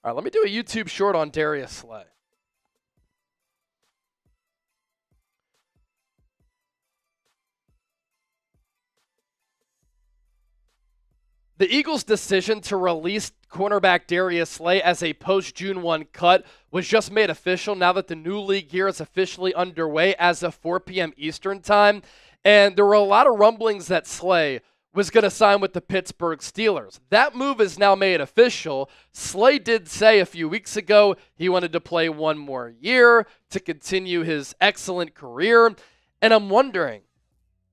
All right, let me do a YouTube short on Darius Slay. The Eagles' decision to release cornerback Darius Slay as a post-June 1 cut was just made official now that the new league year is officially underway as of 4 p.m. Eastern time. And there were a lot of rumblings that Slay was going to sign with the Pittsburgh Steelers. That move is now made official. Slay did say a few weeks ago he wanted to play one more year to continue his excellent career. And I'm wondering,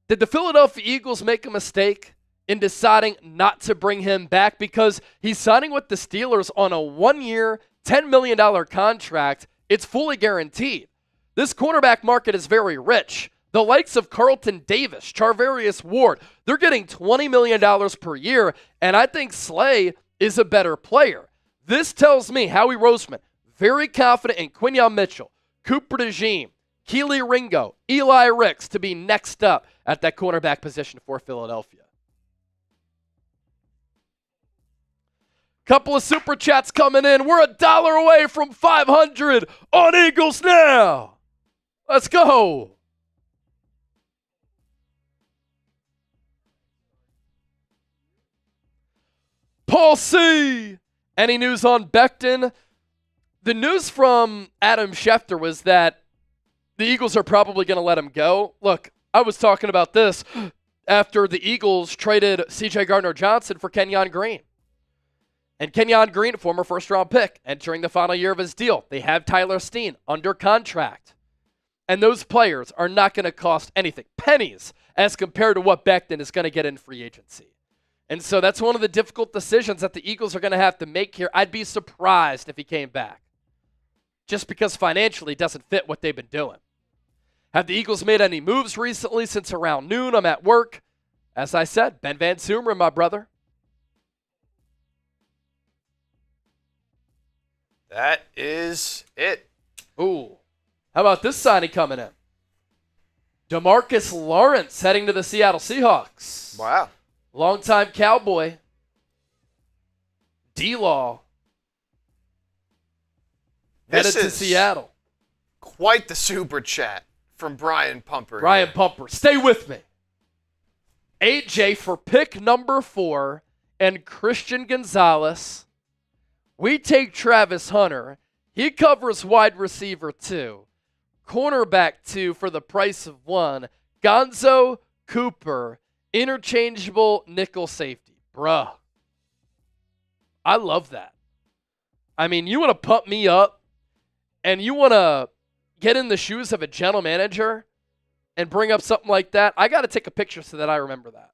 did the Philadelphia Eagles make a mistake in deciding not to bring him back? Because he's signing with the Steelers on a 1-year, $10 million contract. It's fully guaranteed. This cornerback market is very rich. The likes of Carlton Davis, Charvarius Ward, they're getting $20 million per year, and I think Slay is a better player. This tells me Howie Roseman, very confident in Quinyon Mitchell, Cooper DeJean, Keely Ringo, Eli Ricks to be next up at that cornerback position for Philadelphia. Couple of super chats coming in. We're $1 away from 500 on Eagles Now. Let's go. Paul C. Any news on Becton? The news from Adam Schefter was that the Eagles are probably going to let him go. Look, I was talking about this after the Eagles traded C.J. Gardner-Johnson for Kenyon Green. And Kenyon Green, a former first-round pick, entering the final year of his deal. They have Tyler Steen under contract. And those players are not going to cost anything, pennies, as compared to what Becton is going to get in free agency. And so that's one of the difficult decisions that the Eagles are going to have to make here. I'd be surprised if he came back, just because financially it doesn't fit what they've been doing. Have the Eagles made any moves recently since around noon? I'm at work. As I said, Ben Van Sumeren, my brother. That is it. Ooh. How about this signing coming in? DeMarcus Lawrence heading to the Seattle Seahawks. Wow. Longtime Cowboy. D-Law. Headed to Seattle. Quite the super chat from Brian Pumper. Brian Pumper, stay with me. AJ for pick number 4 and Christian Gonzalez. We take Travis Hunter. He covers wide receiver 2. Cornerback 2 for the price of 1. Gonzo, Cooper, interchangeable nickel safety. Bruh. I love that. I mean, you want to pump me up and you want to get in the shoes of a general manager and bring up something like that, I got to take a picture so that I remember that.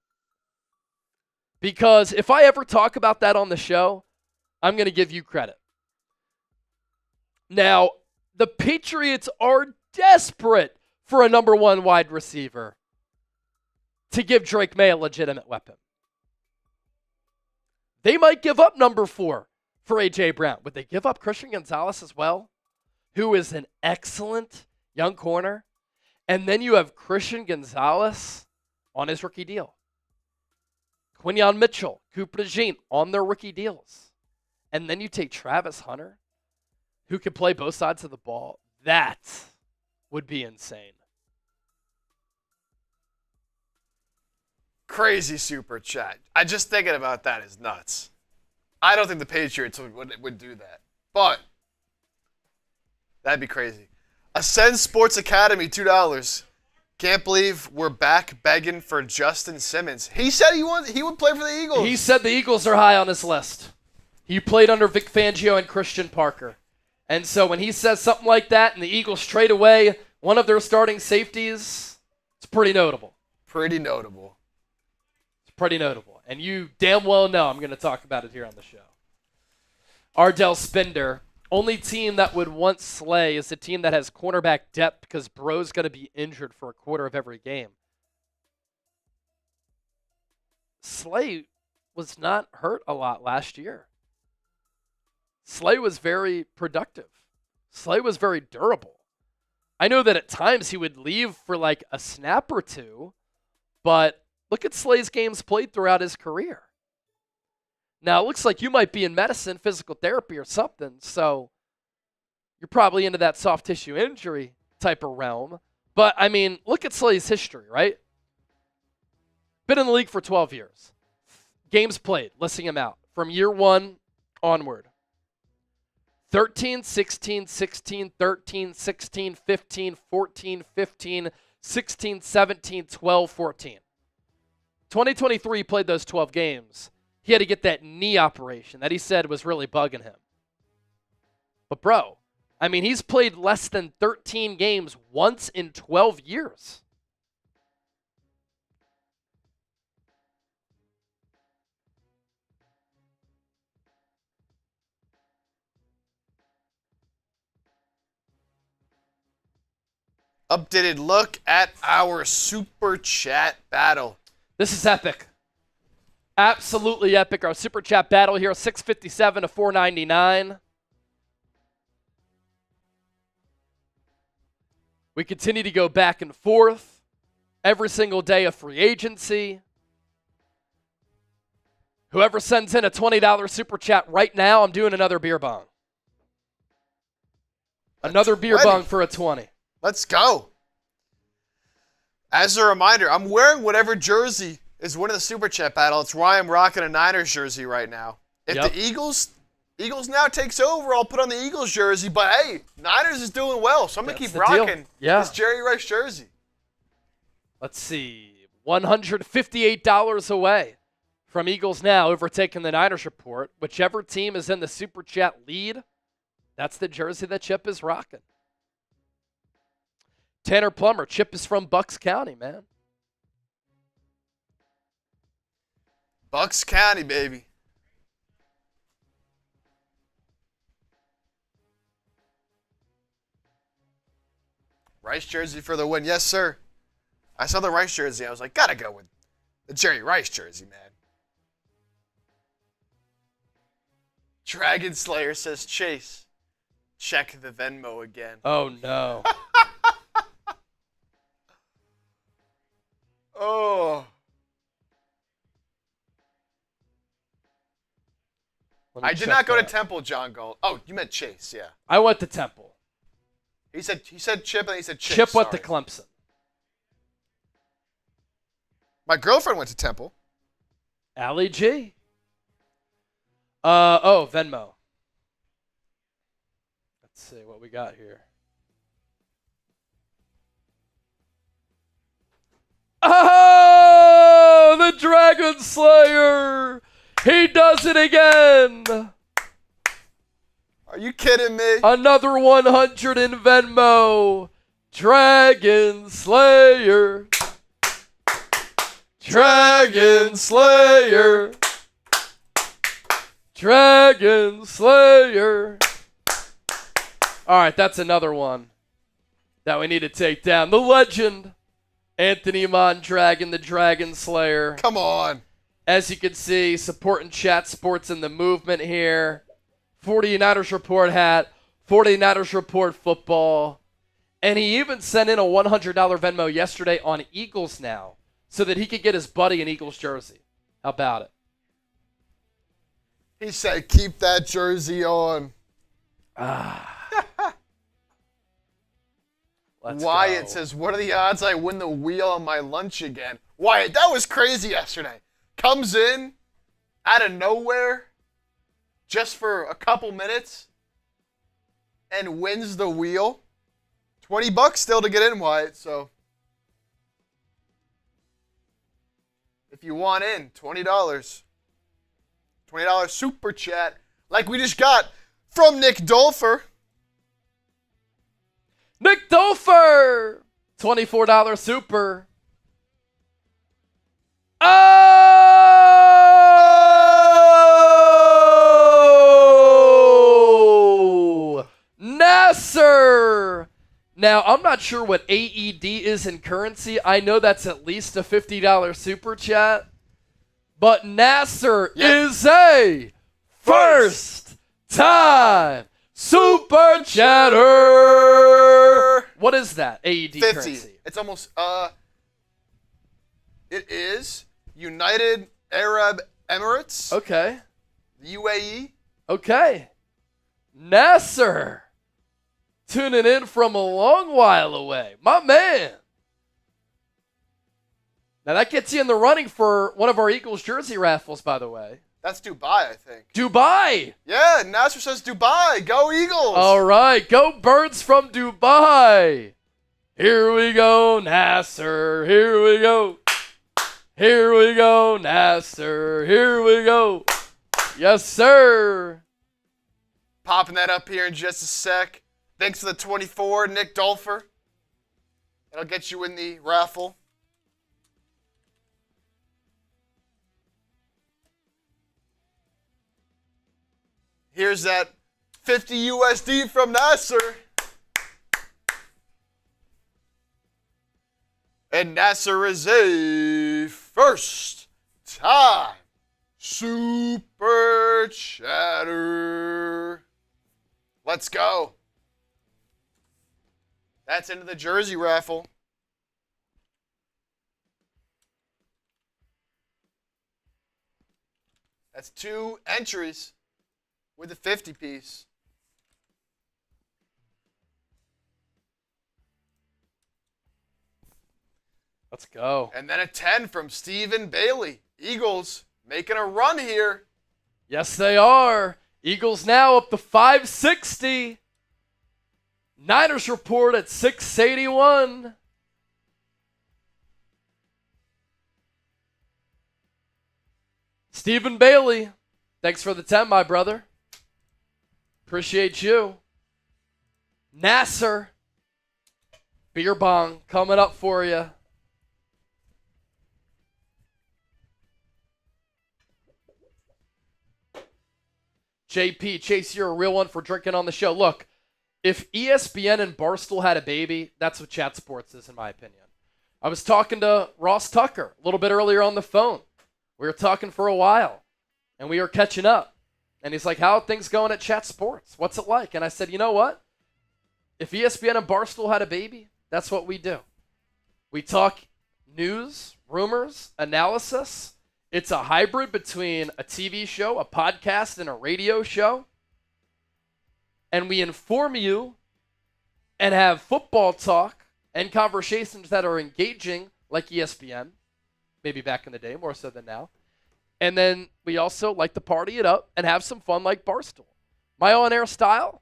Because if I ever talk about that on the show, I'm going to give you credit. Now, the Patriots are desperate for a number 1 wide receiver to give Drake May a legitimate weapon. They might give up number 4 for A.J. Brown. Would they give up Christian Gonzalez as well, who is an excellent young corner? And then you have Christian Gonzalez on his rookie deal. Quinyon Mitchell, Cooper DeJean on their rookie deals. And then you take Travis Hunter, who can play both sides of the ball. That would be insane. Crazy super chat. I just thinking about that is nuts. I don't think the Patriots would do that. But that'd be crazy. Ascend Sports Academy, $2. Can't believe we're back begging for Justin Simmons. He said he would play for the Eagles. He said the Eagles are high on his list. He played under Vic Fangio and Christian Parker. And so when he says something like that and the Eagles trade away one of their starting safeties, it's pretty notable. Pretty notable. It's pretty notable. And you damn well know I'm going to talk about it here on the show. Ardell Spender Only team that would want Slay is the team that has cornerback depth because Bro's going to be injured for a quarter of every game. Slay was not hurt a lot last year. Slay was very productive. Slay was very durable. I know that at times he would leave for like a snap or two, but look at Slay's games played throughout his career. Now, it looks like you might be in medicine, physical therapy or something, so you're probably into that soft tissue injury type of realm. But, I mean, look at Slay's history, right? Been in the league for 12 years. Games played, listing him out, from year 1 onward. 13, 16, 16, 13, 16, 15, 14, 15, 16, 17, 12, 14. 2023 played those 12 games. He had to get that knee operation that he said was really bugging him. But, bro, I mean, he's played less than 13 games once in 12 years. Updated look at our Super Chat battle. This is epic. Absolutely epic. Our Super Chat battle here, 657 to 499. We continue to go back and forth every single day of free agency. Whoever sends in a $20 Super Chat right now, I'm doing another beer bong. Another beer bong for a 20. Let's go. As a reminder, I'm wearing whatever jersey is winning the Super Chat battle. It's why I'm rocking a Niners jersey right now. If the Eagles now takes over, I'll put on the Eagles jersey. But hey, Niners is doing well, so I'm going to keep rocking this Jerry Rice jersey. Let's see. $158 away from Eagles Now, overtaking the Niners report. Whichever team is in the Super Chat lead, that's the jersey that Chip is rocking. Tanner Plummer, Chip is from Bucks County, man. Bucks County, baby. Rice jersey for the win. Yes, sir. I saw the Rice jersey. I was like, gotta go with the Jerry Rice jersey, man. Dragon Slayer says, Chase, check the Venmo again. Oh, no. Oh. I did not go to Temple, John Galt. Oh, you meant Chase, yeah. I went to Temple. He said Chip and he said Chase. Chip went to Clemson. My girlfriend went to Temple. Allie G. Venmo. Let's see what we got here. Oh, the Dragon Slayer. He does it again. Are you kidding me? Another 100 in Venmo. Dragon Slayer. Dragon Slayer. Dragon Slayer. All right, that's another one that we need to take down. The legend, Anthony Mondragon, the Dragon Slayer. Come on. As you can see, supporting Chat Sports in the movement here. 49ers Report hat, 49ers Report football. And he even sent in a $100 Venmo yesterday on Eagles Now so that he could get his buddy an Eagles jersey. How about it? He said, keep that jersey on. Wyatt says, what are the odds I win the wheel on my lunch again? Wyatt, that was crazy yesterday. Comes in out of nowhere just for a couple minutes and wins the wheel. $20 still to get in, Wyatt, so if you want in, $20. $20 Super Chat like we just got from Nick Dolfer. Nick Dolfer! $24 Super. Oh! Now, I'm not sure what AED is in currency. I know that's at least a $50 super chat. But Nasser is a first time super chatter. What is that? AED 50. currency. It's almost, it is United Arab Emirates. Okay. UAE. Okay. Nasser. Tuning in from a long while away. My man. Now that gets you in the running for one of our Eagles jersey raffles, by the way. That's Dubai, I think. Dubai. Yeah, Nasser says Dubai. Go Eagles. All right. Go Birds from Dubai. Here we go, Nasser. Here we go. Here we go, Nasser. Here we go. Yes, sir. Popping that up here in just a sec. Thanks for the 24, Nick Dolfer. That'll get you in the raffle. Here's that 50 USD from Nasser. And Nasser is a first time super chatter. Let's go. That's into the jersey raffle. That's 2 entries with a 50 piece. Let's go. And then a 10 from Stephen Bailey. Eagles making a run here. Yes, they are. Eagles now up to 560. Niners report at 681. Stephen Bailey, thanks for the 10, my brother. Appreciate you. Nasser, beer bong coming up for you. JP, Chase, you're a real one for drinking on the show. Look, if ESPN and Barstool had a baby, that's what Chat Sports is, in my opinion. I was talking to Ross Tucker a little bit earlier on the phone. We were talking for a while, and we were catching up. And he's like, how are things going at Chat Sports? What's it like? And I said, you know what? If ESPN and Barstool had a baby, that's what we do. We talk news, rumors, analysis. It's a hybrid between a TV show, a podcast, and a radio show. And we inform you and have football talk and conversations that are engaging, like ESPN, maybe back in the day, more so than now. And then we also like to party it up and have some fun like Barstool. My on-air style,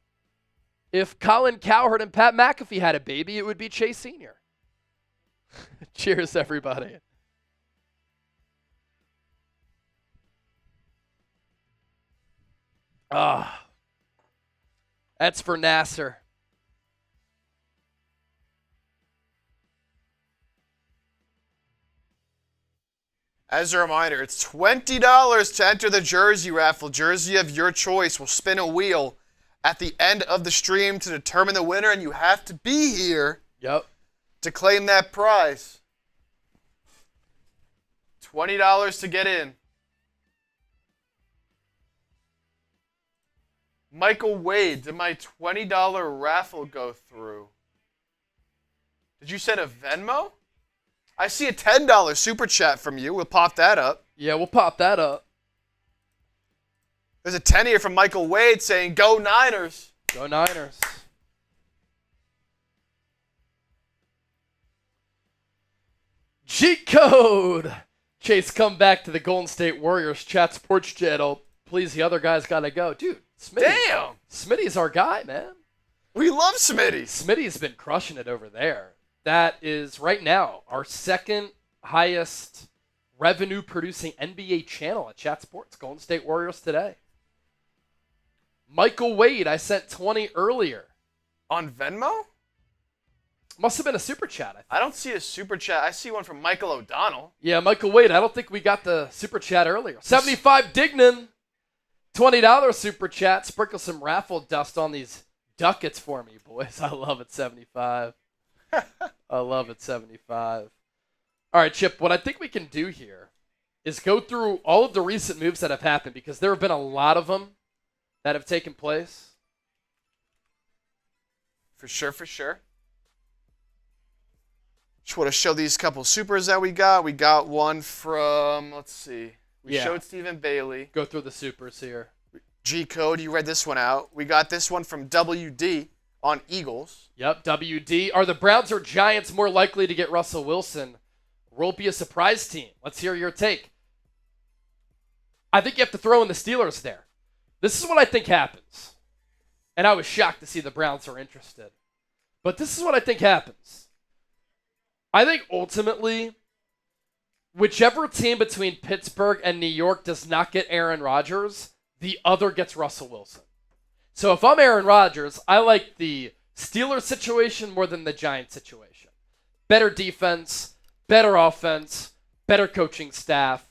if Colin Cowherd and Pat McAfee had a baby, it would be Chase Sr. Cheers, everybody. That's for Nasser. As a reminder, it's $20 to enter the jersey raffle. Jersey of your choice will spin a wheel at the end of the stream to determine the winner, and you have to be here to claim that prize. $20 to get in. Michael Wade, did my $20 raffle go through? Did you send a Venmo? I see a $10 super chat from you. We'll pop that up. Yeah, we'll pop that up. There's a 10 here from Michael Wade saying, go Niners. Go Niners. Cheat code. Chase, come back to the Golden State Warriors Chat Sports Channel. Please, the other guys got to go. Dude, Smitty. Damn. Smitty's our guy, man. We love Smitty. Smitty's been crushing it over there. That is, right now, our second highest revenue-producing NBA channel at Chat Sports, Golden State Warriors Today. Michael Wade, I sent 20 earlier. On Venmo? Must have been a super chat, I think. I don't see a super chat. I see one from Michael O'Donnell. Yeah, Michael Wade, I don't think we got the super chat earlier. 75 Dignan, $20 super chat. Sprinkle some raffle dust on these ducats for me, boys. I love it, 75. I love it, 75. All right, Chip, what I think we can do here is go through all of the recent moves that have happened because there have been a lot of them that have taken place. For sure, for sure. Just want to show these couple supers that we got. We got one from, let's see. We showed Stephen Bailey. Go through the supers here. G-Code, you read this one out. We got this one from WD on Eagles. Yep, WD. Are the Browns or Giants more likely to get Russell Wilson? Will it be a surprise team? Let's hear your take. I think you have to throw in the Steelers there. This is what I think happens. And I was shocked to see the Browns are interested. But this is what I think happens. I think ultimately, whichever team between Pittsburgh and New York does not get Aaron Rodgers, the other gets Russell Wilson. So if I'm Aaron Rodgers, I like the Steelers situation more than the Giants situation. Better defense, better offense, better coaching staff.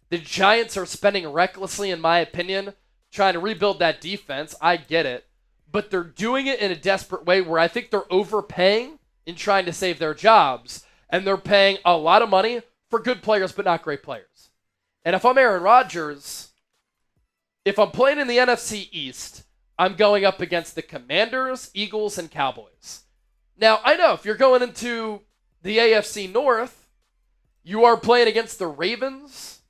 The Giants are spending recklessly, in my opinion, trying to rebuild that defense. I get it. But they're doing it in a desperate way where I think they're overpaying in trying to save their jobs. And they're paying a lot of money for good players, but not great players. And if I'm Aaron Rodgers, if I'm playing in the NFC East, I'm going up against the Commanders, Eagles, and Cowboys. Now, I know if you're going into the AFC North, you are playing against the Ravens,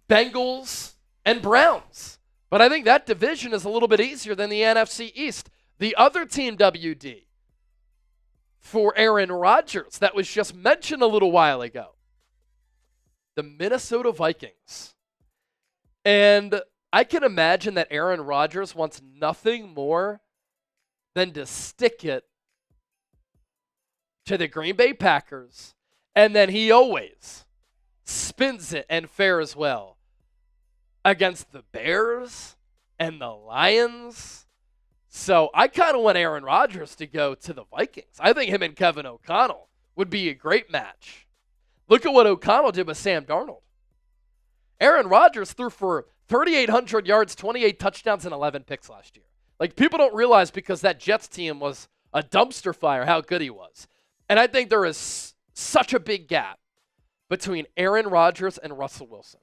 Bengals, and Browns. But I think that division is a little bit easier than the NFC East. The other team, WD, for Aaron Rodgers, that was just mentioned a little while ago, the Minnesota Vikings. And I can imagine that Aaron Rodgers wants nothing more than to stick it to the Green Bay Packers, and then he always spins it and fares well against the Bears and the Lions. So I kind of want Aaron Rodgers to go to the Vikings. I think him and Kevin O'Connell would be a great match. Look at what O'Connell did with Sam Darnold. Aaron Rodgers threw for 3,800 yards, 28 touchdowns, and 11 picks last year. Like, people don't realize because that Jets team was a dumpster fire how good he was. And I think there is such a big gap between Aaron Rodgers and Russell Wilson.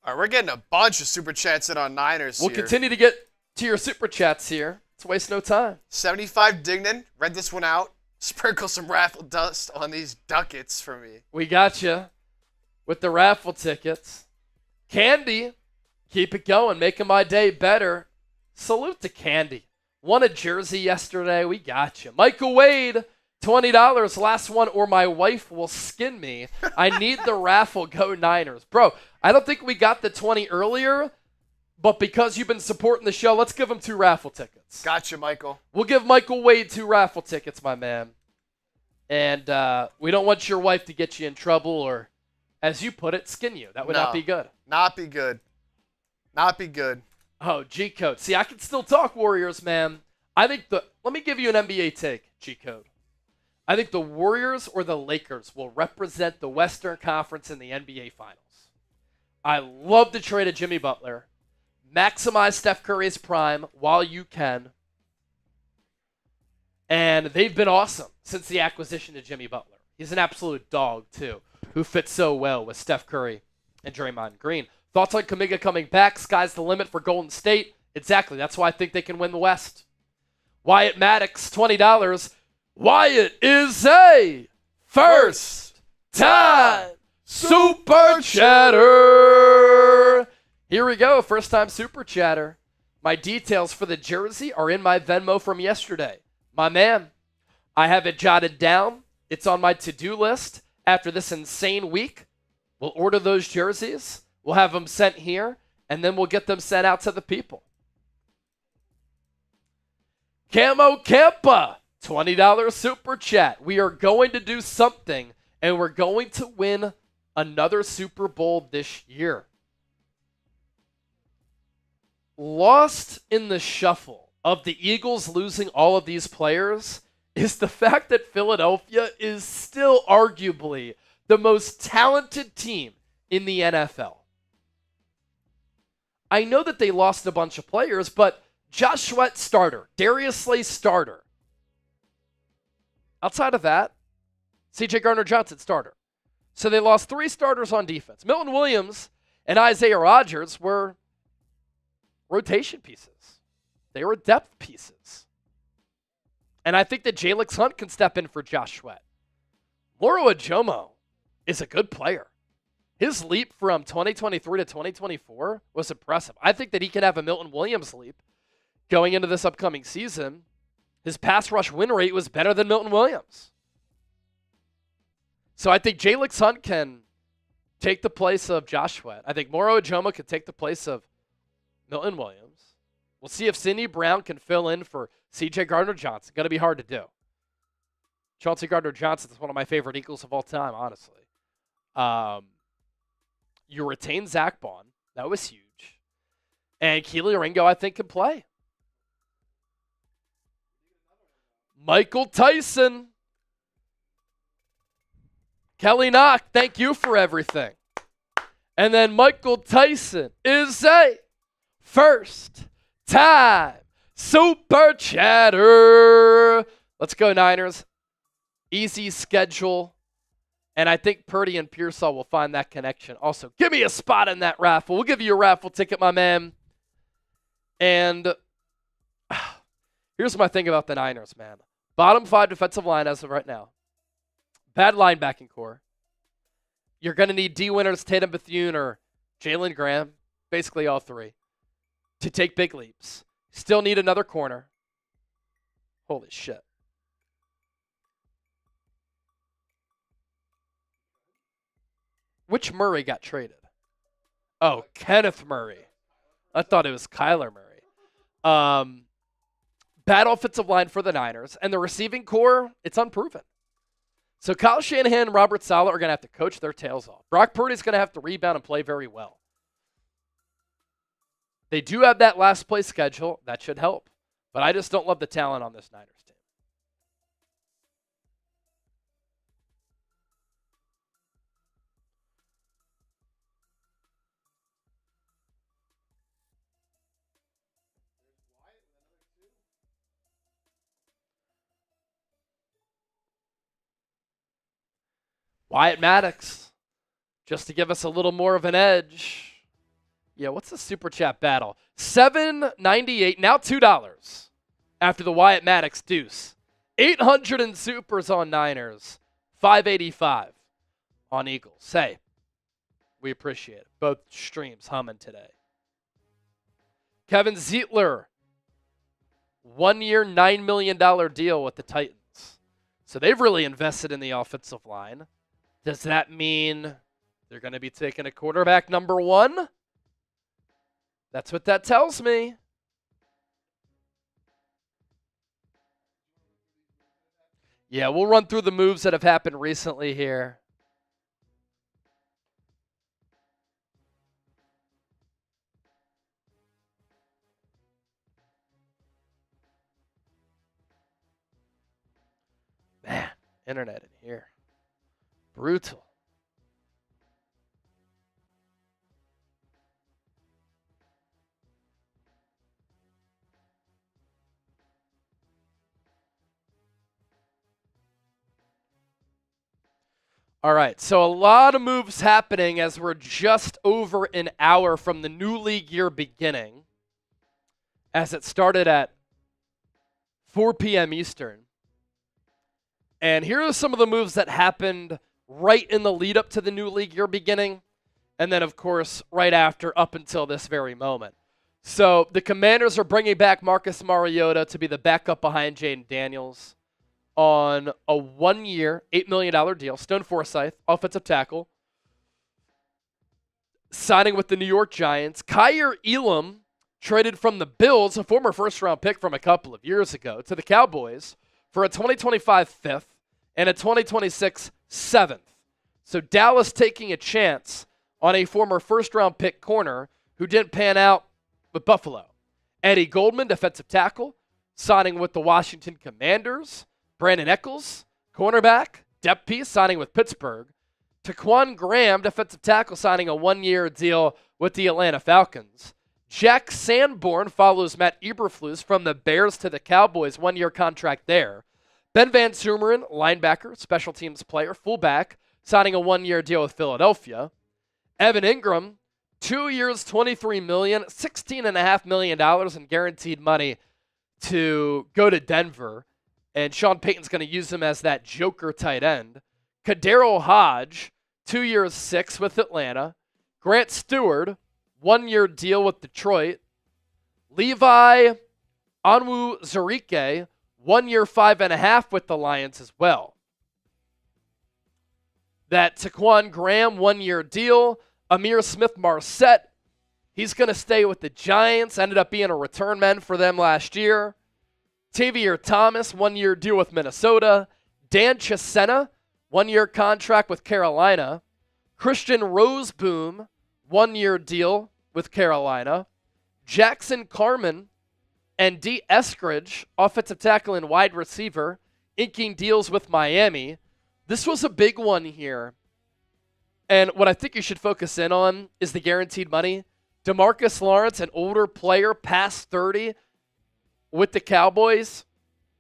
All right, we're getting a bunch of super chats in on Niners We'll here. continue to get to your super chats here. Let's waste no time. 75 Dignan, read this one out. Sprinkle some raffle dust on these ducats for me. We got you with the raffle tickets. Candy, keep it going, making my day better. Salute to Candy. Won a jersey yesterday. We got you. Michael Wade, $20. Last one, or my wife will skin me. I need the raffle. Go Niners. Bro, I don't think we got the 20 earlier, but because you've been supporting the show, let's give him 2 raffle tickets. Gotcha, Michael. We'll give Michael Wade 2 raffle tickets, my man. And we don't want your wife to get you in trouble or, as you put it, skin you. That would not be good. Not be good. Not be good. Oh, G-Code. See, I can still talk Warriors, man. Let me give you an NBA take, G-Code. I think the Warriors or the Lakers will represent the Western Conference in the NBA Finals. I love the trade of Jimmy Butler. Maximize Steph Curry's prime while you can. And they've been awesome since the acquisition of Jimmy Butler. He's an absolute dog, too, who fits so well with Steph Curry and Draymond Green. Thoughts on Kuminga coming back? Sky's the limit for Golden State. Exactly. That's why I think they can win the West. Wyatt Maddox, $20. Wyatt is a first time super chatter. Here we go. First time super chatter. My details for the jersey are in my Venmo from yesterday. My man, I have it jotted down. It's on my to-do list. After this insane week, we'll order those jerseys. We'll have them sent here, and then we'll get them sent out to the people. Camo Campa, $20 super chat. We are going to do something, and we're going to win another Super Bowl this year. Lost in the shuffle of the Eagles losing all of these players is the fact that Philadelphia is still arguably the most talented team in the NFL. I know that they lost a bunch of players, but Josh Sweat, starter. Darius Slay, starter. Outside of that, C.J. Gardner-Johnson, starter. So they lost 3 starters on defense. Milton Williams and Isaiah Rodgers were rotation pieces. They were depth pieces. And I think that Jalix Hunt can step in for Josh Sweat. Moro Ajomo is a good player. His leap from 2023 to 2024 was impressive. I think that he can have a Milton Williams leap going into this upcoming season. His pass rush win rate was better than Milton Williams. So I think Jalix Hunt can take the place of Josh Sweat. I think Moro Ajomo can take the place of Milton Williams. We'll see if Sidney Brown can fill in for C.J. Gardner-Johnson. Going to be hard to do. Chauncey Gardner-Johnson is one of my favorite Eagles of all time, honestly. You retain Zach Bond. That was huge. And Keely Ringo, I think, can play. Michael Tyson. Kelly Knock, thank you for everything. And then Michael Tyson is a first-time Super Chatter. Let's go, Niners. Easy schedule. And I think Purdy and Pearsall will find that connection. Also, give me a spot in that raffle. We'll give you a raffle ticket, my man. And here's my thing about the Niners, man. Bottom 5 defensive line as of right now. Bad linebacking core. You're going to need D. Winters, Tatum Bethune, or Jalen Graham, basically all 3, to take big leaps. Still need another corner. Holy shit. Which Murray got traded? Oh, Kenneth Murray. I thought it was Kyler Murray. Bad offensive line for the Niners. And the receiving core, it's unproven. So Kyle Shanahan and Robert Saleh are going to have to coach their tails off. Brock Purdy's going to have to rebound and play very well. They do have that last place schedule. That should help. But I just don't love the talent on this Niners team. Wyatt Maddox, just to give us a little more of an edge. Yeah, what's the Super Chat battle? $7.98, now $2 after the Wyatt Maddox deuce. 800 in supers on Niners, $5.85 on Eagles. Hey, we appreciate it. Both streams humming today. Kevin Zietler, 1 year, $9 million deal with the Titans. So they've really invested in the offensive line. Does that mean they're going to be taking a quarterback number 1? That's what that tells me. Yeah, we'll run through the moves that have happened recently here. Man, internet in here. Brutal. All right, so a lot of moves happening as we're just over an hour from the new league year beginning, as it started at 4 p.m. Eastern. And here are some of the moves that happened right in the lead up to the new league year beginning, and then, of course, right after up until this very moment. So the Commanders are bringing back Marcus Mariota to be the backup behind Jaden Daniels on a 1 year, $8 million deal. Stone Forsythe, offensive tackle, signing with the New York Giants. Kyer Elam traded from the Bills, a former first-round pick from a couple of years ago, to the Cowboys for a 2025 fifth and a 2026 7th. So Dallas taking a chance on a former first-round pick corner who didn't pan out with Buffalo. Eddie Goldman, defensive tackle, signing with the Washington Commanders. Brandon Eccles, cornerback, depth piece, signing with Pittsburgh. Taquan Graham, defensive tackle, signing a 1 year deal with the Atlanta Falcons. Jack Sanborn follows Matt Eberflus from the Bears to the Cowboys, 1-year contract there. Ben Van Sumeren, linebacker, special teams player, fullback, signing a 1-year deal with Philadelphia. Evan Ingram, 2 years, $23 million, $16.5 million in guaranteed money to go to Denver. And Sean Payton's going to use him as that joker tight end. Kadero Hodge, 2 years, $6 with Atlanta. Grant Stewart, 1-year deal with Detroit. Levi Onwuzurike, 1 year, $5.5 with the Lions as well. That Taquan Graham 1-year deal. Amir Smith-Marset, he's going to stay with the Giants. Ended up being a return man for them last year. Tavier Thomas, 1-year deal with Minnesota. Dan Chisena, 1-year contract with Carolina. Christian Roseboom, 1-year deal with Carolina. Jackson Carman and D. Eskridge, offensive tackle and wide receiver, inking deals with Miami. This was a big one here. And what I think you should focus in on is the guaranteed money. DeMarcus Lawrence, an older player, past 30 with the Cowboys.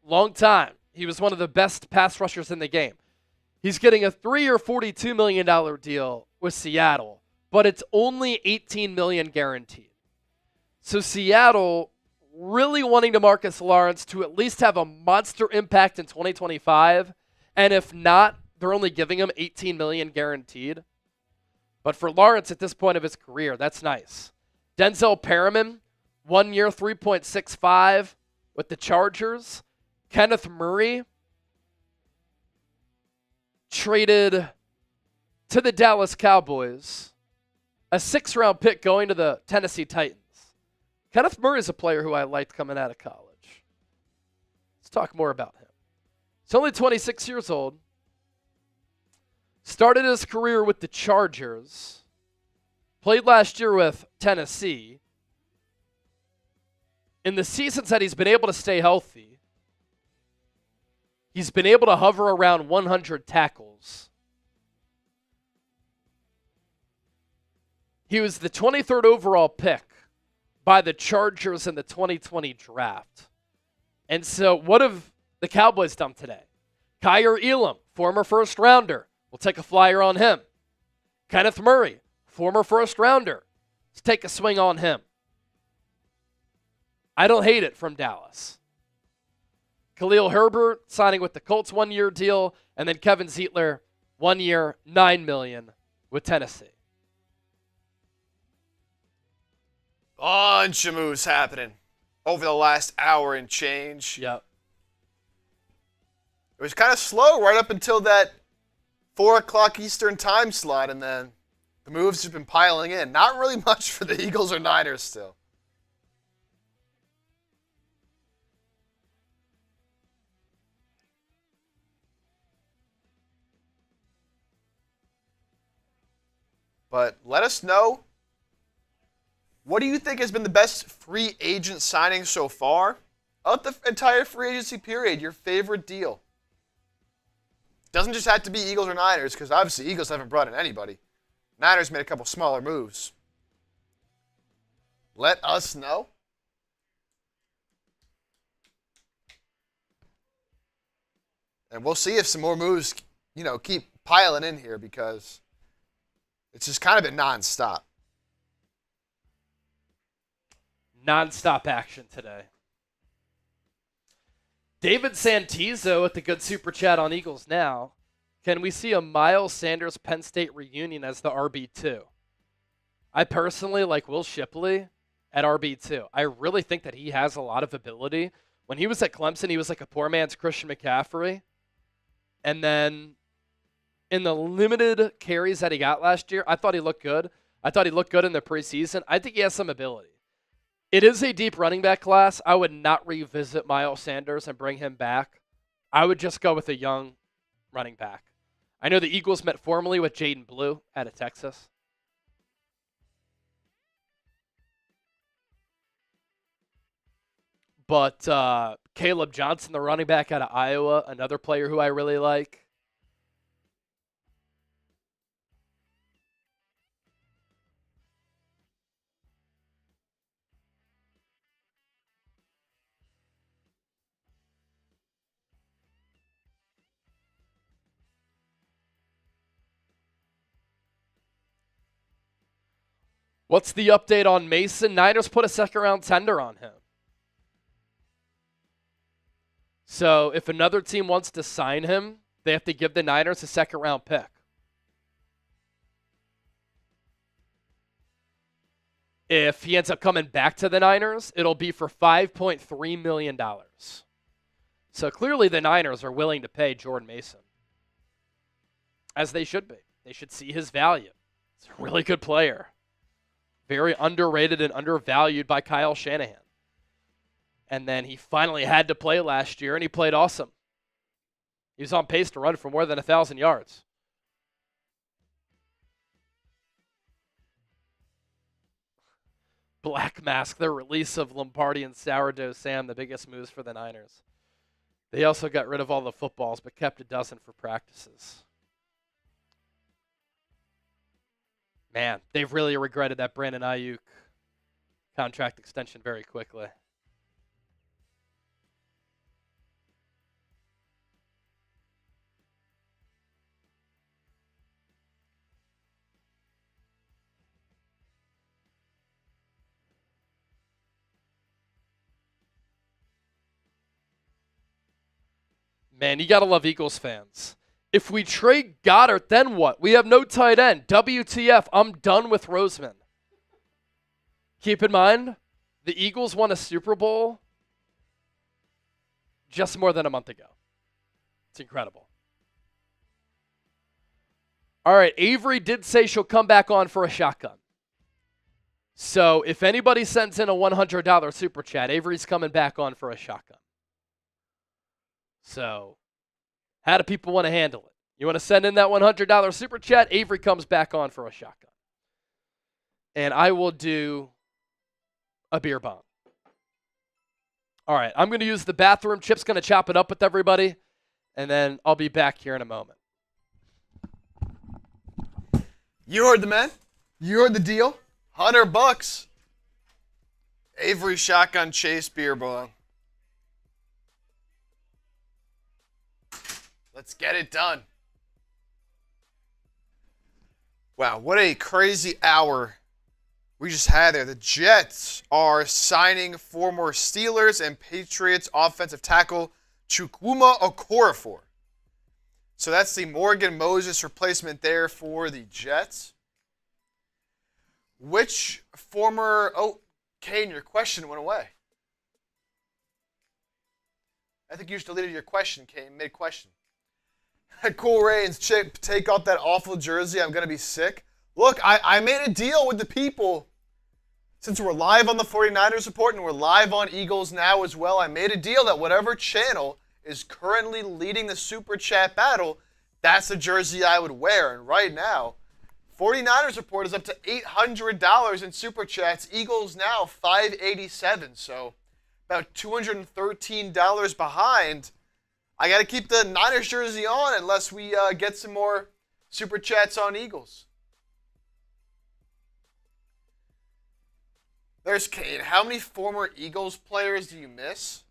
Long time. He was one of the best pass rushers in the game. He's getting a 3-year, $42 million deal with Seattle, but it's only $18 million guaranteed. So Seattle really wanting DeMarcus Lawrence to at least have a monster impact in 2025, and if not, they're only giving him $18 million guaranteed. But for Lawrence at this point of his career, that's nice. Denzel Perriman, 1 year, $3.65 with the Chargers. Kenneth Murray traded to the Dallas Cowboys. A 6th-round pick going to the Tennessee Titans. Kenneth Murray is a player who I liked coming out of college. Let's talk more about him. He's only 26 years old. Started his career with the Chargers. Played last year with Tennessee. In the seasons that he's been able to stay healthy, he's been able to hover around 100 tackles. He was the 23rd overall pick by the Chargers in the 2020 draft. And so what have the Cowboys done today? Kyer Elam, former first-rounder. We'll take a flyer on him. Kenneth Murray, former first-rounder. Let's take a swing on him. I don't hate it from Dallas. Khalil Herbert signing with the Colts, 1-year deal, and then Kevin Zeitler, 1 year, $9 million with Tennessee. Bunch of moves happening over the last hour and change. Yep. It was kind of slow right up until that 4 o'clock Eastern time slot, and then the moves have been piling in. Not really much for the Eagles or Niners still. But let us know, what do you think has been the best free agent signing so far? Of the entire free agency period, your favorite deal? Doesn't just have to be Eagles or Niners, because obviously Eagles haven't brought in anybody. Niners made a couple smaller moves. Let us know. And we'll see if some more moves, keep piling in here, because it's just kind of been nonstop. Non-stop action today. David Santizo with the good super chat on Eagles Now. Can we see a Miles Sanders Penn State reunion as the RB2? I personally like Will Shipley at RB2. I really think that he has a lot of ability. When he was at Clemson, he was like a poor man's Christian McCaffrey. And then in the limited carries that he got last year, I thought he looked good. I thought he looked good in the preseason. I think he has some ability. It is a deep running back class. I would not revisit Miles Sanders and bring him back. I would just go with a young running back. I know the Eagles met formally with Jaden Blue out of Texas. But Caleb Johnson, the running back out of Iowa, another player who I really like. What's the update on Mason? Niners put a second-round tender on him. So if another team wants to sign him, they have to give the Niners a second-round pick. If he ends up coming back to the Niners, it'll be for $5.3 million. So clearly the Niners are willing to pay Jordan Mason, as they should be. They should see his value. He's a really good player. Very underrated and undervalued by Kyle Shanahan. And then he finally had to play last year, and he played awesome. He was on pace to run for more than 1,000 yards. Black Mask, the release of Lombardi and Sourdough Sam, the biggest moves for the Niners. They also got rid of all the footballs, but kept a dozen for practices. Man, they've really regretted that Brandon Ayuk contract extension very quickly. Man, you got to love Eagles fans. If we trade Goddard, then what? We have no tight end. WTF, I'm done with Roseman. Keep in mind, the Eagles won a Super Bowl just more than a month ago. It's incredible. All right, Avery did say she'll come back on for a shotgun. So if anybody sends in a $100 super chat, Avery's coming back on for a shotgun. So, how do people want to handle it? You want to send in that $100 super chat? Avery comes back on for a shotgun. And I will do a beer bomb. All right, I'm going to use the bathroom. Chip's going to chop it up with everybody. And then I'll be back here in a moment. You heard the man. You heard the deal. $100. Avery shotgun chase beer bong. Let's get it done. Wow, what a crazy hour we just had there. The Jets are signing former Steelers and Patriots offensive tackle Chukwuma Okorafor. So that's the Morgan Moses replacement there for the Jets. Which former... Oh, Kane, your question went away. I think you just deleted your question, Kane, mid-question. Cool Rains, Chip, take off that awful jersey. I'm going to be sick. Look, I made a deal with the people. Since we're live on the 49ers report and we're live on Eagles Now as well, I made a deal that whatever channel is currently leading the Super Chat battle, that's the jersey I would wear. And right now, 49ers report is up to $800 in Super Chats. Eagles Now, $587. So about $213 behind. I got to keep the Niners jersey on unless we get some more Super Chats on Eagles. There's Kane. How many former Eagles players do you miss?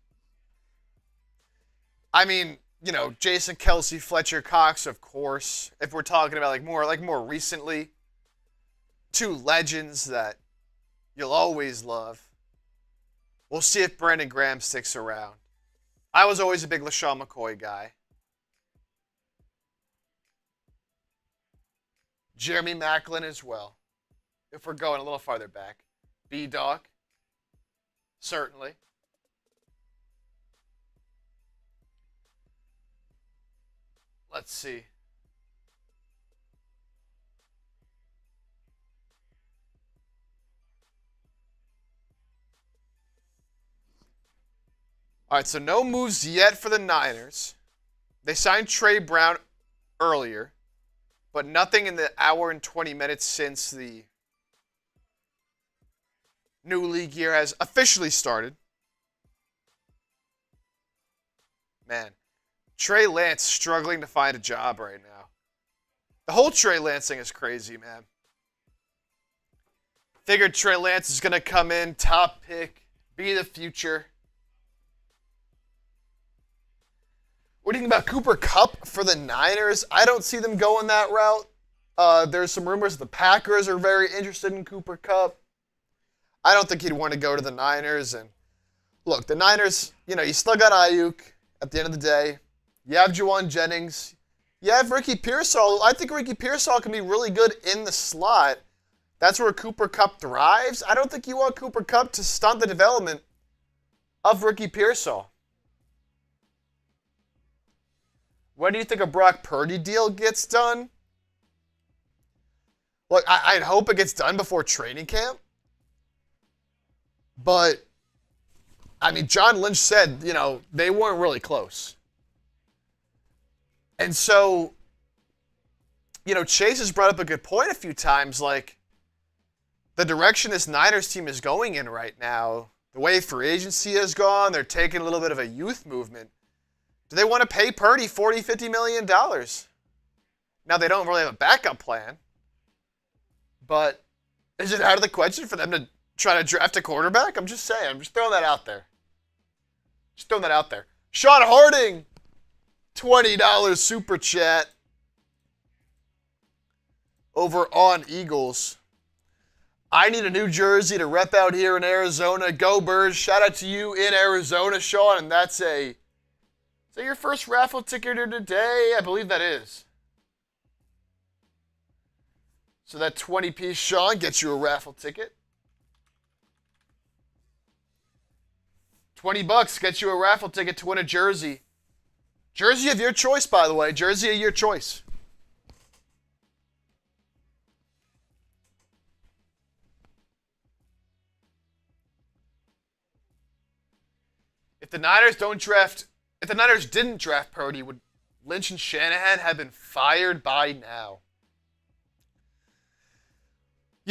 I mean, you know, Jason Kelce, Fletcher Cox, of course. If we're talking about more recently, two legends that you'll always love. We'll see if Brandon Graham sticks around. I was always a big LaShawn McCoy guy. Jeremy Maclin as well. If we're going a little farther back. B-Dog. Certainly. Let's see. All right, so no moves yet for the Niners. They signed Trey Brown earlier, but nothing in the hour and 20 minutes since the new league year has officially started. Man, Trey Lance struggling to find a job right now. The whole Trey Lance thing is crazy, man. Figured Trey Lance is going to come in, top pick, be the future. What do you think about Cooper Kupp for the Niners? I don't see them going that route. There's some rumors the Packers are very interested in Cooper Kupp. I don't think he'd want to go to the Niners. And look, the Niners, you still got Ayuk at the end of the day. You have Juwan Jennings. You have Ricky Pearsall. I think Ricky Pearsall can be really good in the slot. That's where Cooper Kupp thrives. I don't think you want Cooper Kupp to stunt the development of Ricky Pearsall. When do you think a Brock Purdy deal gets done? Look, I'd hope it gets done before training camp. But, John Lynch said, they weren't really close. And so, Chase has brought up a good point a few times, like, the direction this Niners team is going in right now, the way free agency has gone, they're taking a little bit of a youth movement. Do they want to pay Purdy $40, $50 million? Now, they don't really have a backup plan. But is it out of the question for them to try to draft a quarterback? I'm just saying. I'm just throwing that out there. Sean Harding, $20 super chat over on Eagles. I need a new jersey to rep out here in Arizona. Go Birds. Shout out to you in Arizona, Sean. And is that your first raffle ticket of today? I believe that is. So that 20-piece Sean gets you a raffle ticket. $20 gets you a raffle ticket to win a jersey. Jersey of your choice, by the way. Jersey of your choice. If the Niners didn't draft Purdy, would Lynch and Shanahan have been fired by now?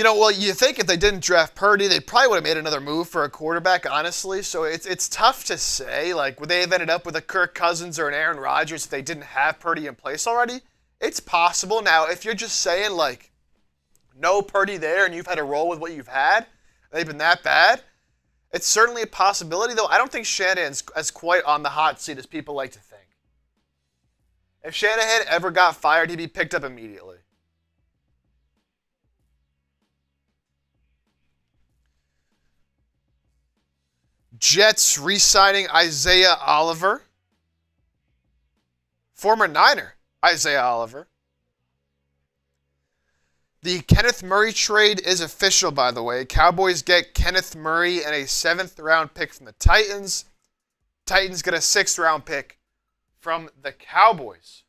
Well, you think if they didn't draft Purdy, they probably would have made another move for a quarterback, honestly. So it's tough to say. Like, would they have ended up with a Kirk Cousins or an Aaron Rodgers if they didn't have Purdy in place already? It's possible. Now, if you're just saying, like, no Purdy there and you've had to roll with what you've had, they've been that bad, it's certainly a possibility, though I don't think Shanahan's as quite on the hot seat as people like to think. If Shanahan ever got fired, he'd be picked up immediately. Jets re-signing Isaiah Oliver. Former Niner, Isaiah Oliver. The Kenneth Murray trade is official, by the way. Cowboys get Kenneth Murray and a 7th-round pick from the Titans. Titans get a 6th-round pick from the Cowboys.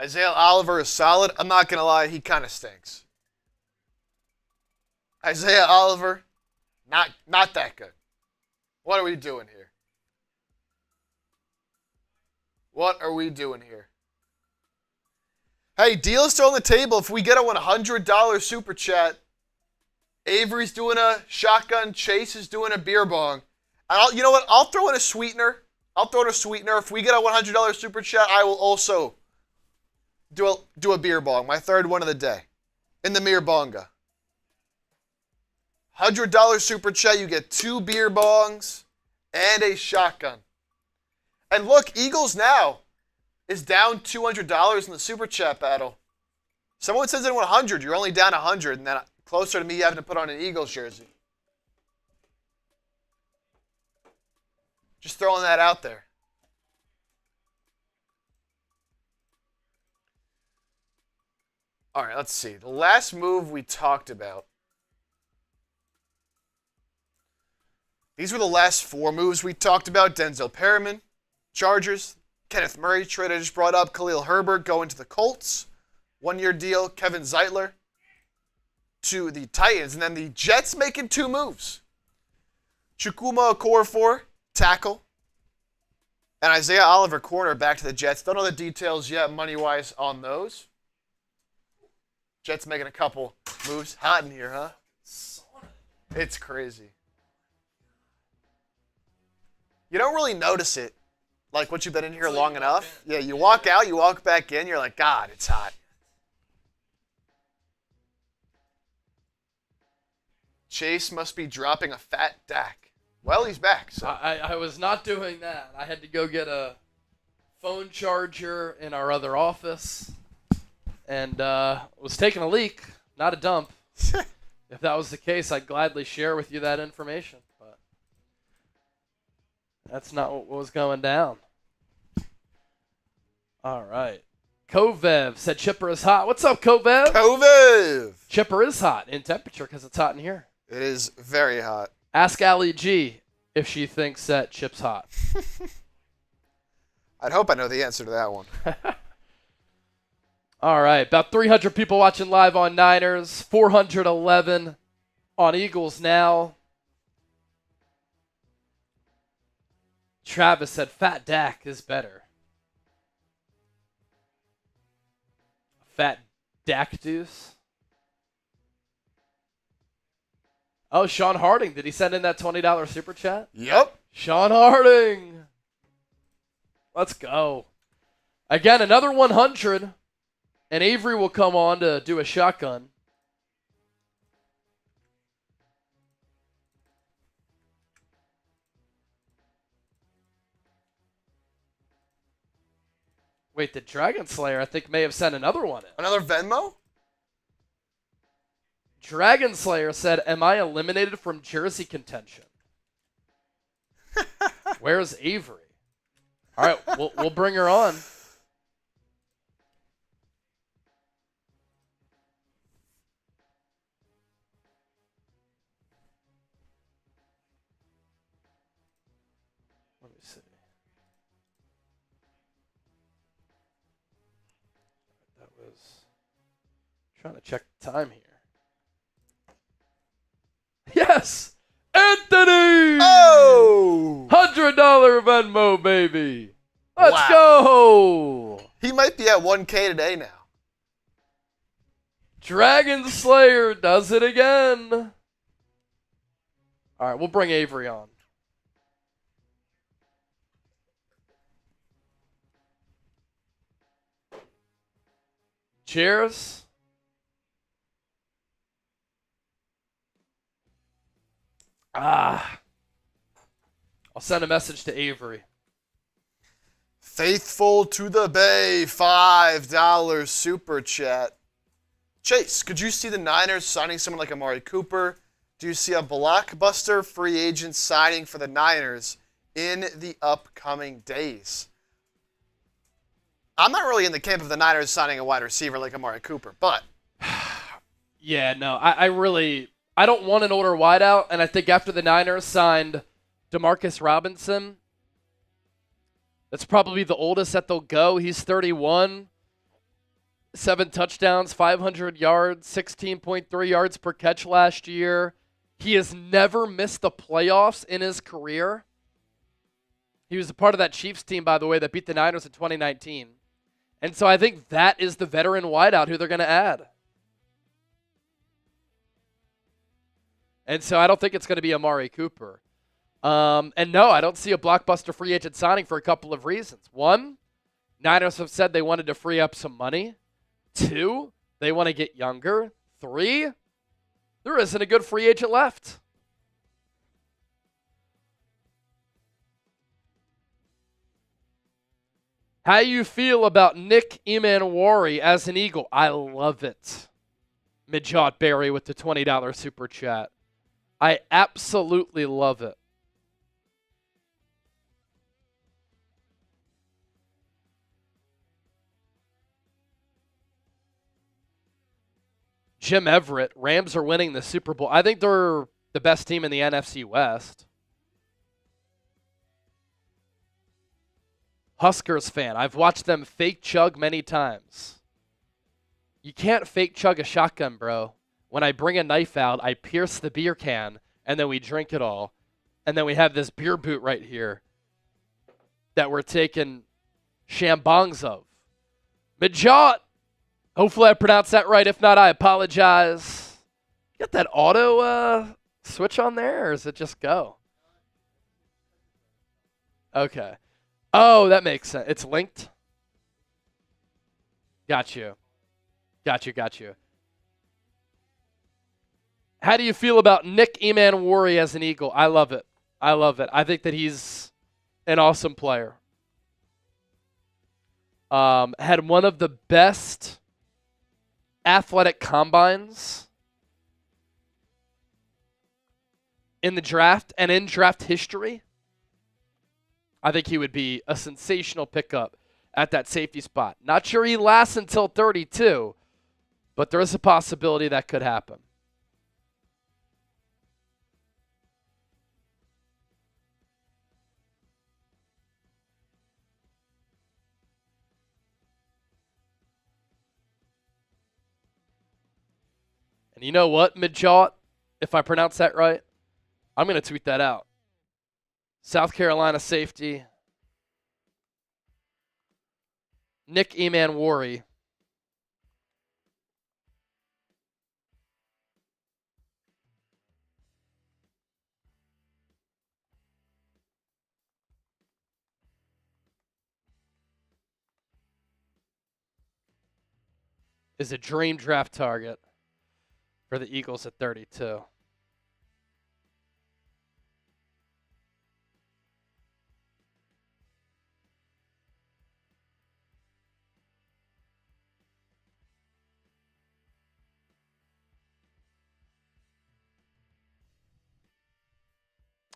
Isaiah Oliver is solid. I'm not going to lie, he kind of stinks. Isaiah Oliver, not that good. What are we doing here? Hey, deal is still on the table. If we get a $100 super chat, Avery's doing a shotgun, Chase is doing a beer bong. And you know what? I'll throw in a sweetener. If we get a $100 super chat, I will also do a beer bong, my third one of the day, in the Mir Bonga. $100 super chat, you get 2 beer bongs and a shotgun. And look, Eagles now is down $200 in the super chat battle. Someone says in 100, you're only down 100, and then closer to me having to put on an Eagles jersey. Just throwing that out there. All right, let's see. The last move we talked about. These were the last 4 moves we talked about. Denzel Perryman, Chargers. Kenneth Murray trade I just brought up. Khalil Herbert going to the Colts. 1-year deal. Kevin Zeitler to the Titans. And then the Jets making 2 moves. Chukwuma Okorafor, tackle. And Isaiah Oliver, corner, back to the Jets. Don't know the details yet, money-wise, on those. Jets making a couple moves. Hot in here, huh? It's crazy. You don't really notice it, like once you've been in here long enough. Yeah, you walk out, you walk back in, you're like, God, it's hot. Chase must be dropping a fat Dak. Well, he's back. So. I was not doing that. I had to go get a phone charger in our other office and was taking a leak, not a dump. If that was the case, I'd gladly share with you that information. But that's not what was going down. All right. Kovev said Chipper is hot. What's up, Kovev? Kovev! Chipper is hot in temperature because it's hot in here. It is very hot. Ask Ali G if she thinks that Chip's hot. I'd hope I know the answer to that one. All right. About 300 people watching live on Niners. 411 on Eagles now. Travis said Fat Dak is better. Fat Dak Deuce. Oh, Sean Harding. Did he send in that $20 super chat? Yep. Sean Harding. Let's go. Again, another 100. And Avery will come on to do a shotgun. Wait, the Dragon Slayer, I think, may have sent another one in. Another Venmo? Dragon Slayer said, am I eliminated from jersey contention? Where's Avery? All right, we'll bring her on. Let me see. That was trying to check the time here. Yes! Anthony! Oh! $100 Venmo, baby. Let's Wow. go! He might be at 1K today now. Dragon Slayer does it again. All right, we'll bring Avery on. Cheers. I'll send a message to Avery. Faithful to the Bay, $5 super chat. Chase, could you see the Niners signing someone like Amari Cooper? Do you see a blockbuster free agent signing for the Niners in the upcoming days? I'm not really in the camp of the Niners signing a wide receiver like Amari Cooper, but Yeah, no, I don't want an older wideout, and I think after the Niners signed Demarcus Robinson, that's probably the oldest that they'll go. He's 31, 7 touchdowns, 500 yards, 16.3 yards per catch last year. He has never missed the playoffs in his career. He was a part of that Chiefs team, by the way, that beat the Niners in 2019. And so I think that is the veteran wideout who they're going to add. And so I don't think it's going to be Amari Cooper. And no, I don't see a blockbuster free agent signing for a couple of reasons. One, Niners have said they wanted to free up some money. Two, they want to get younger. Three, there isn't a good free agent left. How you feel about Nick Emanwari as an Eagle? I love it. Midjot Berry with the $20 super chat. I absolutely love it. Jim Everett, Rams are winning the Super Bowl. I think they're the best team in the NFC West. Huskers fan. I've watched them fake chug many times. You can't fake chug a shotgun, bro. When I bring a knife out, I pierce the beer can, and then we drink it all. And then we have this beer boot right here that we're taking shambongs of. Midjot. Hopefully I pronounced that right. If not, I apologize. You got that auto switch on there, or does it just go? Okay. Oh, that makes sense. It's linked? Got you. Got you. How do you feel about Nick Emanwari as an Eagle? I love it. I love it. I think that he's an awesome player. Had one of the best athletic combines in the draft and in draft history. I think he would be a sensational pickup at that safety spot. Not sure he lasts until 32, but there is a possibility that could happen. And you know what, Midjot? If I pronounce that right, I'm going to tweet that out. South Carolina safety, Nick Emanwari. Is a dream draft target for the Eagles at 32.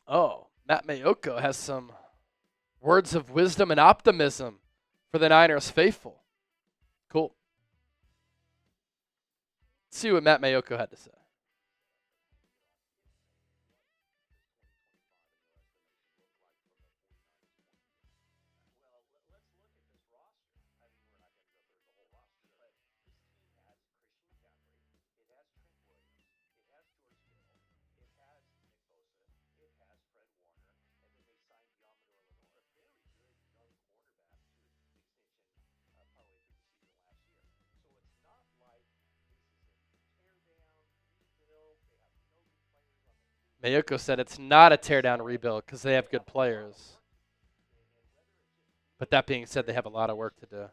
Oh, Matt Mayoko has some words of wisdom and optimism for the Niners faithful. Cool. Let's see what Matt Mayoko had to say. Mayoko said it's not a teardown rebuild because they have good players. But that being said, they have a lot of work to do.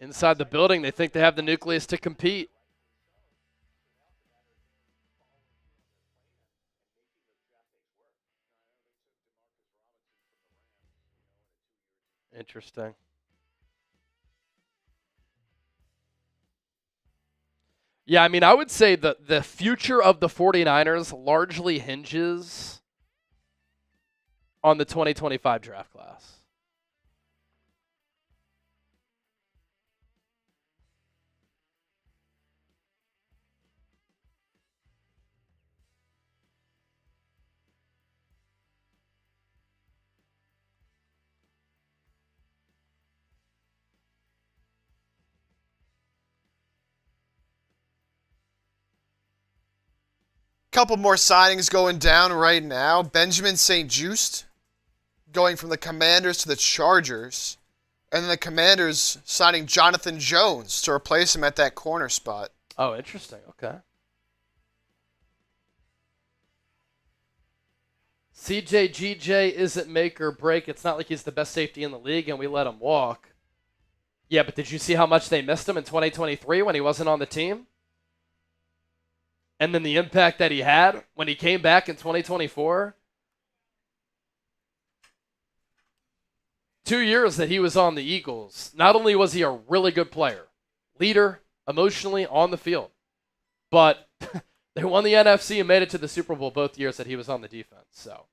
Inside the building, they think they have the nucleus to compete. Interesting. Yeah, I mean, I would say that the future of the 49ers largely hinges on the 2025 draft class. Couple more signings going down right now. Benjamin St-Juste going from the Commanders to the Chargers. And then the Commanders signing Jonathan Jones to replace him at that corner spot. Oh, interesting. Okay. CJ isn't make or break. It's not like he's the best safety in the league and we let him walk. Yeah, but did you see how much they missed him in 2023 when he wasn't on the team? And then the impact that he had when he came back in 2024. 2 years that he was on the Eagles. Not only was he a really good player, leader, emotionally on the field, but they won the NFC and made it to the Super Bowl both years that he was on the defense. So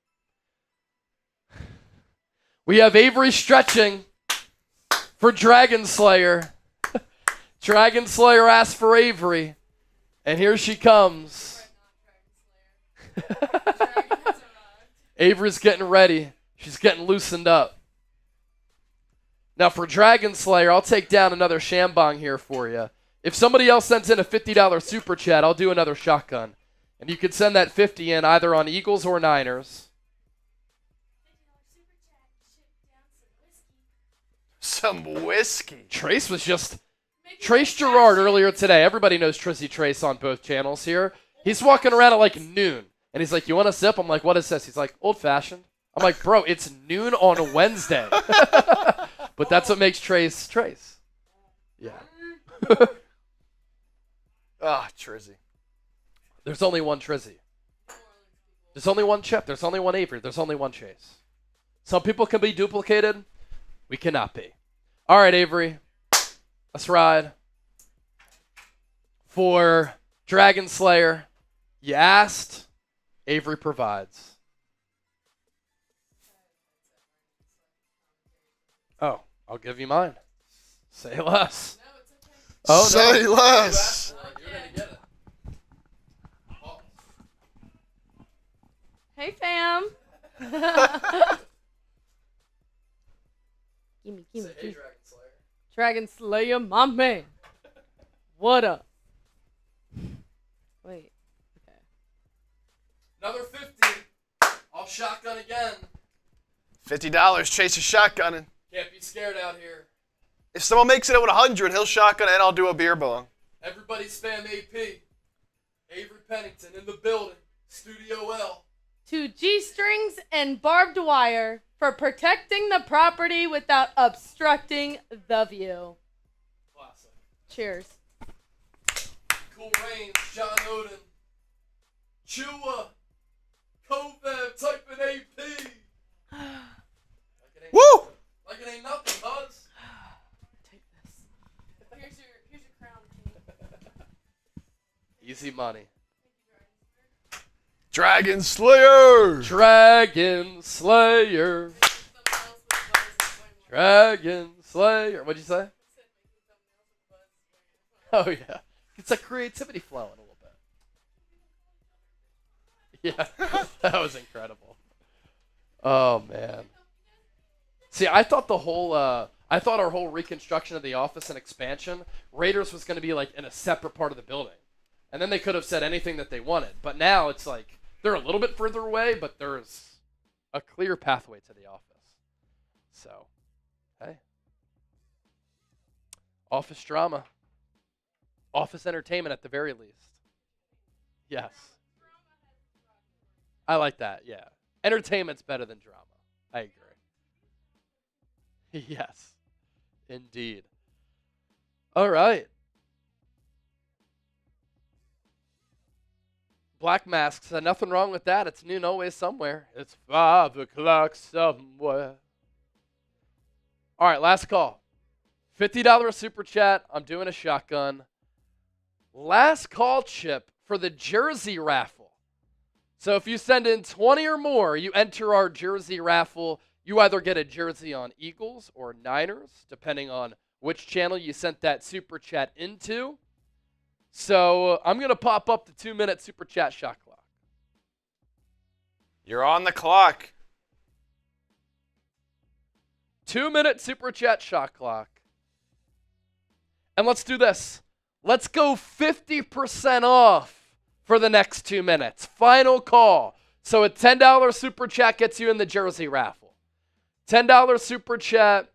we have Avery stretching for Dragon Slayer. Dragon Slayer asked for Avery. And here she comes. Avery's getting ready. She's getting loosened up. Now for Dragon Slayer, I'll take down another Shambong here for you. If somebody else sends in a $50 super chat, I'll do another shotgun. And you can send that 50 in either on Eagles or Niners. Some whiskey. Trace was just Trace Gerard earlier today. Everybody knows Trizzy Trace on both channels here. He's walking around at like noon. And he's like, you want a sip? I'm like, what is this? He's like, old-fashioned. I'm like, bro, it's noon on a Wednesday. But that's what makes Trace Trace. Yeah. Trizzy. There's only one Trizzy. There's only one Chip. There's only one Avery. There's only one Chase. Some people can be duplicated. We cannot be. All right, Avery. Let's ride. For Dragon Slayer, you asked, Avery provides. Oh, I'll give you mine. Say less. Oh, Say no. less. You're gonna get it. Hey, fam. gimme. Say, hey, Dragon Slayer. Dragon Slayer, my man. What up? Wait. Okay. Another 50. I'll shotgun again. $50. Chase is shotgunning. Can't be scared out here. If someone makes it at 100, he'll shotgun and I'll do a beer bong. Everybody spam AP. Avery Pennington in the building. Studio L. 2 G-strings and barbed wire for protecting the property without obstructing the view. Classic. Cheers. Cool Rains, John Oden. Chua. Kovev, typing AP. Woo! Like it ain't nothing, Buzz. Take this. Here's your crown, King. Easy money. Dragon Slayer! Dragon Slayer. Dragon Slayer. What'd you say? Oh, yeah. It's like creativity flowing a little bit. Yeah. That was incredible. Oh, man. See, I thought our whole reconstruction of the office and expansion, Raiders was going to be like in a separate part of the building. And then they could have said anything that they wanted. But now it's like they're a little bit further away, but there's a clear pathway to the office. So, hey. Office drama. Office entertainment at the very least. Yes. I like that, yeah. Entertainment's better than drama. I agree. Yes, indeed. All right. Black Masks, nothing wrong with that. It's noon always somewhere. It's 5 o'clock somewhere. All right, last call. $50 super chat. I'm doing a shotgun. Last call, Chip, for the jersey raffle. So if you send in 20 or more, you enter our jersey raffle. You either get a jersey on Eagles or Niners, depending on which channel you sent that super chat into. So I'm going to pop up the 2-minute super chat shot clock. You're on the clock. 2-minute super chat shot clock. And let's do this. Let's go 50% off for the next 2 minutes. Final call. So a $10 super chat gets you in the jersey raffle. $10 super chat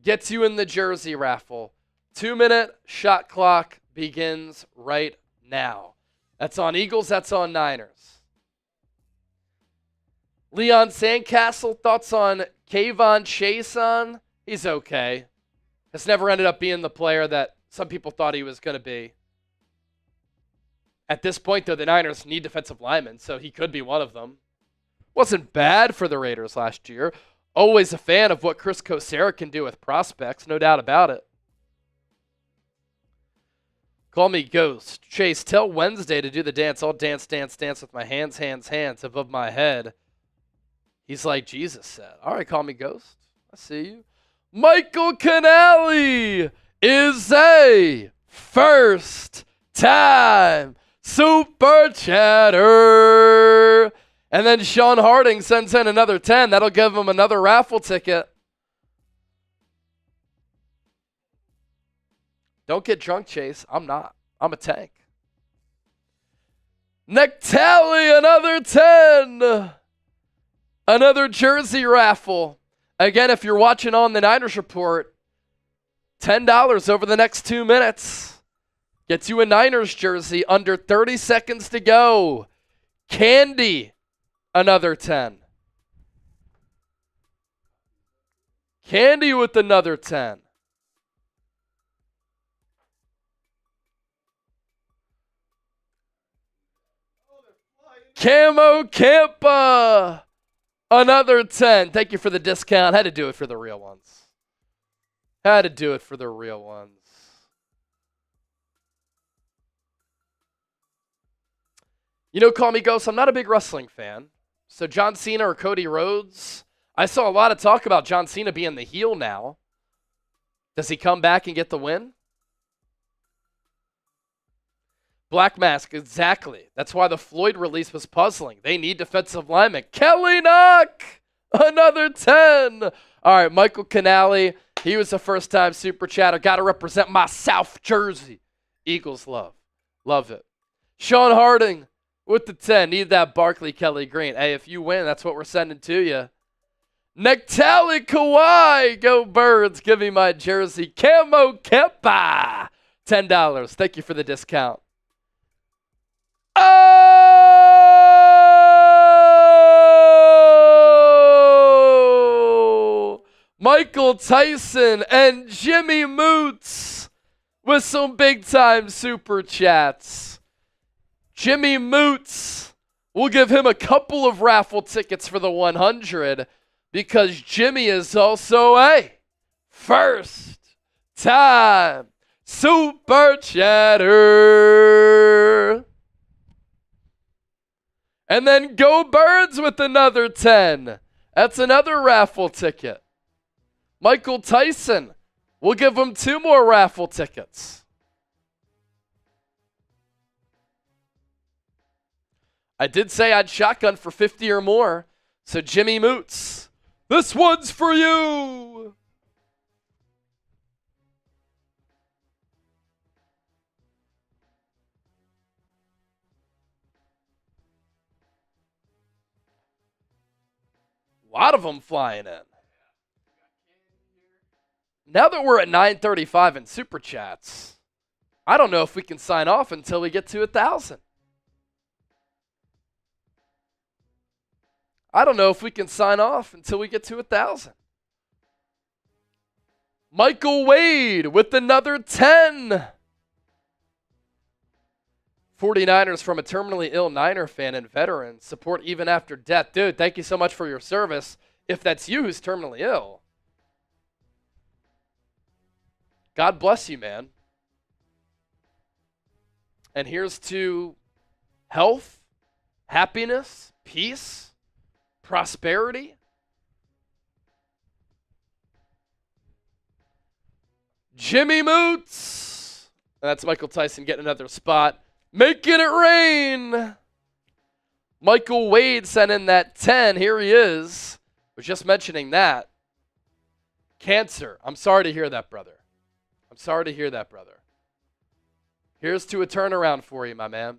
gets you in the jersey raffle. 2-minute shot clock begins right now. That's on Eagles, that's on Niners. Leon Sandcastle, thoughts on Kayvon Chason? He's okay. Has never ended up being the player that some people thought he was going to be. At this point, though, the Niners need defensive linemen, so he could be one of them. Wasn't bad for the Raiders last year. Always a fan of what Chris Kosera can do with prospects, no doubt about it. Call me Ghost. Chase, tell Wednesday to do the dance. I'll dance, dance, dance with my hands above my head. He's like Jesus said. All right, call me Ghost. I see you. Michael Canali is a first-time super chatter. And then Sean Harding sends in another 10. That'll give him another raffle ticket. Don't get drunk, Chase. I'm not. I'm a tank. Nectali, another 10. Another jersey raffle. Again, if you're watching on the Niners Report, $10 over the next 2 minutes. Gets you a Niners jersey under 30 seconds to go. Candy, another 10. Candy with another 10. Camo Campa, another 10. Thank you for the discount. Had to do it for the real ones. Had to do it for the real ones. You know, call me Ghost, I'm not a big wrestling fan. So John Cena or Cody Rhodes, I saw a lot of talk about John Cena being the heel now. Does he come back and get the win? Black Mask, exactly. That's why the Floyd release was puzzling. They need defensive linemen. Kelly Knock, another 10. All right, Michael Canale, he was a first-time Super Chatter. Got to represent my South Jersey. Eagles love. Love it. Sean Harding with the 10. Need that Barkley Kelly Green. Hey, if you win, that's what we're sending to you. Nectali Kawhi, go Birds. Give me my jersey. Camo Kepa, $10. Thank you for the discount. Oh! Michael Tyson and Jimmy Moots with some big-time super chats. Jimmy Moots, we'll give him a couple of raffle tickets for the 100 because Jimmy is also a first-time super chatter. And then Go Birds with another 10. That's another raffle ticket. Michael Tyson, we'll give him 2 more raffle tickets. I did say I'd shotgun for 50 or more. So Jimmy Moots, this one's for you. A lot of them flying in. Now that we're at 9:35 in Super Chats, I don't know if we can sign off until we get to 1,000. I don't know if we can sign off until we get to 1,000. Michael Wade with another 10. 49ers from a terminally ill Niner fan and veteran. Support even after death. Dude, thank you so much for your service. If that's you who's terminally ill, God bless you, man. And here's to health, happiness, peace, prosperity. Jimmy Moots. That's Michael Tyson getting another spot. Making it rain. Michael Wade sent in that 10. Here he is. Was just mentioning that. Cancer. I'm sorry to hear that, brother. I'm sorry to hear that, brother. Here's to a turnaround for you, my man.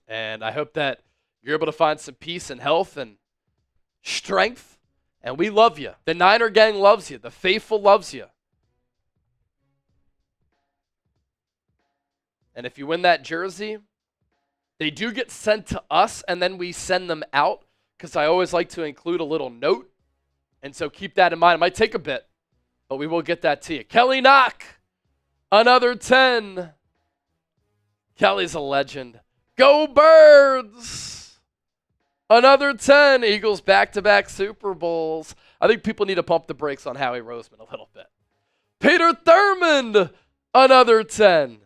And I hope that you're able to find some peace and health and strength. And we love you. The Niner gang loves you. The faithful loves you. And if you win that jersey, they do get sent to us, and then we send them out because I always like to include a little note. And so keep that in mind. It might take a bit, but we will get that to you. Kelly Knock, another 10. Kelly's a legend. Go Birds, another 10. Eagles back-to-back Super Bowls. I think people need to pump the brakes on Howie Roseman a little bit. Peter Thurmond, another 10.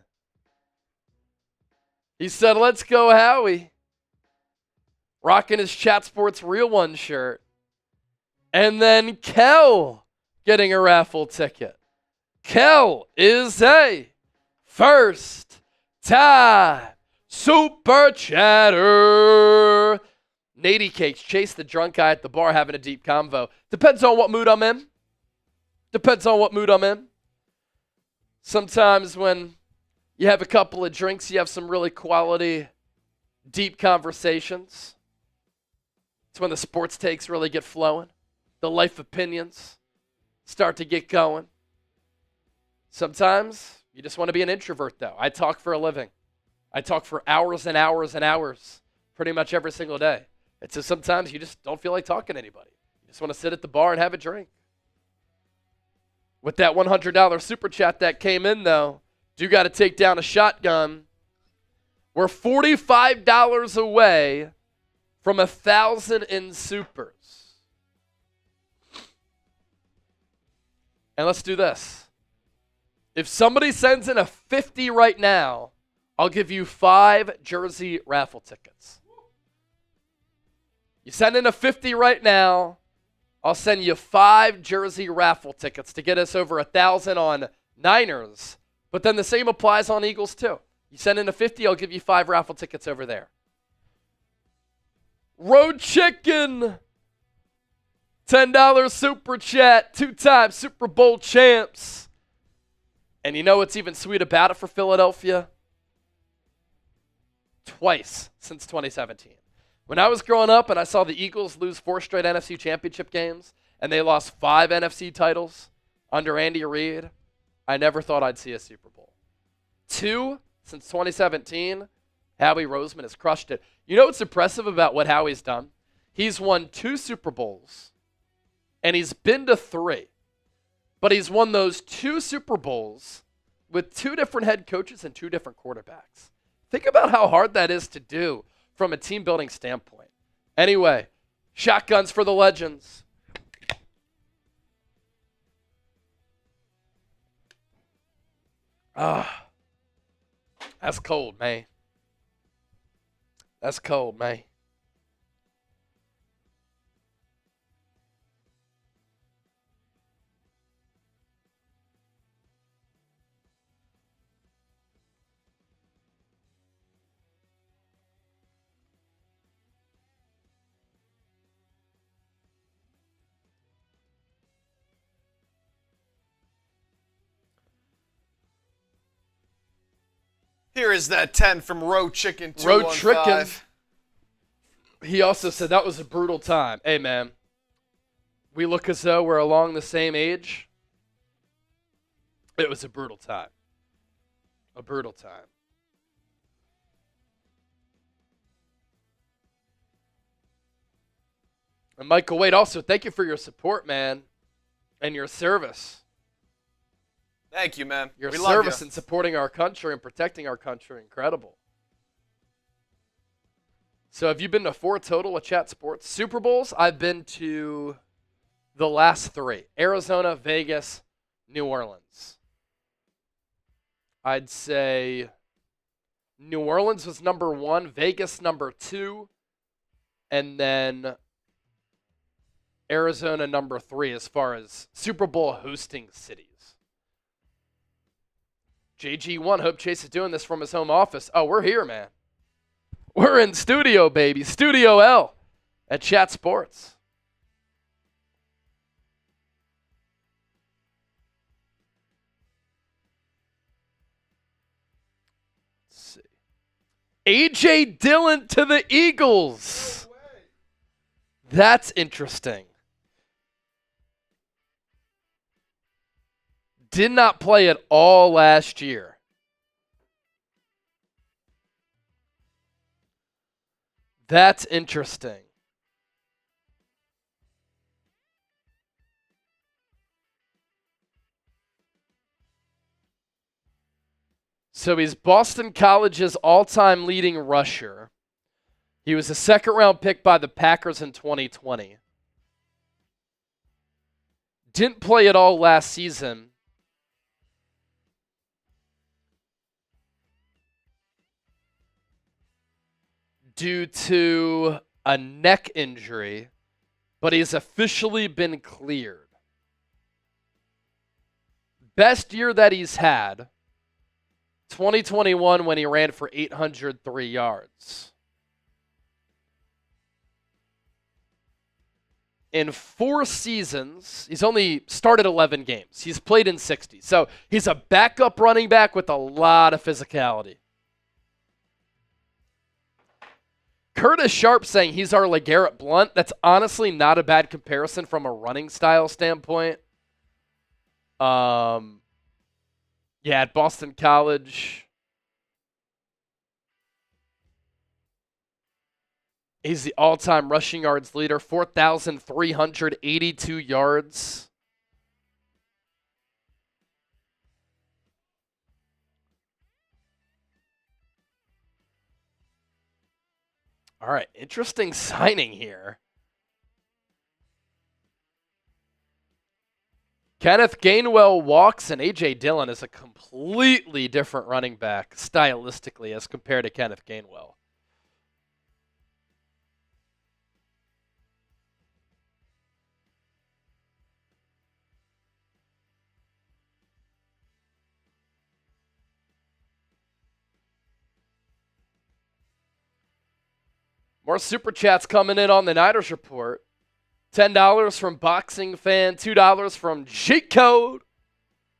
He said, let's go, Howie. Rocking his Chat Sports Real One shirt. And then Kel getting a raffle ticket. Kel is a first-time Super Chatter. Nady Cakes, Chase the drunk guy at the bar having a deep convo. Depends on what mood I'm in. Depends on what mood I'm in. Sometimes when you have a couple of drinks, you have some really quality, deep conversations. It's when the sports takes really get flowing. The life opinions start to get going. Sometimes you just want to be an introvert, though. I talk for a living. I talk for hours and hours and hours pretty much every single day. And so sometimes you just don't feel like talking to anybody. You just want to sit at the bar and have a drink. With that $100 super chat that came in, though, do got to take down a shotgun. We're $45 away from 1,000 in supers. And let's do this. If somebody sends in a 50 right now, I'll give you 5 jersey raffle tickets. You send in a 50 right now, I'll send you 5 jersey raffle tickets to get us over 1,000 on Niners. But then the same applies on Eagles too. You send in a 50, I'll give you 5 raffle tickets over there. Road Chicken, $10 super chat, 2-time Super Bowl champs. And you know what's even sweet about it for Philadelphia? Twice since 2017. When I was growing up and I saw the Eagles lose 4 straight NFC championship games and they lost 5 NFC titles under Andy Reid, I never thought I'd see a Super Bowl. 2 since 2017, Howie Roseman has crushed it. You know what's impressive about what Howie's done? He's won 2 Super Bowls and he's been to 3. But he's won those 2 Super Bowls with 2 different head coaches and 2 different quarterbacks. Think about how hard that is to do from a team building standpoint. Anyway, shotguns for the legends. That's cold, man. That's cold, man. Here is that 10 from Road Chicken 215. Road Chicken. He also said that was a brutal time. Hey, man, we look as though we're along the same age. It was a brutal time. A brutal time. And Michael Wade, also, thank you for your support, man, and your service. Thank you, man. Your we service love you. in supporting our country and protecting our country, incredible. So have you been to 4 total at Chat Sports? Super Bowls, I've been to the last 3. Arizona, Vegas, New Orleans. I'd say New Orleans was number 1, Vegas number 2, and then Arizona number 3 as far as Super Bowl hosting cities. JG1, hope Chase is doing this from his home office. Oh, we're here, man. We're in studio, baby. Studio L at Chat Sports. Let's see. A.J. Dillon to the Eagles. That's interesting. Did not play at all last year. That's interesting. So he's Boston College's all-time leading rusher. He was a second-round pick by the Packers in 2020. Didn't play at all last season. Due to a neck injury, but he's officially been cleared. Best year that he's had, 2021 when he ran for 803 yards. In 4 seasons, he's only started 11 games. He's played in 60. So he's a backup running back with a lot of physicality. Curtis Sharp saying he's our LeGarrette Blount. That's honestly not a bad comparison from a running style standpoint. Yeah, at Boston College, he's the all-time rushing yards leader, 4,382 yards. All right, interesting signing here. Kenneth Gainwell walks, and A.J. Dillon is a completely different running back stylistically as compared to Kenneth Gainwell. More Super Chats coming in on the Niners Report. $10 from Boxing Fan, $2 from Cheat Code.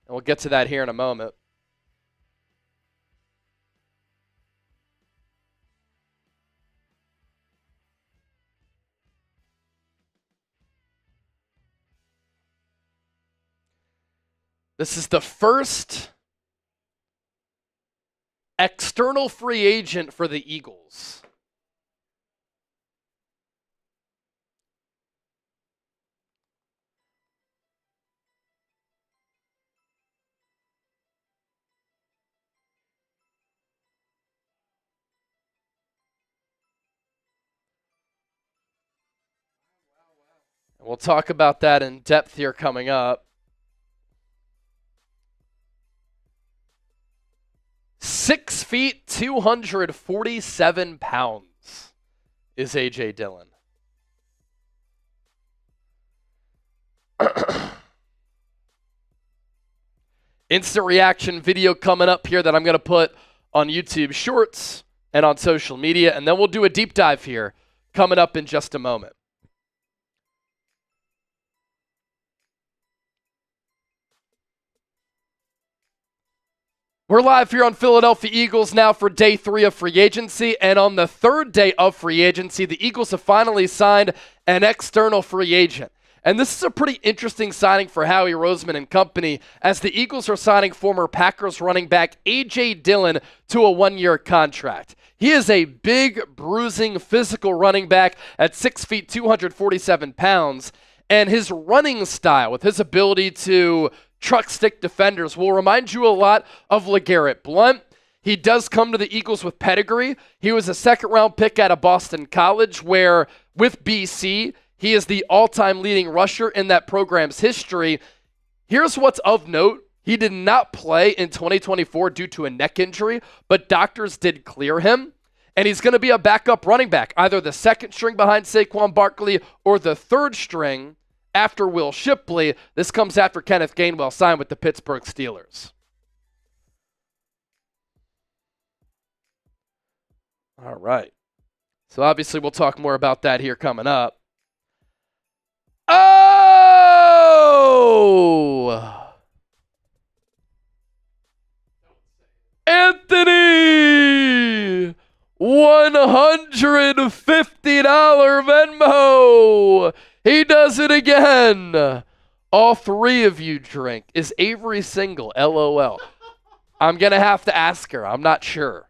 And we'll get to that here in a moment. This is the first external free agent for the Eagles. And we'll talk about that in depth here coming up. 6 feet, 247 pounds is A.J. Dillon. Instant reaction video coming up here that I'm going to put on YouTube Shorts and on social media, and then we'll do a deep dive here coming up in just a moment. We're live here on Philadelphia Eagles now for day 3 of free agency, and on the third day of free agency, the Eagles have finally signed an external free agent. And this is a pretty interesting signing for Howie Roseman and company, as the Eagles are signing former Packers running back A.J. Dillon to a 1-year contract. He is a big, bruising, physical running back at 6 feet, 247 pounds, and his running style, with his ability to truck stick defenders, will remind you a lot of LeGarrette Blount. He does come to the Eagles with pedigree. He was a second-round pick out of Boston College, where with BC, he is the all-time leading rusher in that program's history. Here's what's of note. He did not play in 2024 due to a neck injury, but doctors did clear him. And he's going to be a backup running back, either the second string behind Saquon Barkley or the third string after Will Shipley. This comes after Kenneth Gainwell signed with the Pittsburgh Steelers. All right. So obviously we'll talk more about that here coming up. Oh! Anthony! $150 Venmo! He does it again. All 3 of you drink. Is Avery single? LOL. I'm going to have to ask her. I'm not sure.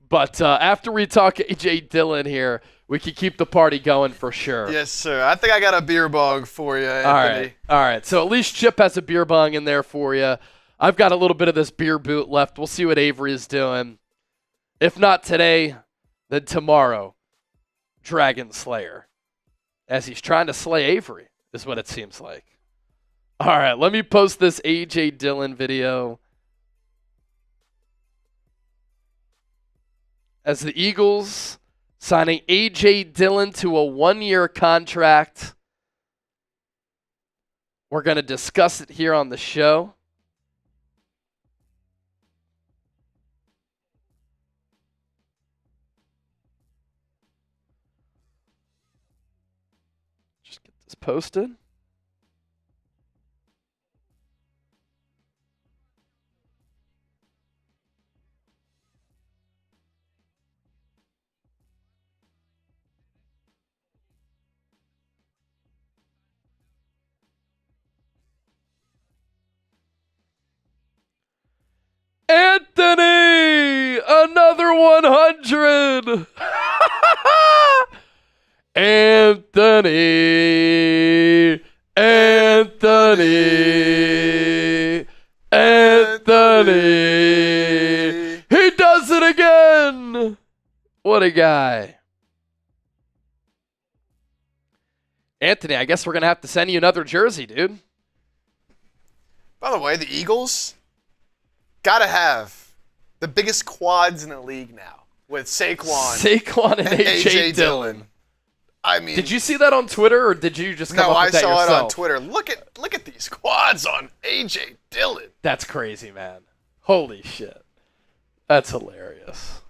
But after we talk A.J. Dillon here, we can keep the party going for sure. Yes, sir. I think I got a beer bong for you, Anthony. All right. So at least Chip has a beer bong in there for you. I've got a little bit of this beer boot left. We'll see what Avery is doing. If not today, then tomorrow. Dragon Slayer. As he's trying to slay Avery, is what it seems like. All right, let me post this A.J. Dillon video. As the Eagles signing A.J. Dillon to a 1-year contract. We're going to discuss it here on the show. Just get this posted. Anthony, another 100. Anthony, Anthony, Anthony. He does it again. What a guy. Anthony, I guess we're going to have to send you another jersey, dude. By the way, the Eagles gotta have the biggest quads in the league now with Saquon and A.J. Dillon. I mean, Did you see that on Twitter, or did you just come up with that yourself? No, I saw it on Twitter. Look at these quads on A.J. Dillon. That's crazy, man. Holy shit. That's hilarious.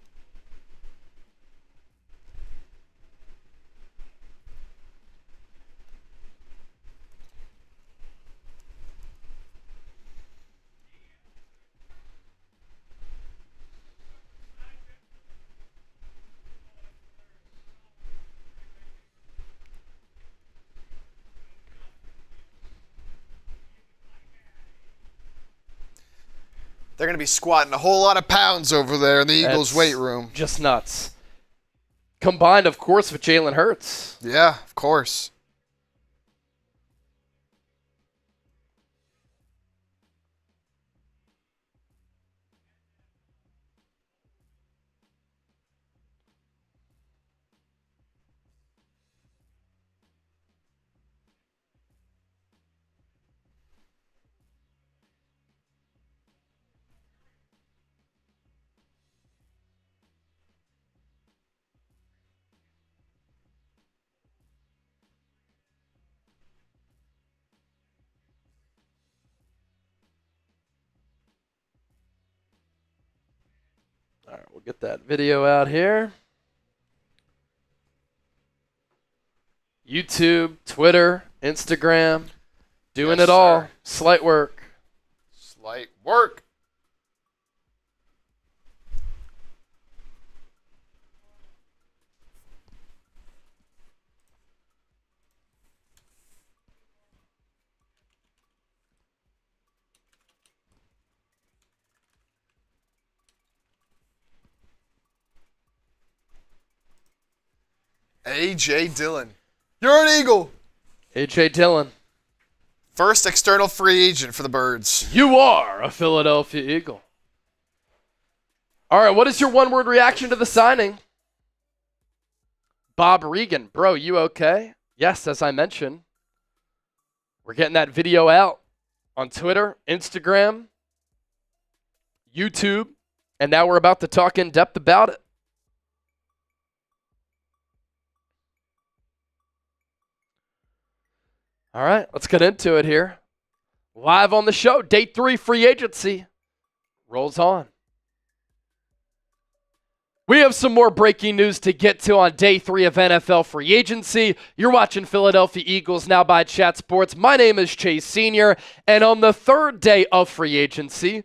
They're going to be squatting a whole lot of pounds over there in the Eagles' weight room. Just nuts. Combined, of course, with Jalen Hurts. Yeah, of course. All right, we'll get that video out here. YouTube, Twitter, Instagram, doing Yes, it all. sir. Slight work. Slight work. A.J. Dillon. You're an Eagle. A.J. Dillon, First external free agent for the Birds. you are a Philadelphia Eagle. All right, what is your one-word reaction to the signing? Bob Regan, bro, you okay? Yes, as I mentioned, we're getting that video out on Twitter, Instagram, YouTube, and now we're about to talk in depth about it. All right, let's get into it here. Live on the show, day 3 free agency rolls on. We have some more breaking news to get to on day 3 of NFL free agency. You're watching Philadelphia Eagles Now by Chat Sports. My name is Chase Sr., and on the 3rd day of free agency,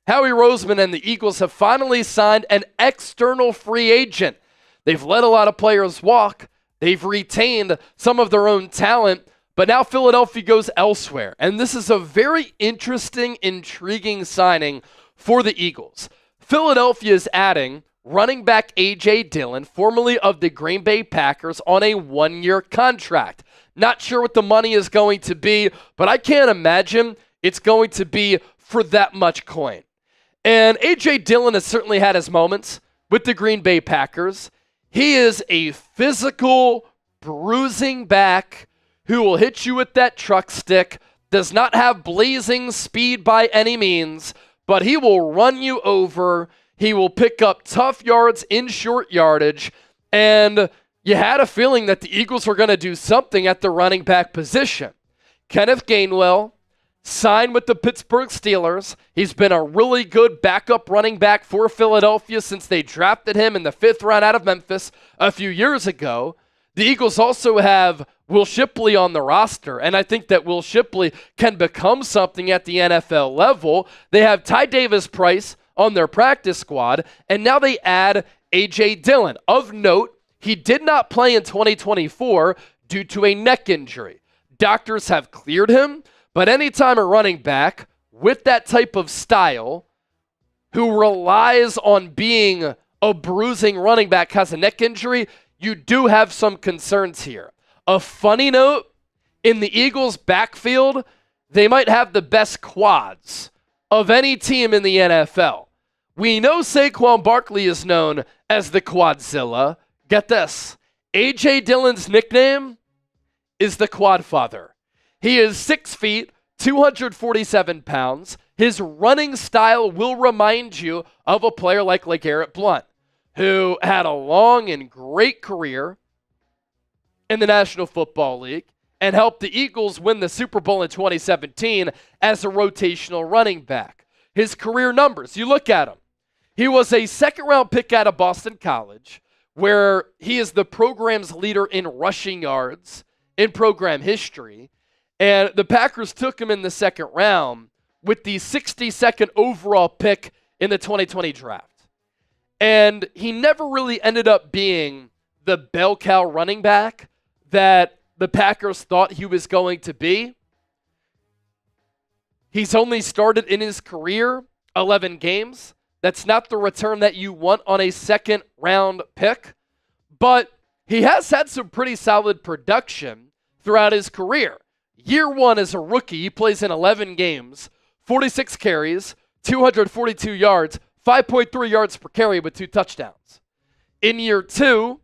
Howie Roseman and the Eagles have finally signed an external free agent. They've let a lot of players walk. They've retained some of their own talent. But now Philadelphia goes elsewhere, and this is a very interesting, intriguing signing for the Eagles. Philadelphia is adding running back A.J. Dillon, formerly of the Green Bay Packers, on a 1-year contract. Not sure what the money is going to be, but I can't imagine it's going to be for that much coin. And A.J. Dillon has certainly had his moments with the Green Bay Packers. He is a physical, bruising back who will hit you with that truck stick, does not have blazing speed by any means, but he will run you over. He will pick up tough yards in short yardage, and you had a feeling that the Eagles were going to do something at the running back position. Kenneth Gainwell signed with the Pittsburgh Steelers. He's been a really good backup running back for Philadelphia since they drafted him in the 5th round out of Memphis a few years ago. The Eagles also have Will Shipley on the roster, and I think that Will Shipley can become something at the NFL level. They have Ty Davis-Price on their practice squad, and now they add A.J. Dillon. Of note, he did not play in 2024 due to a neck injury. Doctors have cleared him, but anytime a running back with that type of style who relies on being a bruising running back, has a neck injury, you do have some concerns here. A funny note, in the Eagles' backfield, they might have the best quads of any team in the NFL. We know Saquon Barkley is known as the Quadzilla. Get this. A.J. Dillon's nickname is the Quadfather. He is 6 feet, 247 pounds. His running style will remind you of a player like LeGarrette Blount, who had a long and great career in the National Football League and helped the Eagles win the Super Bowl in 2017 as a rotational running back. His career numbers, you look at him. He was a second-round pick out of Boston College, where he is the program's leader in rushing yards in program history. And the Packers took him in the second round with the 62nd overall pick in the 2020 draft. And he never really ended up being the bell cow running back that the Packers thought he was going to be. He's only started in his career 11 games. That's not the return that you want on a second round pick, but he has had some pretty solid production throughout his career. Year one as a rookie, he plays in 11 games, 46 carries, 242 yards, 5.3 yards per carry with 2 touchdowns. In year two,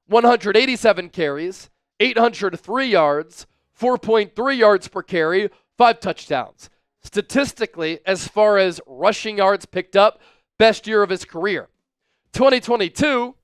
187 carries, 803 yards, 4.3 yards per carry, 5 touchdowns. Statistically, as far as rushing yards picked up, best year of his career. 2022,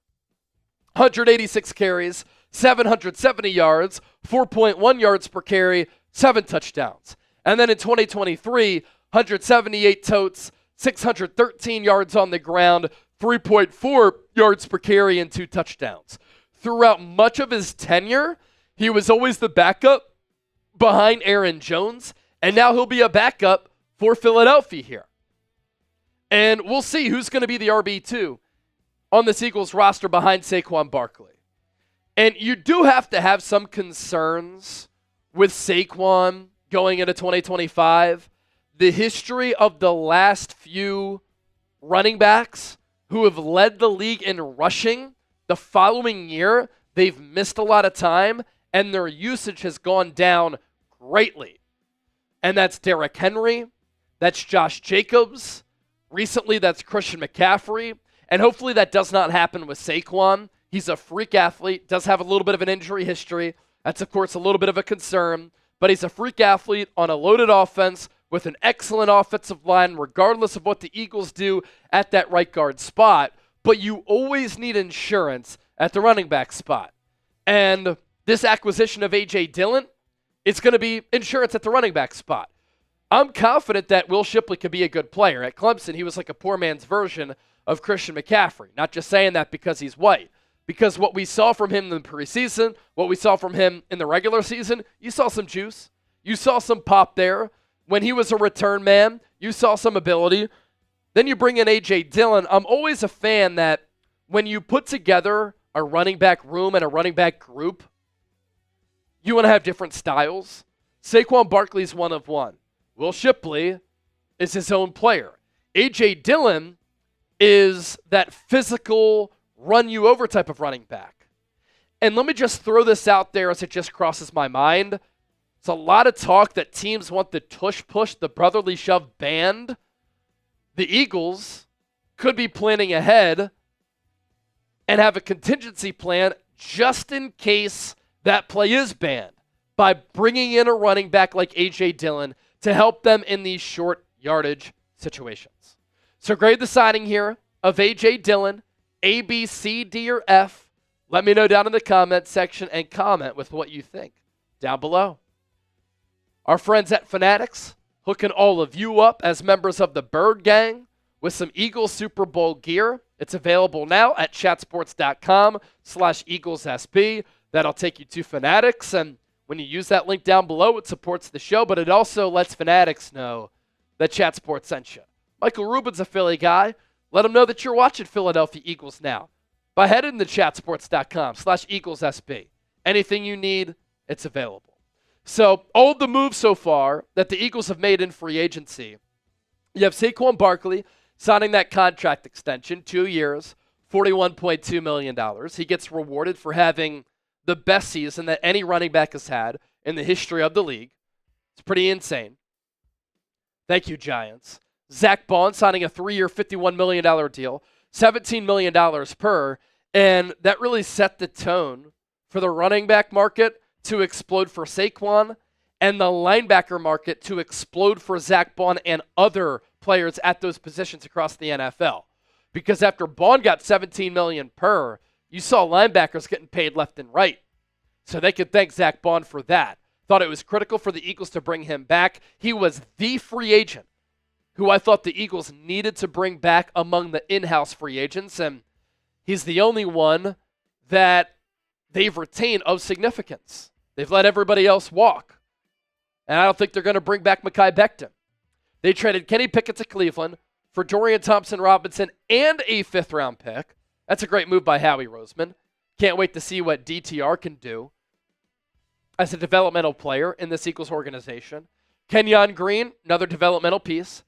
186 carries, 770 yards, 4.1 yards per carry, 7 touchdowns. And then in 2023, 178 totes, 613 yards on the ground, 3.4 yards per carry, and 2 touchdowns. Throughout much of his tenure, he was always the backup behind Aaron Jones, and now he'll be a backup for Philadelphia here. And we'll see who's going to be the RB2 on this Eagles roster behind Saquon Barkley. And you do have to have some concerns with Saquon going into 2025. The history of the last few running backs who have led the league in rushing, the following year, they've missed a lot of time, and their usage has gone down greatly. And that's Derrick Henry, that's Josh Jacobs, recently that's Christian McCaffrey, and hopefully that does not happen with Saquon. He's a freak athlete, does have a little bit of an injury history. That's, of course, a little bit of a concern, but he's a freak athlete on a loaded offense with an excellent offensive line, regardless of what the Eagles do at that right guard spot. But you always need insurance at the running back spot. And this acquisition of A.J. Dillon, it's going to be insurance at the running back spot. I'm confident that Will Shipley could be a good player. At Clemson, he was like a poor man's version of Christian McCaffrey. Not just saying that because he's white. Because what we saw from him in the preseason, what we saw from him in the regular season, you saw some juice. You saw some pop there. When he was a return man, you saw some ability. Then you bring in A.J. Dillon. I'm always a fan that when you put together a running back room and a running back group, you want to have different styles. Saquon Barkley's one of one. Will Shipley is his own player. A.J. Dillon is that physical, run-you-over type of running back. And let me just throw this out there as it just crosses my mind. It's a lot of talk that teams want the tush-push, the brotherly shove banned. The Eagles could be planning ahead and have a contingency plan just in case that play is banned by bringing in a running back like A.J. Dillon to help them in these short yardage situations. So grade the signing here of A.J. Dillon, A, B, C, D, or F. Let me know down in the comment section and comment with what you think down below. Our friends at Fanatics hooking all of you up as members of the Bird Gang with some Eagles Super Bowl gear. It's available now at chatsports.com/EaglesSB. That'll take you to Fanatics, and when you use that link down below, it supports the show, but it also lets Fanatics know that Chat Sports sent you. Michael Rubin's a Philly guy. Let him know that you're watching Philadelphia Eagles now by heading to chatsports.com/EaglesSB. Anything you need, it's available. So all of the moves so far that the Eagles have made in free agency, you have Saquon Barkley, signing that contract extension, 2 years, $41.2 million. He gets rewarded for having the best season that any running back has had in the history of the league. It's pretty insane. Thank you, Giants. Zach Bond signing a 3-year, $51 million deal, $17 million per, and that really set the tone for the running back market to explode for Saquon and the linebacker market to explode for Zach Bond and other players at those positions across the NFL. Because after Bond got $17 million per, you saw linebackers getting paid left and right. So they could thank Zach Bond for that. Thought it was critical for the Eagles to bring him back. He was the free agent who I thought the Eagles needed to bring back among the in-house free agents, and he's the only one that they've retained of significance. They've let everybody else walk. And I don't think they're going to bring back Mekhi Becton. They traded Kenny Pickett to Cleveland for Dorian Thompson-Robinson and a 5th-round pick. That's a great move by Howie Roseman. Can't wait to see what DTR can do as a developmental player in this Eagles organization. Kenyon Green, another developmental piece.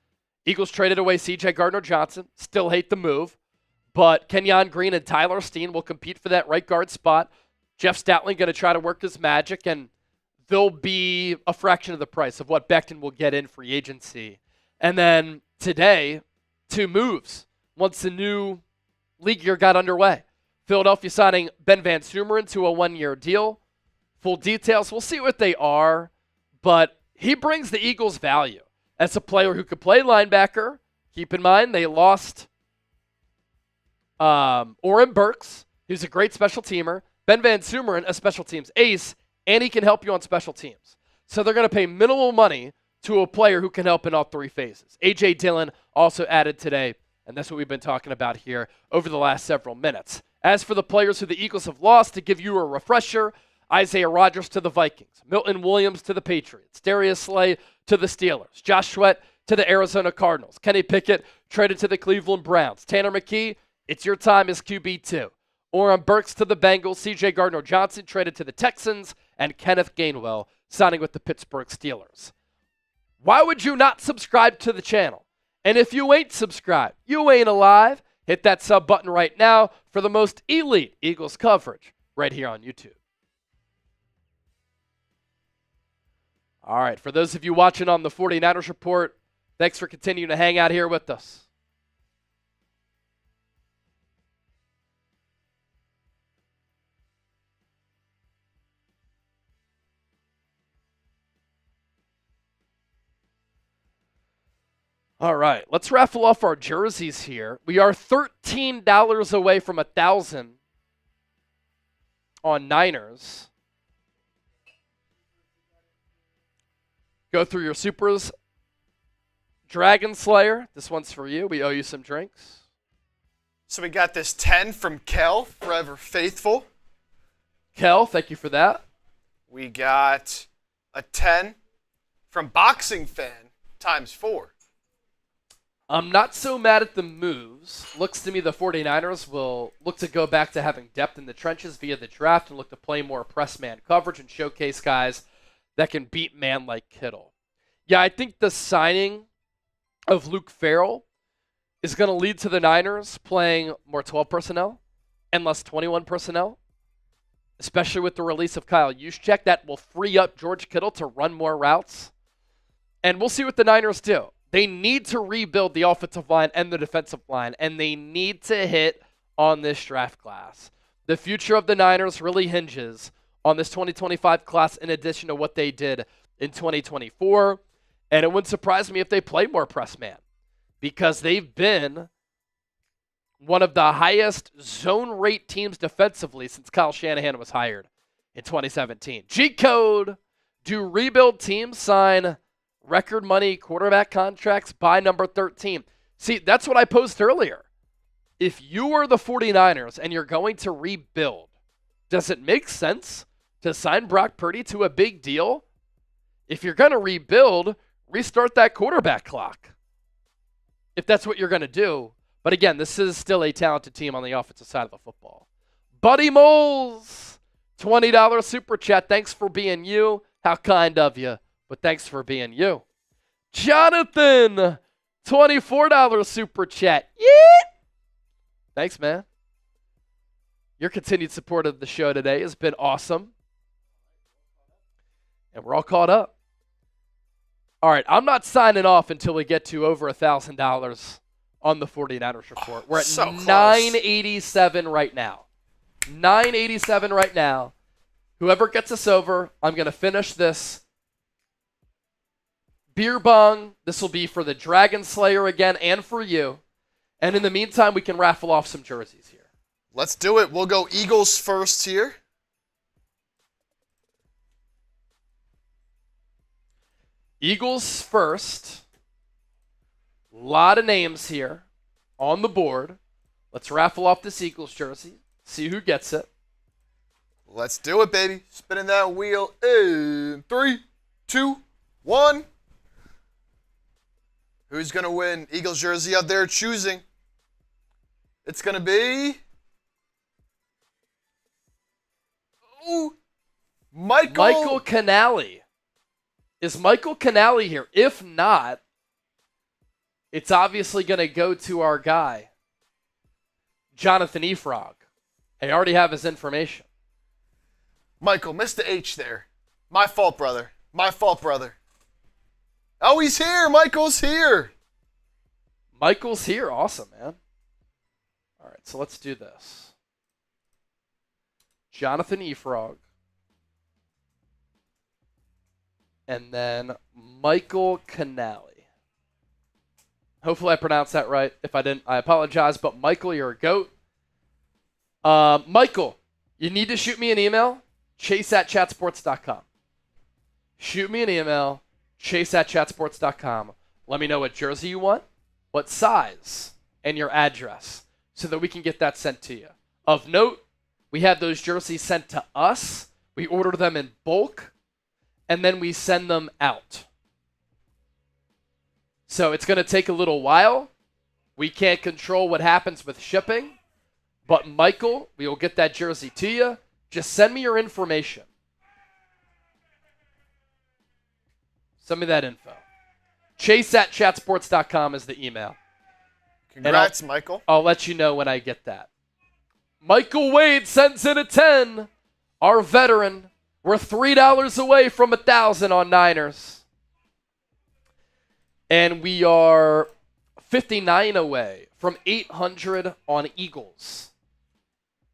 Eagles traded away C.J. Gardner-Johnson. Still hate the move. But Kenyon Green and Tyler Steen will compete for that right guard spot. Jeff Stoutland going to try to work his magic, and they'll be a fraction of the price of what Becton will get in free agency. And then today, 2 moves once the new league year got underway. Philadelphia signing Ben Van Sumeren to a 1-year deal. Full details, we'll see what they are, but he brings the Eagles value as a player who could play linebacker. Keep in mind, they lost Oren Burks, who's a great special teamer. Ben Van Sumeren, a special teams ace, and he can help you on special teams. So they're going to pay minimal money to a player who can help in all 3 phases. A.J. Dillon also added today, and that's what we've been talking about here over the last several minutes. As for the players who the Eagles have lost, to give you a refresher, Isaiah Rodgers to the Vikings, Milton Williams to the Patriots, Darius Slay to the Steelers, Josh Sweat to the Arizona Cardinals, Kenny Pickett traded to the Cleveland Browns, Tanner McKee, it's your time as QB2, Oren Burks to the Bengals, C.J. Gardner-Johnson traded to the Texans, and Kenneth Gainwell signing with the Pittsburgh Steelers. Why would you not subscribe to the channel? And if you ain't subscribed, you ain't alive. Hit that sub button right now for the most elite Eagles coverage right here on YouTube. All right, for those of you watching on the 49ers Report, thanks for continuing to hang out here with us. All right, let's raffle off our jerseys here. We are $13 away from 1,000 on Niners. Go through your supers. Dragon Slayer, this one's for you. We owe you some drinks. So we got this 10 from Kel, Forever Faithful. Kel, thank you for that. We got a 10 from Boxing Fan ×4. I'm not so mad at the moves. Looks to me the 49ers will look to go back to having depth in the trenches via the draft and look to play more press man coverage and showcase guys that can beat man like Kittle. Yeah, I think the signing of Luke Farrell is going to lead to the Niners playing more 12 personnel and less 21 personnel, especially with the release of Kyle Juszczyk. That will free up George Kittle to run more routes. And we'll see what the Niners do. They need to rebuild the offensive line and the defensive line, and they need to hit on this draft class. The future of the Niners really hinges on this 2025 class in addition to what they did in 2024. And it wouldn't surprise me if they play more press man because they've been one of the highest zone rate teams defensively since Kyle Shanahan was hired in 2017. G-code, do rebuild teams sign record money quarterback contracts by number 13? See, that's what I posed earlier. If you are the 49ers and you're going to rebuild, does it make sense to sign Brock Purdy to a big deal? If you're going to rebuild, restart that quarterback clock. If that's what you're going to do. But again, this is still a talented team on the offensive side of the football. Buddy Moles, $20 super chat. Thanks for being you. How kind of you. But thanks for being you. Jonathan, $24 super chat. Yeah. Thanks, man. Your continued support of the show today has been awesome. And we're all caught up. All right, I'm not signing off until we get to over $1,000 on the 49ers report. We're at so close. 987 right now. 987 right now. Whoever gets us over, I'm going to finish this beer bong. This will be for the Dragon Slayer again and for you. And in the meantime, we can raffle off some jerseys here. Let's do it. We'll go Eagles first here. Eagles first. A lot of names here on the board. Let's raffle off this Eagles jersey. See who gets it. Let's do it, baby. Spinning that wheel in 3, 2, 1. Who's going to win? Eagles jersey out there choosing. It's going to be... Ooh, Michael Canale. Is Michael Canale here? If not, it's obviously going to go to our guy, Jonathan Efrog. I already have his information. Michael, missed the H there. My fault, brother. My fault, brother. Oh, he's here. Michael's here. Michael's here. Awesome, man. All right, so let's do this. Jonathan Efrog. And then Michael Canale. Hopefully I pronounced that right. If I didn't, I apologize. But Michael, you're a goat. Michael, you need to shoot me an email. chase@chatsports.com. Shoot me an email. chase@chatsports.com. Let me know what jersey you want, what size, and your address so that we can get that sent to you. Of note, we have those jerseys sent to us. We order them in bulk. And then we send them out. So it's going to take a little while. We can't control what happens with shipping. But Michael, we will get that jersey to you. Just send me your information. Send me that info. chase@chatsports.com is the email. Congrats, Michael. I'll let you know when I get that. Michael Wade sends in a 10. Our veteran. We're $3 away from 1,000 on Niners. And we are 59 away from 800 on Eagles.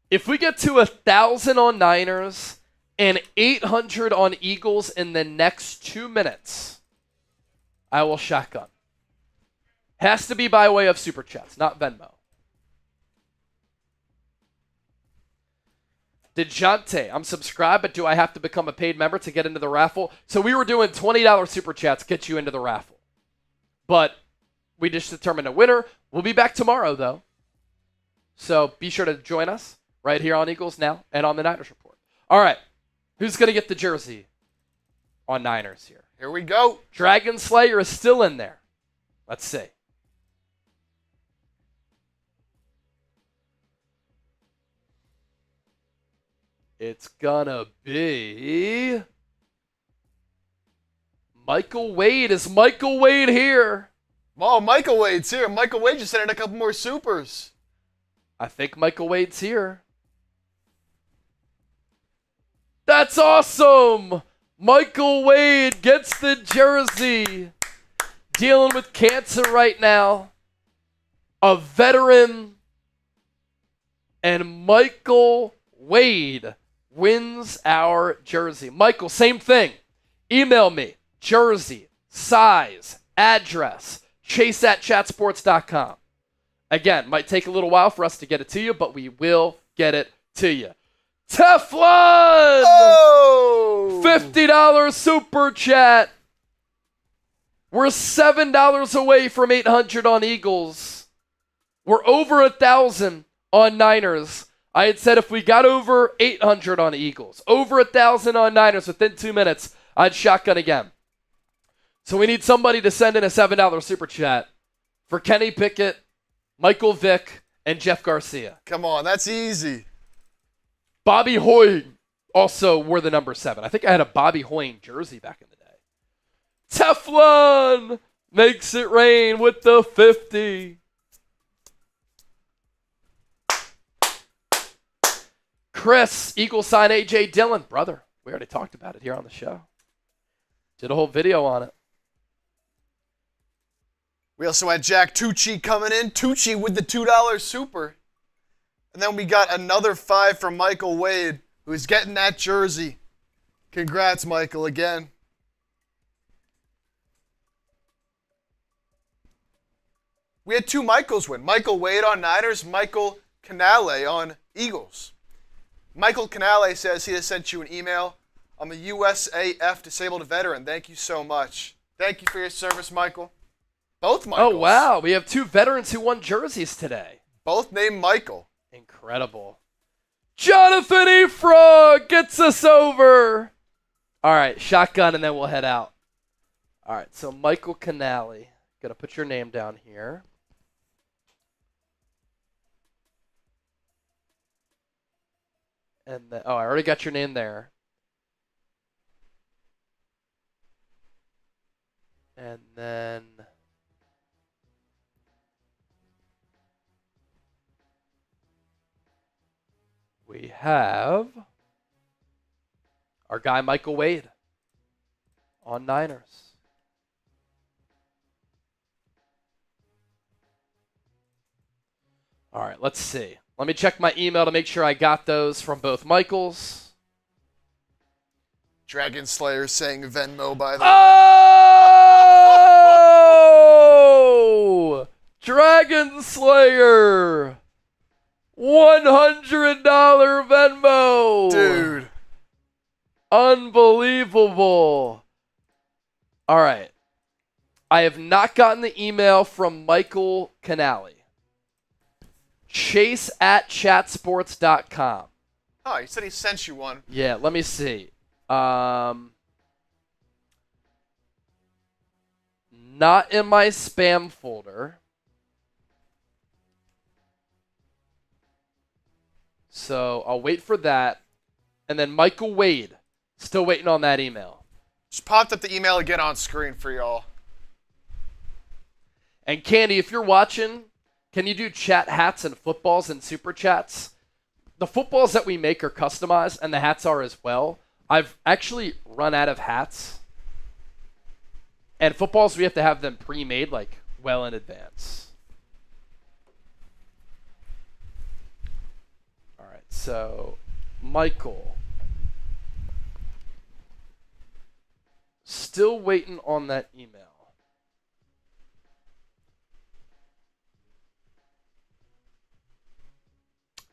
If we get to 1,000 on Niners and 800 on Eagles in the next 2 minutes, I will shotgun. Has to be by way of Super Chats, not Venmo. DeJounte, I'm subscribed, but do I have to become a paid member to get into the raffle? So we were doing $20 Super Chats, get you into the raffle. But we just determined a winner. We'll be back tomorrow, though. So be sure to join us right here on Eagles Now and on the Niners Report. All right, who's going to get the jersey on Niners here? Here we go. Dragon Slayer is still in there. Let's see. It's gonna be Michael Wade. Is Michael Wade here? Oh, Michael Wade's here. Michael Wade just sent in a couple more supers. I think Michael Wade's here. That's awesome! Michael Wade gets the jersey. Dealing with cancer right now. A veteran. And Michael Wade wins our jersey. Michael, same thing. Email me. Jersey, size, address, chase@chatsports.com. Again, might take a little while for us to get it to you, but we will get it to you. Teflon! Oh! $50 super chat. We're $7 away from 800 on Eagles. We're over 1,000 on Niners. I had said if we got over 800 on Eagles, over 1,000 on Niners within 2 minutes, I'd shotgun again. So we need somebody to send in a $7 super chat for Kenny Pickett, Michael Vick, and Jeff Garcia. Come on, that's easy. Bobby Hoying also wore the number 7. I think I had a Bobby Hoying jersey back in the day. Teflon! Makes it rain with the 50. Chris, Eagle sign A.J. Dillon. Brother, we already talked about it here on the show. Did a whole video on it. We also had Jack Tucci coming in. Tucci with the $2 super. And then we got another 5 from Michael Wade, who's getting that jersey. Congrats, Michael, again. We had 2 Michaels win. Michael Wade on Niners, Michael Canale on Eagles. Michael Canale says he has sent you an email. I'm a USAF disabled veteran. Thank you so much. Thank you for your service, Michael. Both Michaels. Oh, wow. We have 2 veterans who won jerseys today. Both named Michael. Incredible. Jonathan E. Frog gets us over. All right, shotgun, and then we'll head out. All right, so Michael Canale. Got to put your name down here. And then, oh, I already got your name there. And then we have our guy Michael Wade on Niners. All right, let's see. Let me check my email to make sure I got those from both Michaels. Dragon Slayer saying Venmo, by the way. Oh! Dragon Slayer! $100 Venmo! Dude. Unbelievable. All right. I have not gotten the email from Michael Canale. Chase@chatsports.com. Oh, he said he sent you one. Yeah, let me see. Not in my spam folder. So I'll wait for that. And then Michael Wade. Still waiting on that email. Just popped up the email again on screen for y'all. And Candy, if you're watching, can you do chat hats and footballs and super chats? The footballs that we make are customized, and the hats are as well. I've actually run out of hats. And footballs, we have to have them pre-made, like, well in advance. All right, so Michael. Still waiting on that email.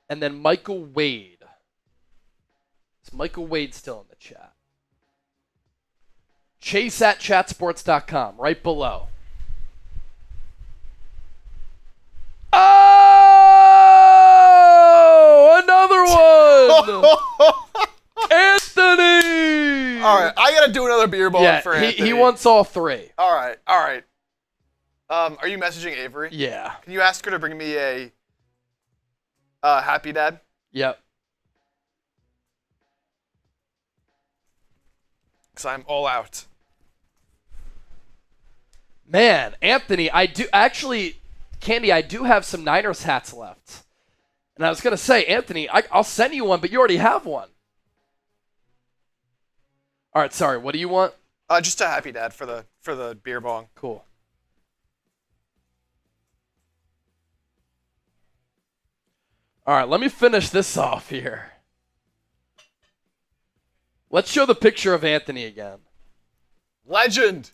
And then Michael Wade. Is Michael Wade still in the chat? Chase@chatsports.com, right below. Oh! Another one! Anthony! All right, I got to do another beer ball for Anthony. He wants all 3. All right, all right. Are you messaging Avery? Yeah. Can you ask her to bring me a Happy Dad? Yep. Because I'm all out. Man, Anthony, Candy, I do have some Niners hats left. And I was going to say, Anthony, I'll send you one, but you already have one. All right, sorry, what do you want? Just a Happy Dad for the beer bong. Cool. All right, let me finish this off here. Let's show the picture of Anthony again. Legend.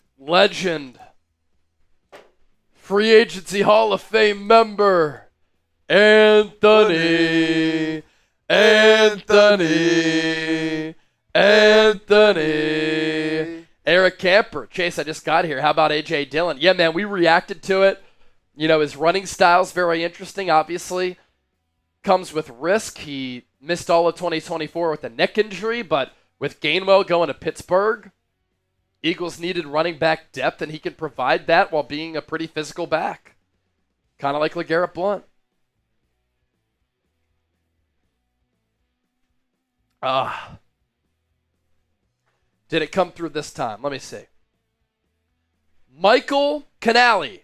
Free Agency Hall of Fame member, Anthony. Eric Camper. Chase, I just got here. How about A.J. Dillon? Yeah, man, we reacted to it. You know, his running style's very interesting, obviously. Comes with risk. He missed all of 2024 with a neck injury, but with Gainwell going to Pittsburgh, Eagles needed running back depth, and he can provide that while being a pretty physical back. Kind of like LeGarrette Blount. Did it come through this time? Let me see. Michael Canale.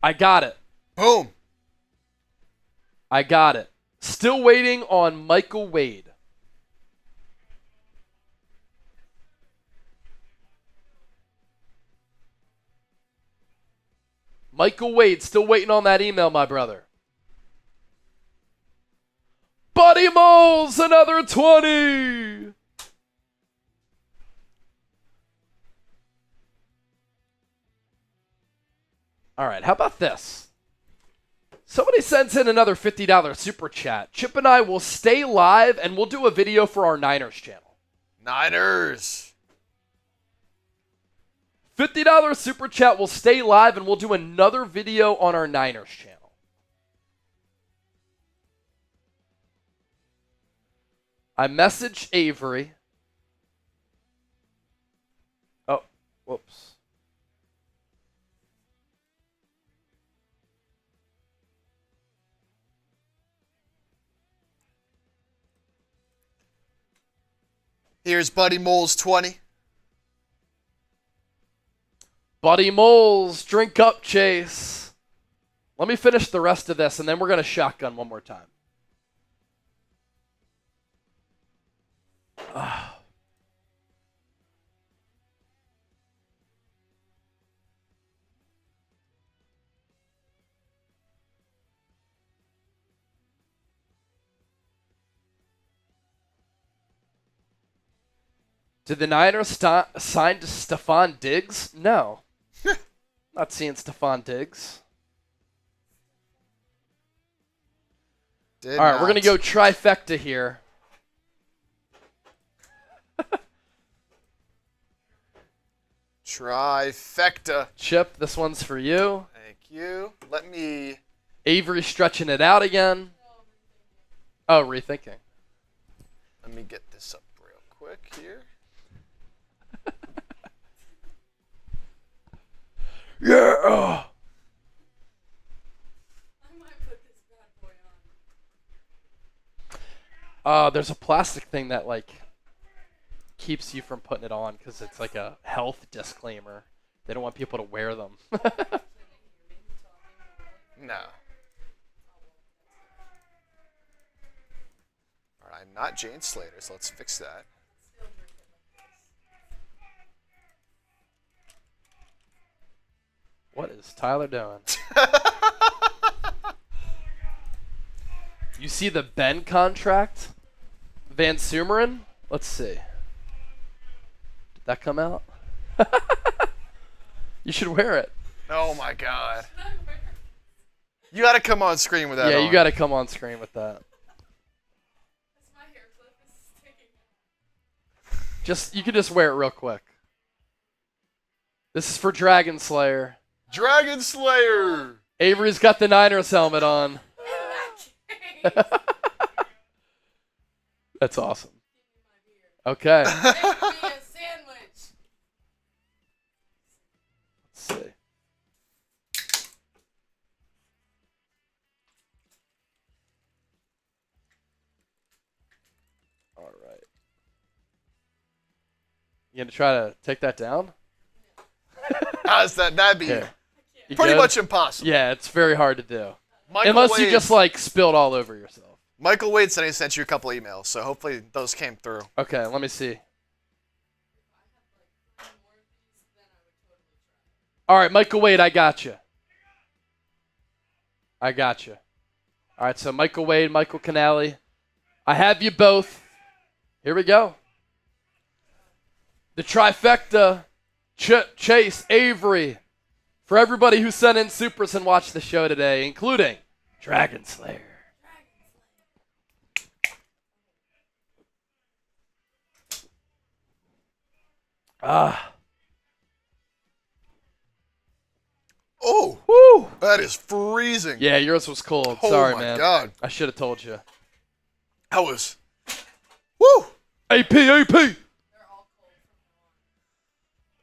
I got it. Boom. I got it. Still waiting on Michael Wade. Michael Wade, still waiting on that email, my brother. Buddy Moles, another 20. All right, how about this? Somebody sends in another $50 super chat. Chip and I will stay live and we'll do a video for our Niners channel. Niners. $50 super chat will stay live and we'll do another video on our Niners channel. I messaged Avery. Oh, whoops. Here's Buddy Moles 20. Buddy Moles, drink up, Chase. Let me finish the rest of this, and then we're going to shotgun one more time. Did the Niners sign to Stephon Diggs? No. Not seeing Stephon Diggs. All right, we're going to go trifecta here. Trifecta. Chip, this one's for you. Thank you. Let me... Avery stretching it out again. Oh, rethinking. Let me get this up real quick here. Yeah. I might put this bad boy on. There's a plastic thing that like keeps you from putting it on because it's like a health disclaimer. They don't want people to wear them. No. All right, I'm not Jane Slater, so let's fix that. What is Tyler doing? You see the Ben contract? Van Sumeren? Let's see. Did that come out? You should wear it. Oh my God. You got to come on screen with that. Yeah, on. you got to come on screen with that. My hair clip is sticking. You can just wear it real quick. This is for Dragon Slayer. Dragon Slayer. Avery's got the Niners helmet on. That's awesome. Okay. Make me a sandwich. Let's see. All right. You gonna try to take that down? How's that? That'd be Here. You pretty good? much impossible. Yeah, it's very hard to do. Michael Unless you Wade- just like spilled all over yourself. Michael Wade said he sent you a couple emails, so hopefully those came through. Okay, let me see. All right, Michael Wade, I got you. I got you. All right, so Michael Wade, Michael Canale. I have you both. Here we go. The trifecta, Chase, Avery, for everybody who sent in supers and watched the show today, including Dragon Slayer. Ah. Oh, Woo. that is freezing. Yeah, yours was cold. Oh Sorry, my man. God. I should have told you. That was. Woo! AP. AP.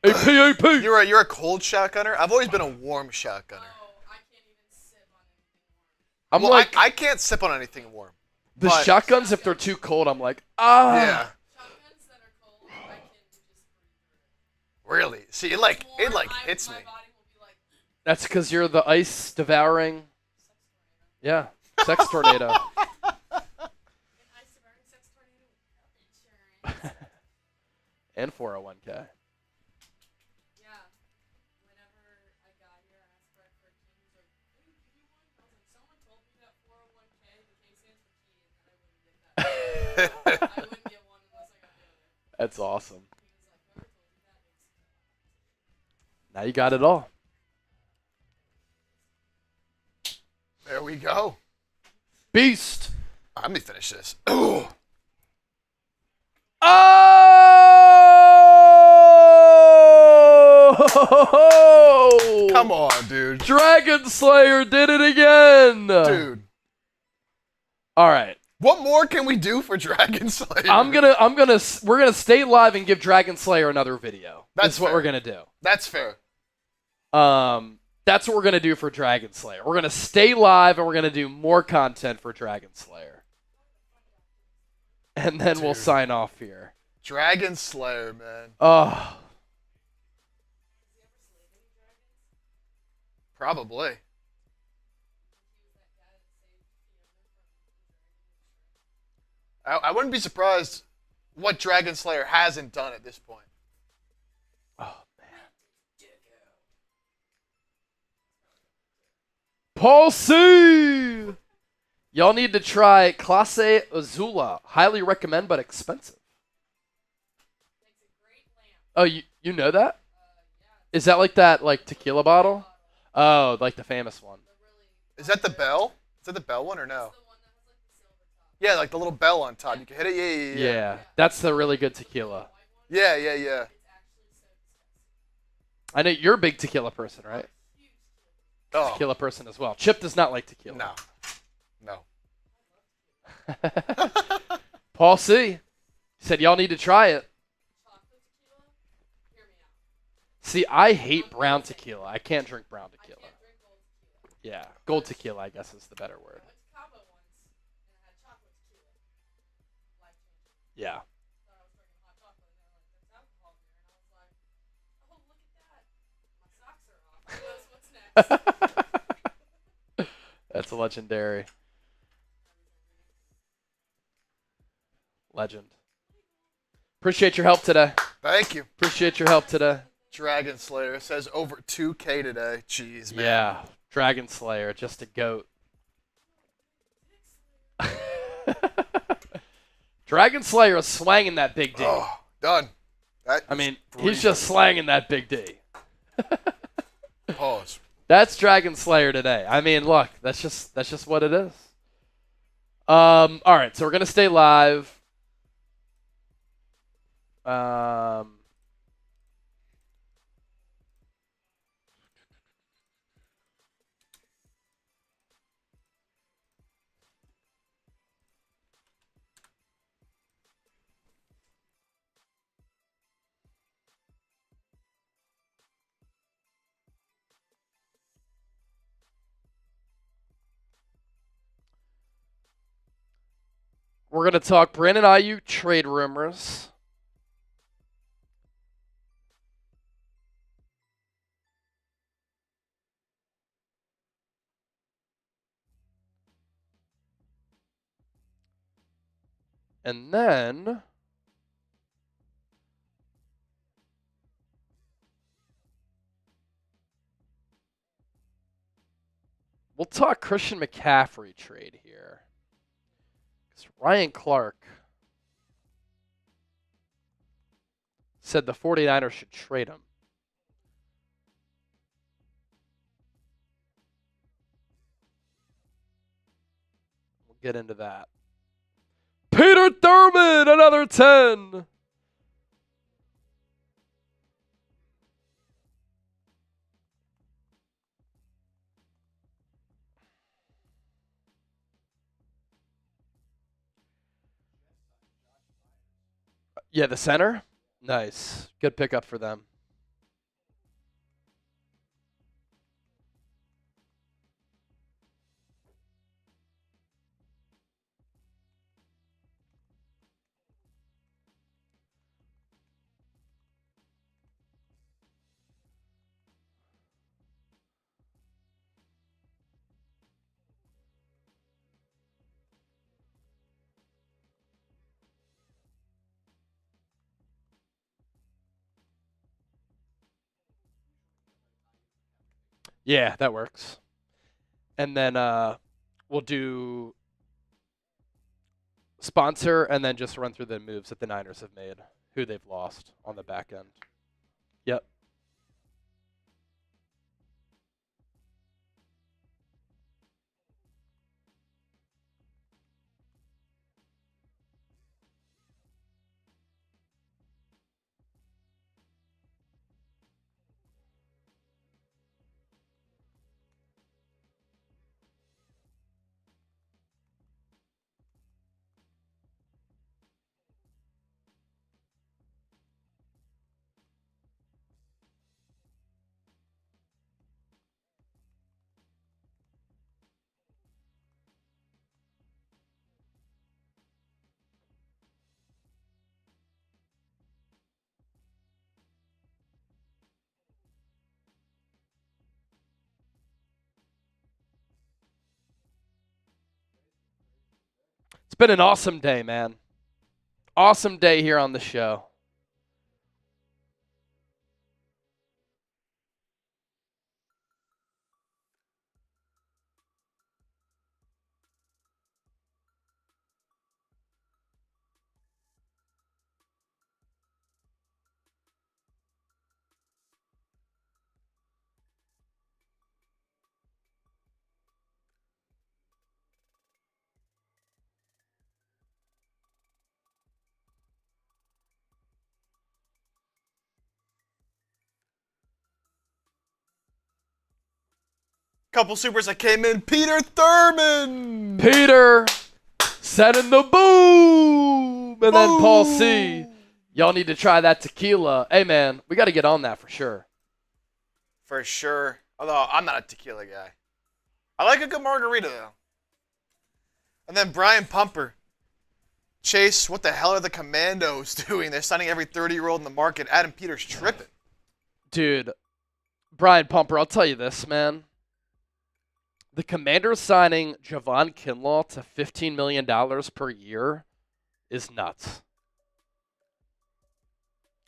You're a cold shotgunner. I've always been a warm shotgunner. Oh, I can't even sip on anything warm. I'm Well, like, I can't sip on anything warm. the but- shotguns, if they're too cold, I'm like, ah. Yeah. Shotguns that are cold, I can just breathe through it. Really? See, it Warm, hits me. My body That's because you're the ice devouring. Yeah, sex tornado. An ice devouring sex tornado with health insurance. And 401k. Yeah. Whenever I got here, I asked Brett for a key. He's like, "Hey, give you one." I was like, "Someone told me that 401k, the K stands for key, and that I wouldn't get that. I wouldn't get one unless I got the other." That's awesome. He was like, "Whoever told you that makes Now you got it all. There we go. Beast. Let me finish this. Oh! Come on, dude. Dragon Slayer did it again. Dude. All right. What more can we do for Dragon Slayer? We're gonna stay live and give Dragon Slayer another video. That's That's what fair. we're gonna do. That's fair. That's what we're gonna do for Dragon Slayer. We're gonna stay live and we're gonna do more content for Dragon Slayer. And then we'll Dude. sign off here. Dragon Slayer, man. Oh, Probably. I wouldn't be surprised what Dragon Slayer hasn't done at this point. oh man. Paul C. Y'all need to try Clase Azula. Highly recommend, but expensive. Oh, you know that? Is that like tequila bottle? Oh, like the famous one. Is that the bell? Is that the bell one or no? Yeah, like the little bell on top. You can hit it. Yeah. Yeah, that's the really good tequila. Yeah. I know you're a big tequila person, right? Oh, Tequila person as well. Chip does not like tequila. no. Paul C. said y'all need to try it. See, I hate brown tequila. I can't drink brown tequila. Yeah, gold tequila, I guess, is the better word. Yeah. That's legendary. Legend. Appreciate your help today. Thank you. Appreciate your help today. Dragon Slayer says over 2K today. Jeez, man. Yeah, Dragon Slayer, just a goat. Dragon Slayer is slanging that big D. Oh, done. I mean, he's just slanging that big D. Pause. That's Dragon Slayer today. I mean, look, that's just what it is. All right, so we're gonna stay live. We're gonna talk Brandon Ayuk trade rumors. And then we'll talk Christian McCaffrey trade here. Because Ryan Clark said the 49ers should trade him. We'll get into that. Peter Thurman, another 10. Yeah, the center. Nice. Good pickup for them. Yeah, that works. And then we'll do sponsor and then just run through the moves that the Niners have made, who they've lost on the back end. Yep. It's been an awesome day, man. Awesome day here on the show. Couple supers that came in. Peter Thurman. Peter sending the boom. And then Paul C. Y'all need to try that tequila. Hey, man, we got to get on that for sure. For sure. Although I'm not a tequila guy. I like a good margarita, though. And then Brian Pumper. Chase, what the hell are the Commandos doing? They're signing every 30-year-old in the market. Adam Peters tripping. Dude, Brian Pumper, I'll tell you this, man. The Commanders signing Javon Kinlaw to $15 million per year is nuts.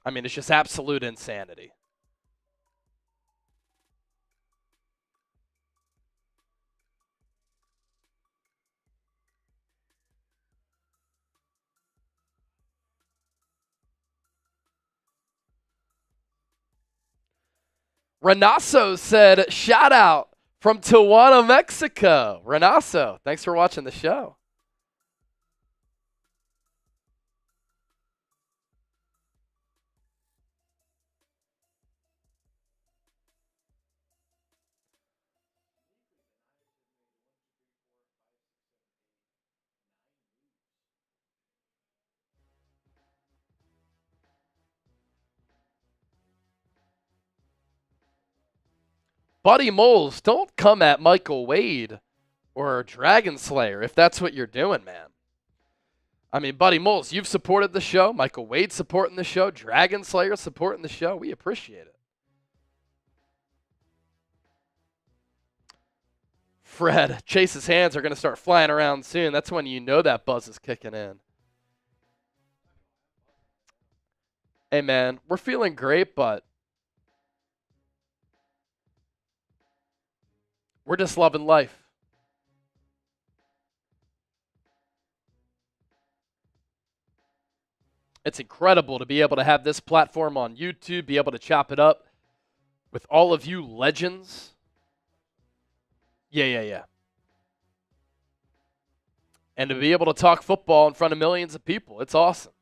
I mean, it's just absolute insanity. Renasso said, shout out from Tijuana, Mexico. Renasso, thanks for watching the show. Buddy Moles, don't come at Michael Wade or Dragon Slayer if that's what you're doing, man. I mean, Buddy Moles, you've supported the show. Michael Wade supporting the show. Dragon Slayer supporting the show. We appreciate it. Fred, Chase's hands are going to start flying around soon. That's when you know that buzz is kicking in. Hey, man, we're feeling great, but we're just loving life. It's incredible to be able to have this platform on YouTube, be able to chop it up with all of you legends. Yeah. And to be able to talk football in front of millions of people. It's awesome.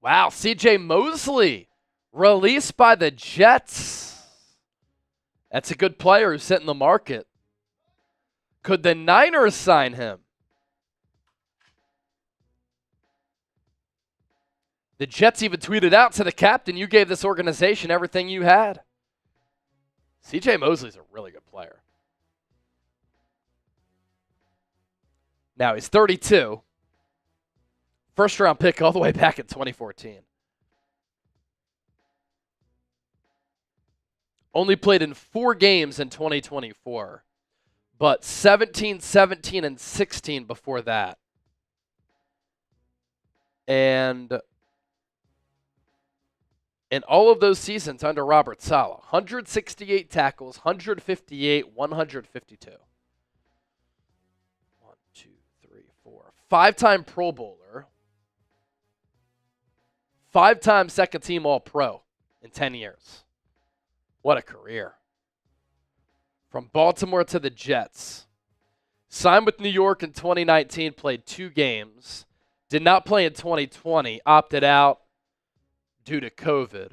Wow, CJ Mosley released by the Jets. That's a good player who's sitting in the market. Could the Niners sign him? The Jets even tweeted out to the captain, you gave this organization everything you had. CJ Mosley's a really good player. Now he's 32. First round pick all the way back in 2014. Only played in 4 games in 2024, but 17, 17, and 16 before that. And in all of those seasons under Robert Saleh, 168 tackles, 158, 152. 1, 2, 3, 4. 5-time Pro Bowler. 5-time second team All-Pro in 10 years. What a career. From Baltimore to the Jets. Signed with New York in 2019, played 2 games. Did not play in 2020, opted out due to COVID.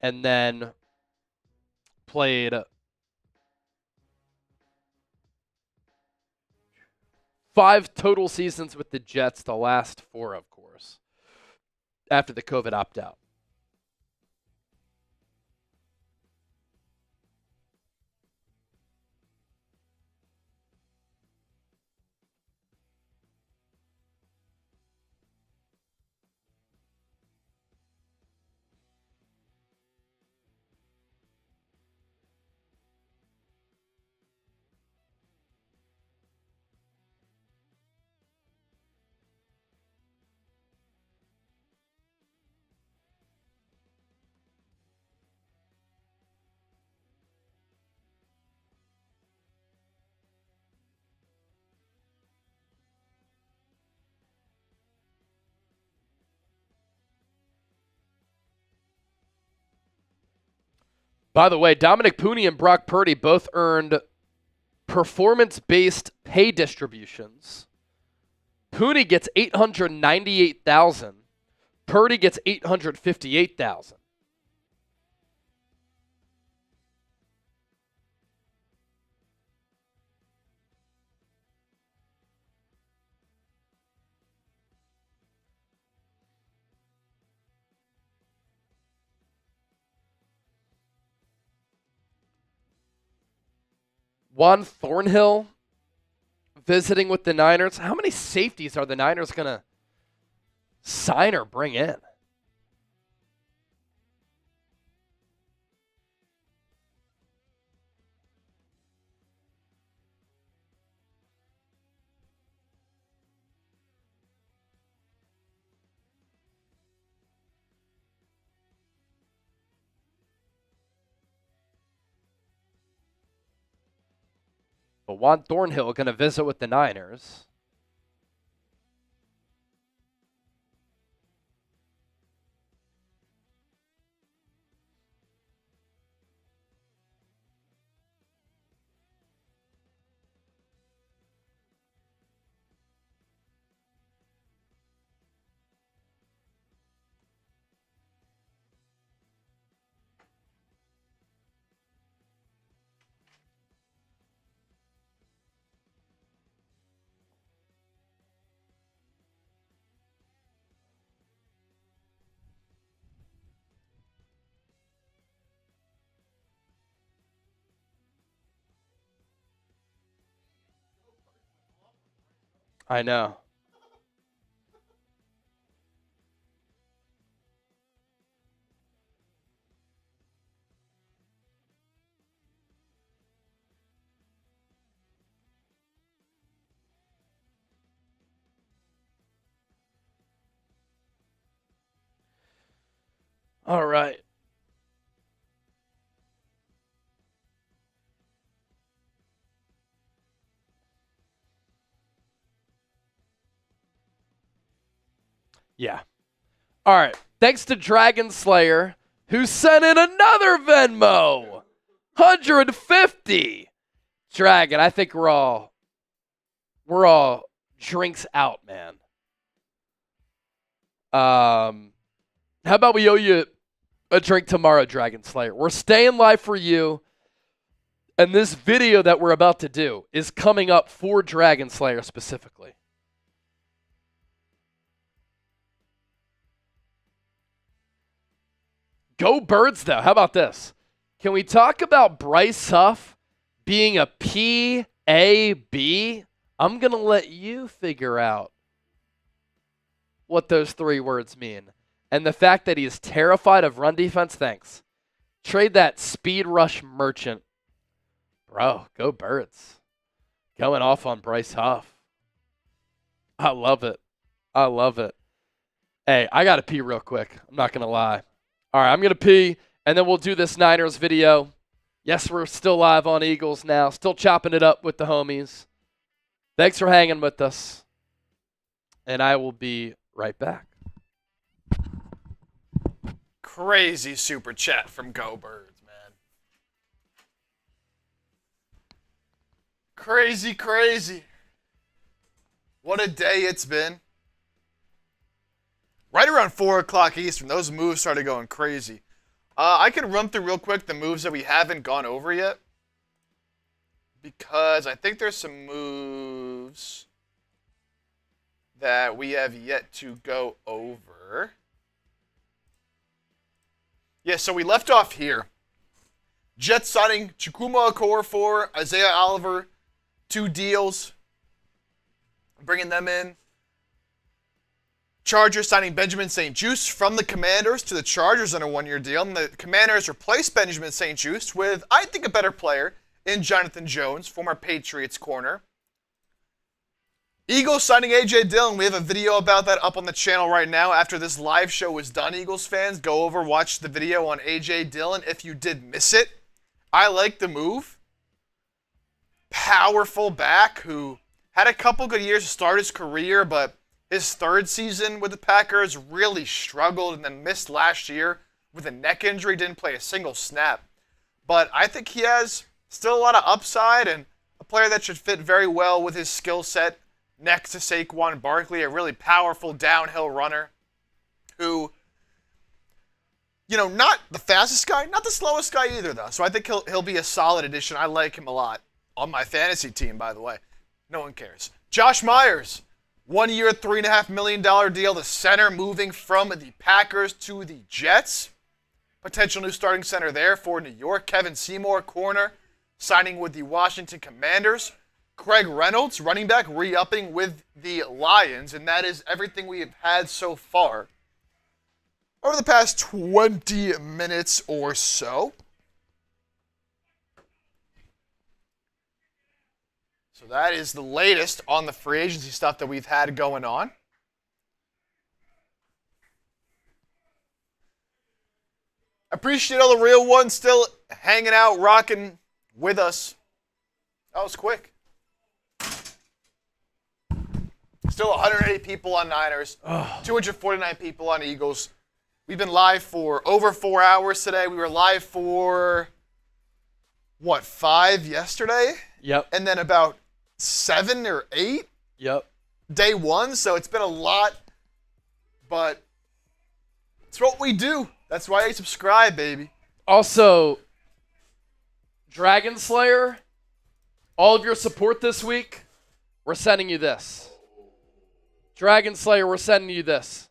And then played 5 total seasons with the Jets, the last 4, of course, after the COVID opt-out. By the way, Dominic Pooney and Brock Purdy both earned performance-based pay distributions. Pooney gets $898,000. Purdy gets $858,000. Juan Thornhill visiting with the Niners. How many safeties are the Niners going to sign or bring in? But Juan Thornhill going to visit with the Niners. I know. All right. Yeah. All right. Thanks to Dragon Slayer, who sent in another Venmo. 150. Dragon, I think we're all drinks out, man. How about we owe you a drink tomorrow, Dragon Slayer? We're staying live for you. And this video that we're about to do is coming up for Dragon Slayer specifically. Go Birds, though. How about this? Can we talk about Bryce Huff being a PAB? I'm going to let you figure out what those 3 words mean. And the fact that he is terrified of run defense, thanks. Trade that speed rush merchant. Bro, go Birds. going off on Bryce Huff. I love it. I love it. Hey, I got to pee real quick. I'm not going to lie. All right, I'm going to pee, and then we'll do this Niners video. Yes, we're still live on Eagles now. Still chopping it up with the homies. Thanks for hanging with us. And I will be right back. Crazy super chat from Go Birds, man. Crazy, crazy. What a day it's been. Right around 4 o'clock Eastern, those moves started going crazy. I can run through real quick the moves that we haven't gone over yet. Because I think there's some moves that we have yet to go over. Yeah, so we left off here. Jets signing Chukwuma Okorafor, Isaiah Oliver, 2 deals. Bringing them in. Chargers signing Benjamin St-Juste from the Commanders to the Chargers on a 1-year deal. And the Commanders replaced Benjamin St-Juste with, I think, a better player in Jonathan Jones, former Patriots corner. Eagles signing A.J. Dillon. We have a video about that up on the channel right now. After this live show is done, Eagles fans, go over, watch the video on A.J. Dillon if you did miss it. I like the move. Powerful back who had a couple good years to start his career, but his third season with the Packers really struggled and then missed last year with a neck injury, didn't play a single snap. But I think he has still a lot of upside and a player that should fit very well with his skill set next to Saquon Barkley, a really powerful downhill runner who, you know, not the fastest guy, not the slowest guy either, though. So I think he'll be a solid addition. I like him a lot. On my fantasy team, by the way. No one cares. Josh Myers, 1 year, $3.5 million deal. The center moving from the Packers to the Jets. Potential new starting center there for New York. Kevin Seymour, corner, signing with the Washington Commanders. Craig Reynolds, running back, re-upping with the Lions. And that is everything we have had so far over the past 20 minutes or so. So that is the latest on the free agency stuff that we've had going on. Appreciate all the real ones still hanging out, rocking with us. That was quick. Still 180 people on Niners, 249 people on Eagles. We've been live for over 4 hours today. We were live for, 5 yesterday? Yep. And then about 7 or 8? Yep. Day 1, so it's been a lot, but it's what we do. That's why I subscribe, baby. Also, Dragon Slayer, all of your support this week, we're sending you this. Dragon Slayer, we're sending you this.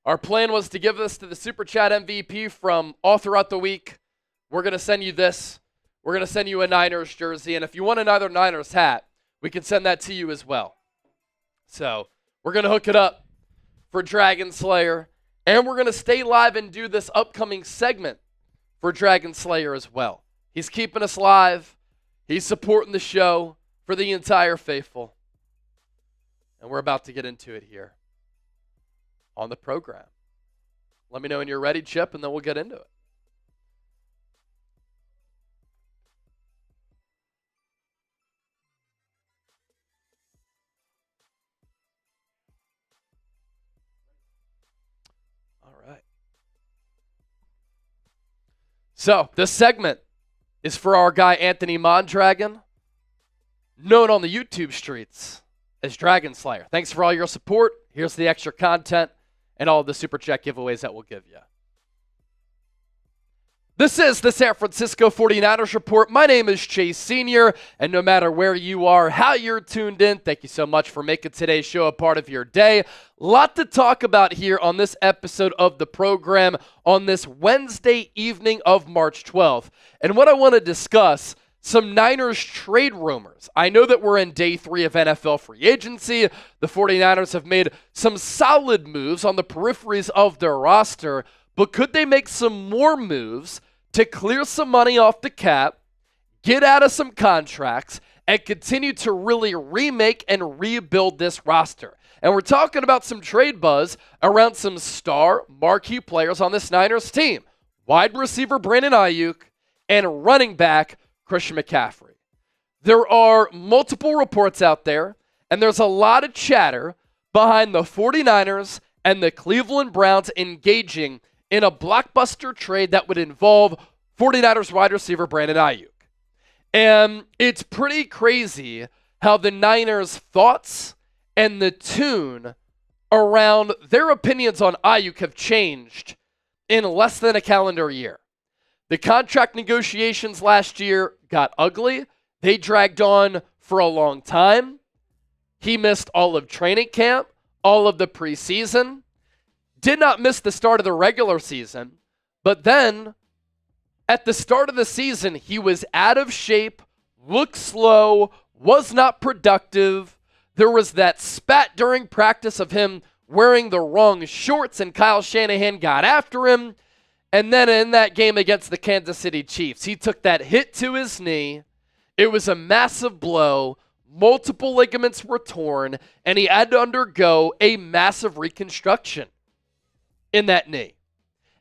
Our plan was to give this to the Super Chat MVP from all throughout the week. We're going to send you this. We're going to send you a Niners jersey, and if you want another Niners hat, we can send that to you as well. So we're going to hook it up for Dragon Slayer, and we're going to stay live and do this upcoming segment for Dragon Slayer as well. He's keeping us live. He's supporting the show for the entire faithful. And we're about to get into it here on the program. Let me know when you're ready, Chip, and then we'll get into it. So, this segment is for our guy Anthony Mondragon, known on the YouTube streets as Dragon Slayer. Thanks for all your support. Here's the extra content and all the Super Chat giveaways that we'll give you. This is the San Francisco 49ers Report. My name is Chase Sr., and no matter where you are, how you're tuned in, thank you so much for making today's show a part of your day. Lot to talk about here on this episode of the program on this Wednesday evening of March 12th. And what I want to discuss, some Niners trade rumors. I know that we're in day 3 of NFL free agency. The 49ers have made some solid moves on the peripheries of their roster, but could they make some more moves to clear some money off the cap, get out of some contracts, and continue to really remake and rebuild this roster. And we're talking about some trade buzz around some star marquee players on this Niners team. Wide receiver Brandon Ayuk and running back Christian McCaffrey. There are multiple reports out there, and there's a lot of chatter behind the 49ers and the Cleveland Browns engaging in a blockbuster trade that would involve 49ers wide receiver Brandon Ayuk. And it's pretty crazy how the Niners' thoughts and the tune around their opinions on Ayuk have changed in less than a calendar year. The contract negotiations last year got ugly. They dragged on for a long time. He missed all of training camp, all of the preseason, did not miss the start of the regular season, but then at the start of the season, he was out of shape, looked slow, was not productive. There was that spat during practice of him wearing the wrong shorts, and Kyle Shanahan got after him. And then in that game against the Kansas City Chiefs, he took that hit to his knee. It was a massive blow. Multiple ligaments were torn, and he had to undergo a massive reconstruction in that knee.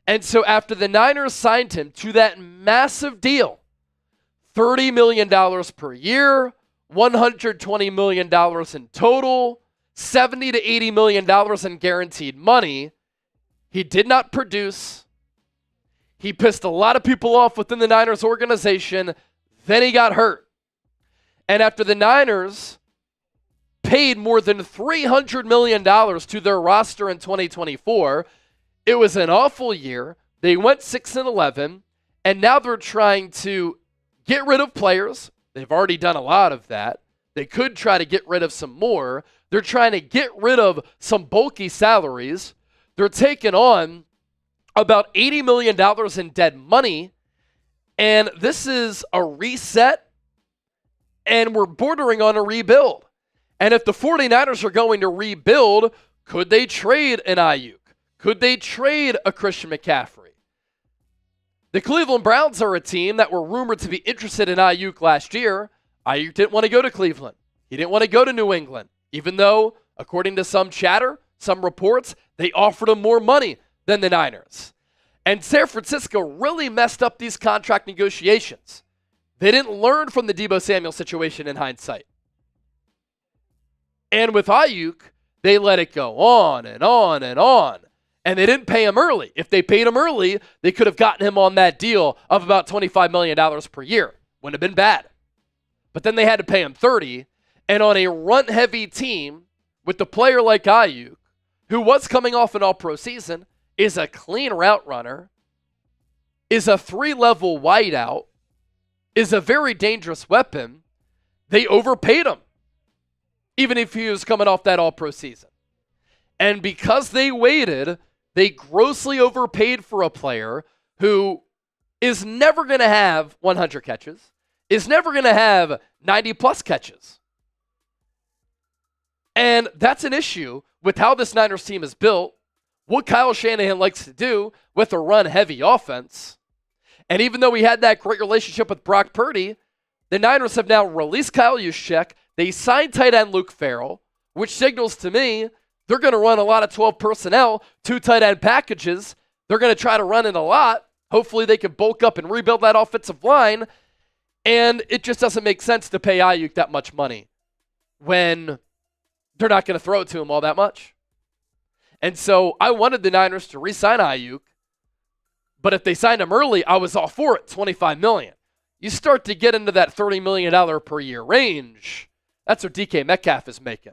And so after the Niners signed him to that massive deal, $30 million per year, $120 million in total, $70 to $80 million in guaranteed money, he did not produce. He pissed a lot of people off within the Niners organization. Then he got hurt. And after the Niners paid more than $300 million to their roster in 2024, it was an awful year. They went 6-11, and now they're trying to get rid of players. They've already done a lot of that. They could try to get rid of some more. They're trying to get rid of some bulky salaries. They're taking on about $80 million in dead money, and this is a reset, and we're bordering on a rebuild. And if the 49ers are going to rebuild, could they trade an Ayuk? Could they trade a Christian McCaffrey? The Cleveland Browns are a team that were rumored to be interested in Ayuk last year. Ayuk didn't want to go to Cleveland. He didn't want to go to New England, even though, according to some chatter, some reports, they offered him more money than the Niners. And San Francisco really messed up these contract negotiations. They didn't learn from the Deebo Samuel situation in hindsight. And with Ayuk, they let it go on and on and on. And they didn't pay him early. If they paid him early, they could have gotten him on that deal of about $25 million per year. Wouldn't have been bad. But then they had to pay him $30. And on a run-heavy team with a player like Ayuk, who was coming off an all-pro season, is a clean route runner, is a 3-level wideout, is a very dangerous weapon, they overpaid him, even if he was coming off that all-pro season. And because they waited, they grossly overpaid for a player who is never going to have 100 catches, is never going to have 90-plus catches. And that's an issue with how this Niners team is built, what Kyle Shanahan likes to do with a run-heavy offense. And even though we had that great relationship with Brock Purdy, the Niners have now released Kyle Juszczyk. They signed tight end Luke Farrell, which signals to me they're going to run a lot of 12 personnel, 2 tight end packages. They're going to try to run it a lot. Hopefully they can bulk up and rebuild that offensive line. And it just doesn't make sense to pay Ayuk that much money when they're not going to throw it to him all that much. And so I wanted the Niners to re-sign Ayuk, but if they signed him early, I was all for it, $25 million. You start to get into that $30 million per year range. That's what DK Metcalf is making.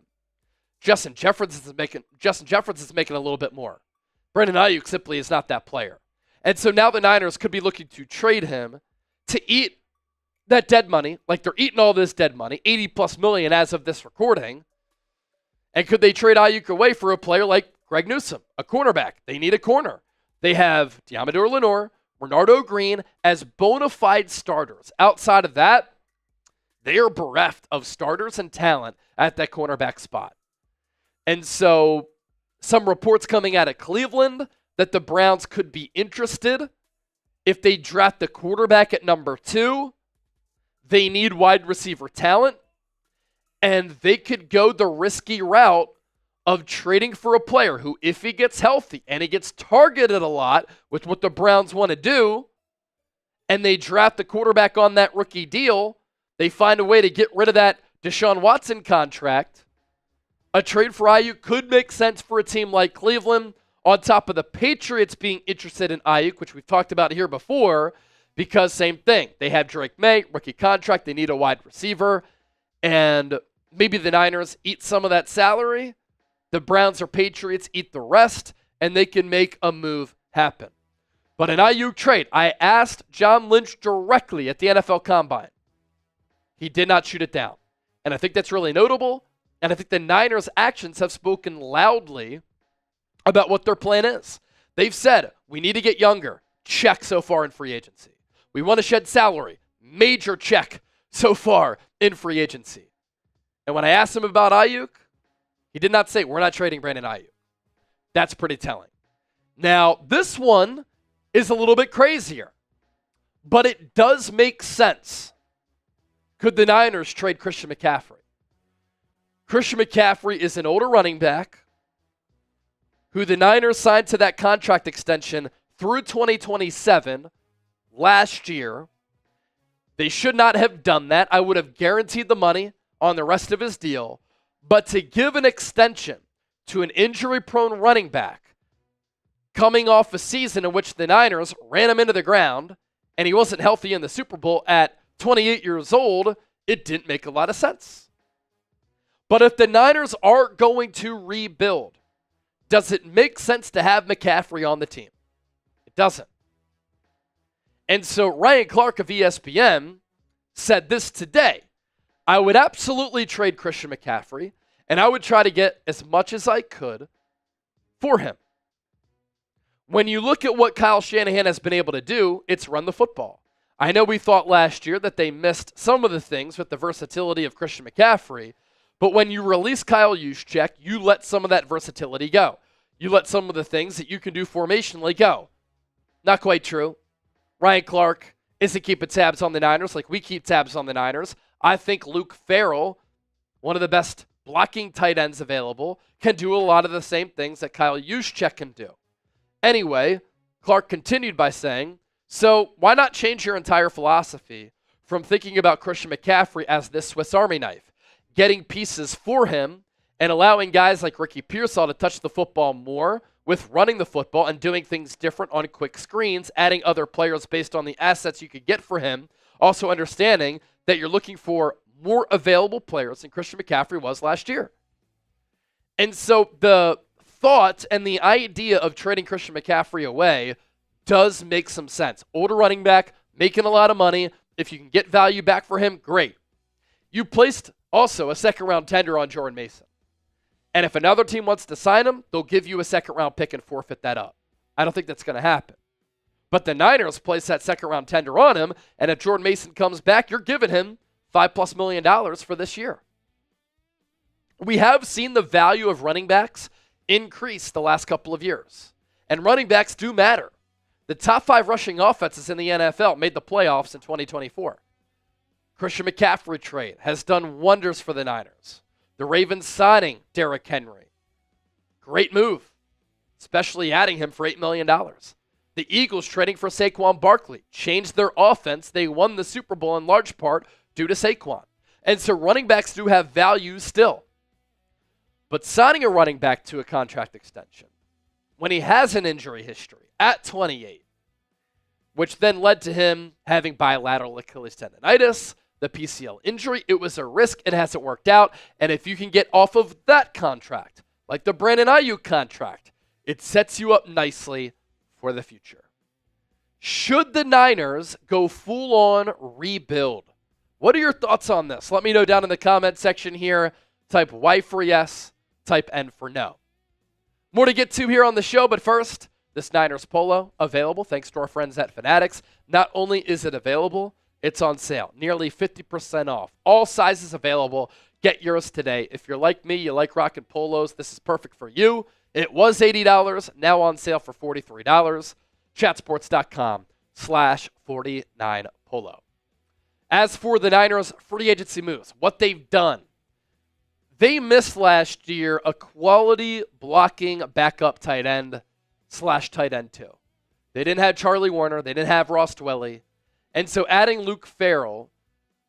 Justin Jefferson is making a little bit more. Brandon Ayuk simply is not that player. And so now the Niners could be looking to trade him to eat that dead money, like they're eating all this dead money, 80+ million as of this recording. And could they trade Ayuk away for a player like Greg Newsome, a cornerback? They need a corner. They have Diamador Lenore, Renardo Green as bona fide starters. Outside of that, they are bereft of starters and talent at that cornerback spot. And so some reports coming out of Cleveland that the Browns could be interested if they draft the quarterback at number 2. They need wide receiver talent. And they could go the risky route of trading for a player who, if he gets healthy and he gets targeted a lot with what the Browns want to do, and they draft the quarterback on that rookie deal, they find a way to get rid of that Deshaun Watson contract. A trade for Ayuk could make sense for a team like Cleveland, on top of the Patriots being interested in Ayuk, which we've talked about here before, because same thing. They have Drake May, rookie contract. They need a wide receiver. And maybe the Niners eat some of that salary. The Browns or Patriots eat the rest, and they can make a move happen. But an Ayuk trade, I asked John Lynch directly at the NFL Combine. He did not shoot it down. And I think that's really notable. And I think the Niners' actions have spoken loudly about what their plan is. They've said, we need to get younger. Check so far in free agency. We want to shed salary. Major check so far in free agency. And when I asked him about Ayuk, he did not say, we're not trading Brandon Ayuk. That's pretty telling. Now, this one is a little bit crazier, but it does make sense. Could the Niners trade Christian McCaffrey? Christian McCaffrey is an older running back who the Niners signed to that contract extension through 2027 last year. They should not have done that. I would have guaranteed the money on the rest of his deal. But to give an extension to an injury-prone running back coming off a season in which the Niners ran him into the ground and he wasn't healthy in the Super Bowl at 28 years old, it didn't make a lot of sense. But if the Niners are going to rebuild, does it make sense to have McCaffrey on the team? It doesn't. And so Ryan Clark of ESPN said this today. I would absolutely trade Christian McCaffrey, and I would try to get as much as I could for him. When you look at what Kyle Shanahan has been able to do, it's run the football. I know we thought last year that they missed some of the things with the versatility of Christian McCaffrey, but when you release Kyle Juszczyk, you let some of that versatility go. You let some of the things that you can do formationally go. Not quite true. Ryan Clark isn't keeping tabs on the Niners like we keep tabs on the Niners. I think Luke Farrell, one of the best blocking tight ends available, can do a lot of the same things that Kyle Juszczyk can do. Anyway, Clark continued by saying, so why not change your entire philosophy from thinking about Christian McCaffrey as this Swiss Army knife, getting pieces for him and allowing guys like Ricky Pearsall to touch the football more with running the football and doing things different on quick screens, adding other players based on the assets you could get for him, also understanding that you're looking for more available players than Christian McCaffrey was last year. And so the thought and the idea of trading Christian McCaffrey away does make some sense. Older running back, making a lot of money. If you can get value back for him, great. You placed also a second-round tender on Jordan Mason. And if another team wants to sign him, they'll give you a second-round pick and forfeit that up. I don't think that's going to happen. But the Niners place that second-round tender on him, and if Jordan Mason comes back, you're giving him $5+ million for this year. We have seen the value of running backs increase the last couple of years. And running backs do matter. The top 5 rushing offenses in the NFL made the playoffs in 2024. Christian McCaffrey trade has done wonders for the Niners. The Ravens signing Derrick Henry. Great move, especially adding him for $8 million. The Eagles trading for Saquon Barkley changed their offense. They won the Super Bowl in large part due to Saquon. And so running backs do have value still. But signing a running back to a contract extension when he has an injury history at 28, which then led to him having bilateral Achilles tendonitis, the PCL injury, it was a risk. It hasn't worked out. And if you can get off of that contract, like the Brandon Ayuk contract, it sets you up nicely for the future. Should the Niners go full-on rebuild? What are your thoughts on this? Let me know down in the comment section here. Type Y for yes, type N for no. More to get to here on the show, but first, this Niners polo available thanks to our friends at Fanatics. Not only is it available, it's on sale. Nearly 50% off. All sizes available. Get yours today. If you're like me, you like rocking polos, this is perfect for you. It was $80, now on sale for $43. Chatsports.com/49polo. As for the Niners free agency moves, what they've done, They missed last year a quality blocking backup tight end / tight end too. They didn't have Charlie Warner. They didn't have Ross Dwelly. And so adding Luke Farrell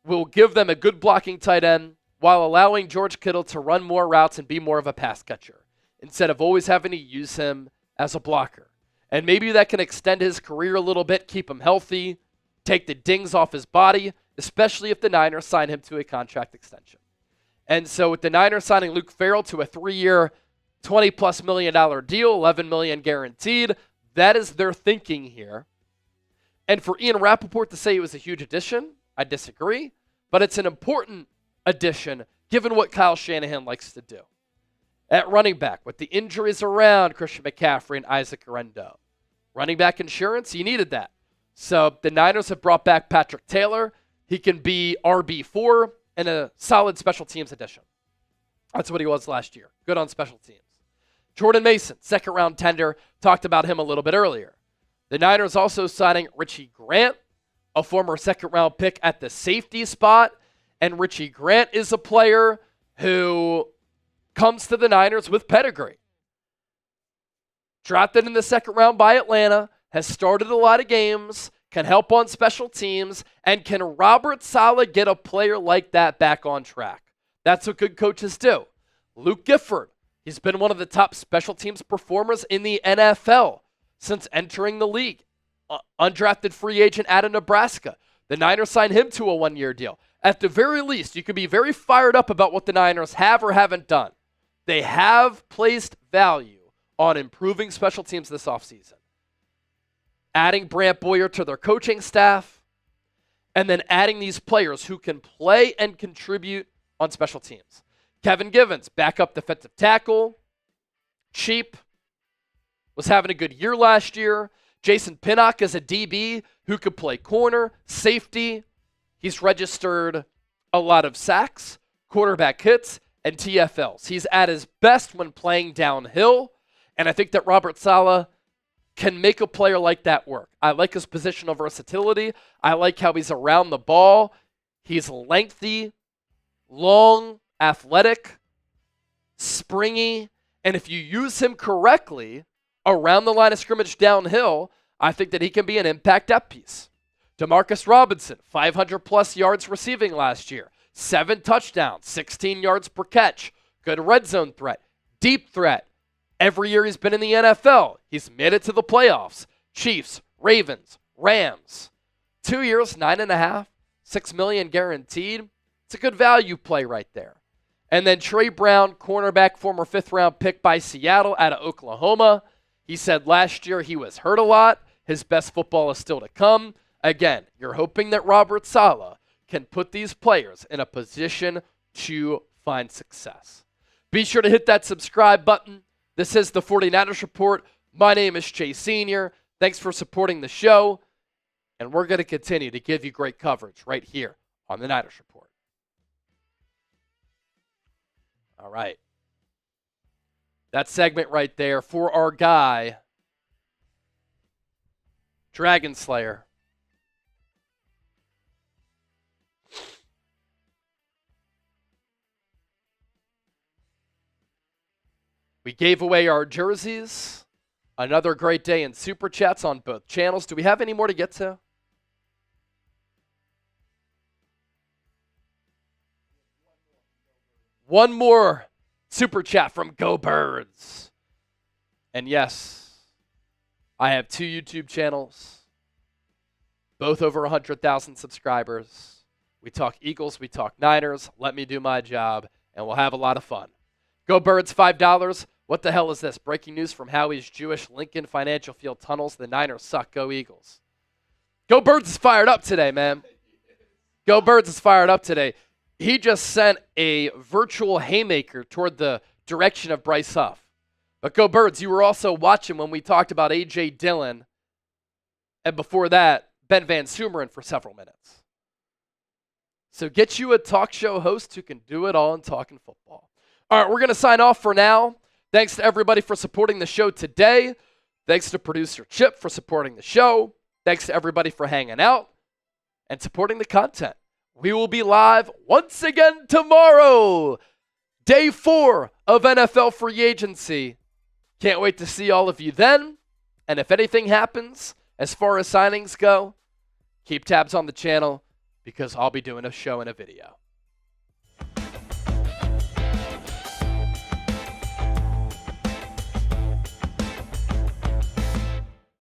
will give them a good blocking tight end while allowing George Kittle to run more routes and be more of a pass catcher instead of always having to use him as a blocker. And maybe that can extend his career a little bit, keep him healthy, take the dings off his body, especially if the Niners sign him to a contract extension. And so with the Niners signing Luke Farrell to a 3-year, $20+ million deal, $11 million guaranteed, that is their thinking here. And for Ian Rappaport to say it was a huge addition, I disagree, but it's an important addition given what Kyle Shanahan likes to do. At running back, with the injuries around Christian McCaffrey and Isaac Orendo, running back insurance, you needed that. So the Niners have brought back Patrick Taylor. He can be RB4 and a solid special teams addition. That's what he was last year. Good on special teams. Jordan Mason, second-round tender, talked about him a little bit earlier. The Niners also signing Richie Grant, a former second-round pick at the safety spot. And Richie Grant is a player who comes to the Niners with pedigree. Drafted in the second round by Atlanta, has started a lot of games, can help on special teams, and can Robert Saleh get a player like that back on track? That's what good coaches do. Luke Gifford, he's been one of the top special teams performers in the NFL since entering the league. Undrafted free agent out of Nebraska. The Niners signed him to a 1-year deal. At the very least, you can be very fired up about what the Niners have or haven't done. They have placed value on improving special teams this offseason. Adding Brant Boyer to their coaching staff, and then adding these players who can play and contribute on special teams. Kevin Givens, backup defensive tackle, cheap, was having a good year last year. Jason Pinnock is a DB who could play corner, safety. He's registered a lot of sacks, quarterback hits, and TFLs. He's at his best when playing downhill, and I think that Robert Saleh can make a player like that work. I like his positional versatility. I like how he's around the ball. He's lengthy, long, athletic, springy, and if you use him correctly around the line of scrimmage downhill, I think that he can be an impact depth piece. Demarcus Robinson, 500+ yards receiving last year, 7 touchdowns, 16 yards per catch, good red zone threat, deep threat. Every year he's been in the NFL, he's made it to the playoffs. Chiefs, Ravens, Rams. 2 years, $9.5, $6 million guaranteed. It's a good value play right there. And then Trey Brown, cornerback, former 5th-round pick by Seattle out of Oklahoma. He said last year he was hurt a lot. His best football is still to come. Again, you're hoping that Robert Saleh can put these players in a position to find success. Be sure to hit that subscribe button. This is the 49ers Report. My name is Chase Sr. Thanks for supporting the show. And we're going to continue to give you great coverage right here on the Niners Report. All right. That segment right there for our guy, Dragon Slayer. We gave away our jerseys. Another great day in Super Chats on both channels. Do we have any more to get to? One more Super Chat from Go Birds. And yes, I have 2 YouTube channels, both over 100,000 subscribers. We talk Eagles, we talk Niners. Let me do my job, and we'll have a lot of fun. Go Birds, $5. What the hell is this? Breaking news from Howie's Jewish Lincoln Financial Field tunnels. The Niners suck. Go Eagles. Go Birds is fired up today, man. Go Birds is fired up today. He just sent a virtual haymaker toward the direction of Bryce Huff. But Go Birds, you were also watching when we talked about A.J. Dillon, and before that, Ben Van Sumeren for several minutes. So get you a talk show host who can do it all in talking football. All right, we're going to sign off for now. Thanks to everybody for supporting the show today. Thanks to producer Chip for supporting the show. Thanks to everybody for hanging out and supporting the content. We will be live once again tomorrow. Day 4 of NFL free agency. Can't wait to see all of you then. And if anything happens as far as signings go, keep tabs on the channel because I'll be doing a show and a video.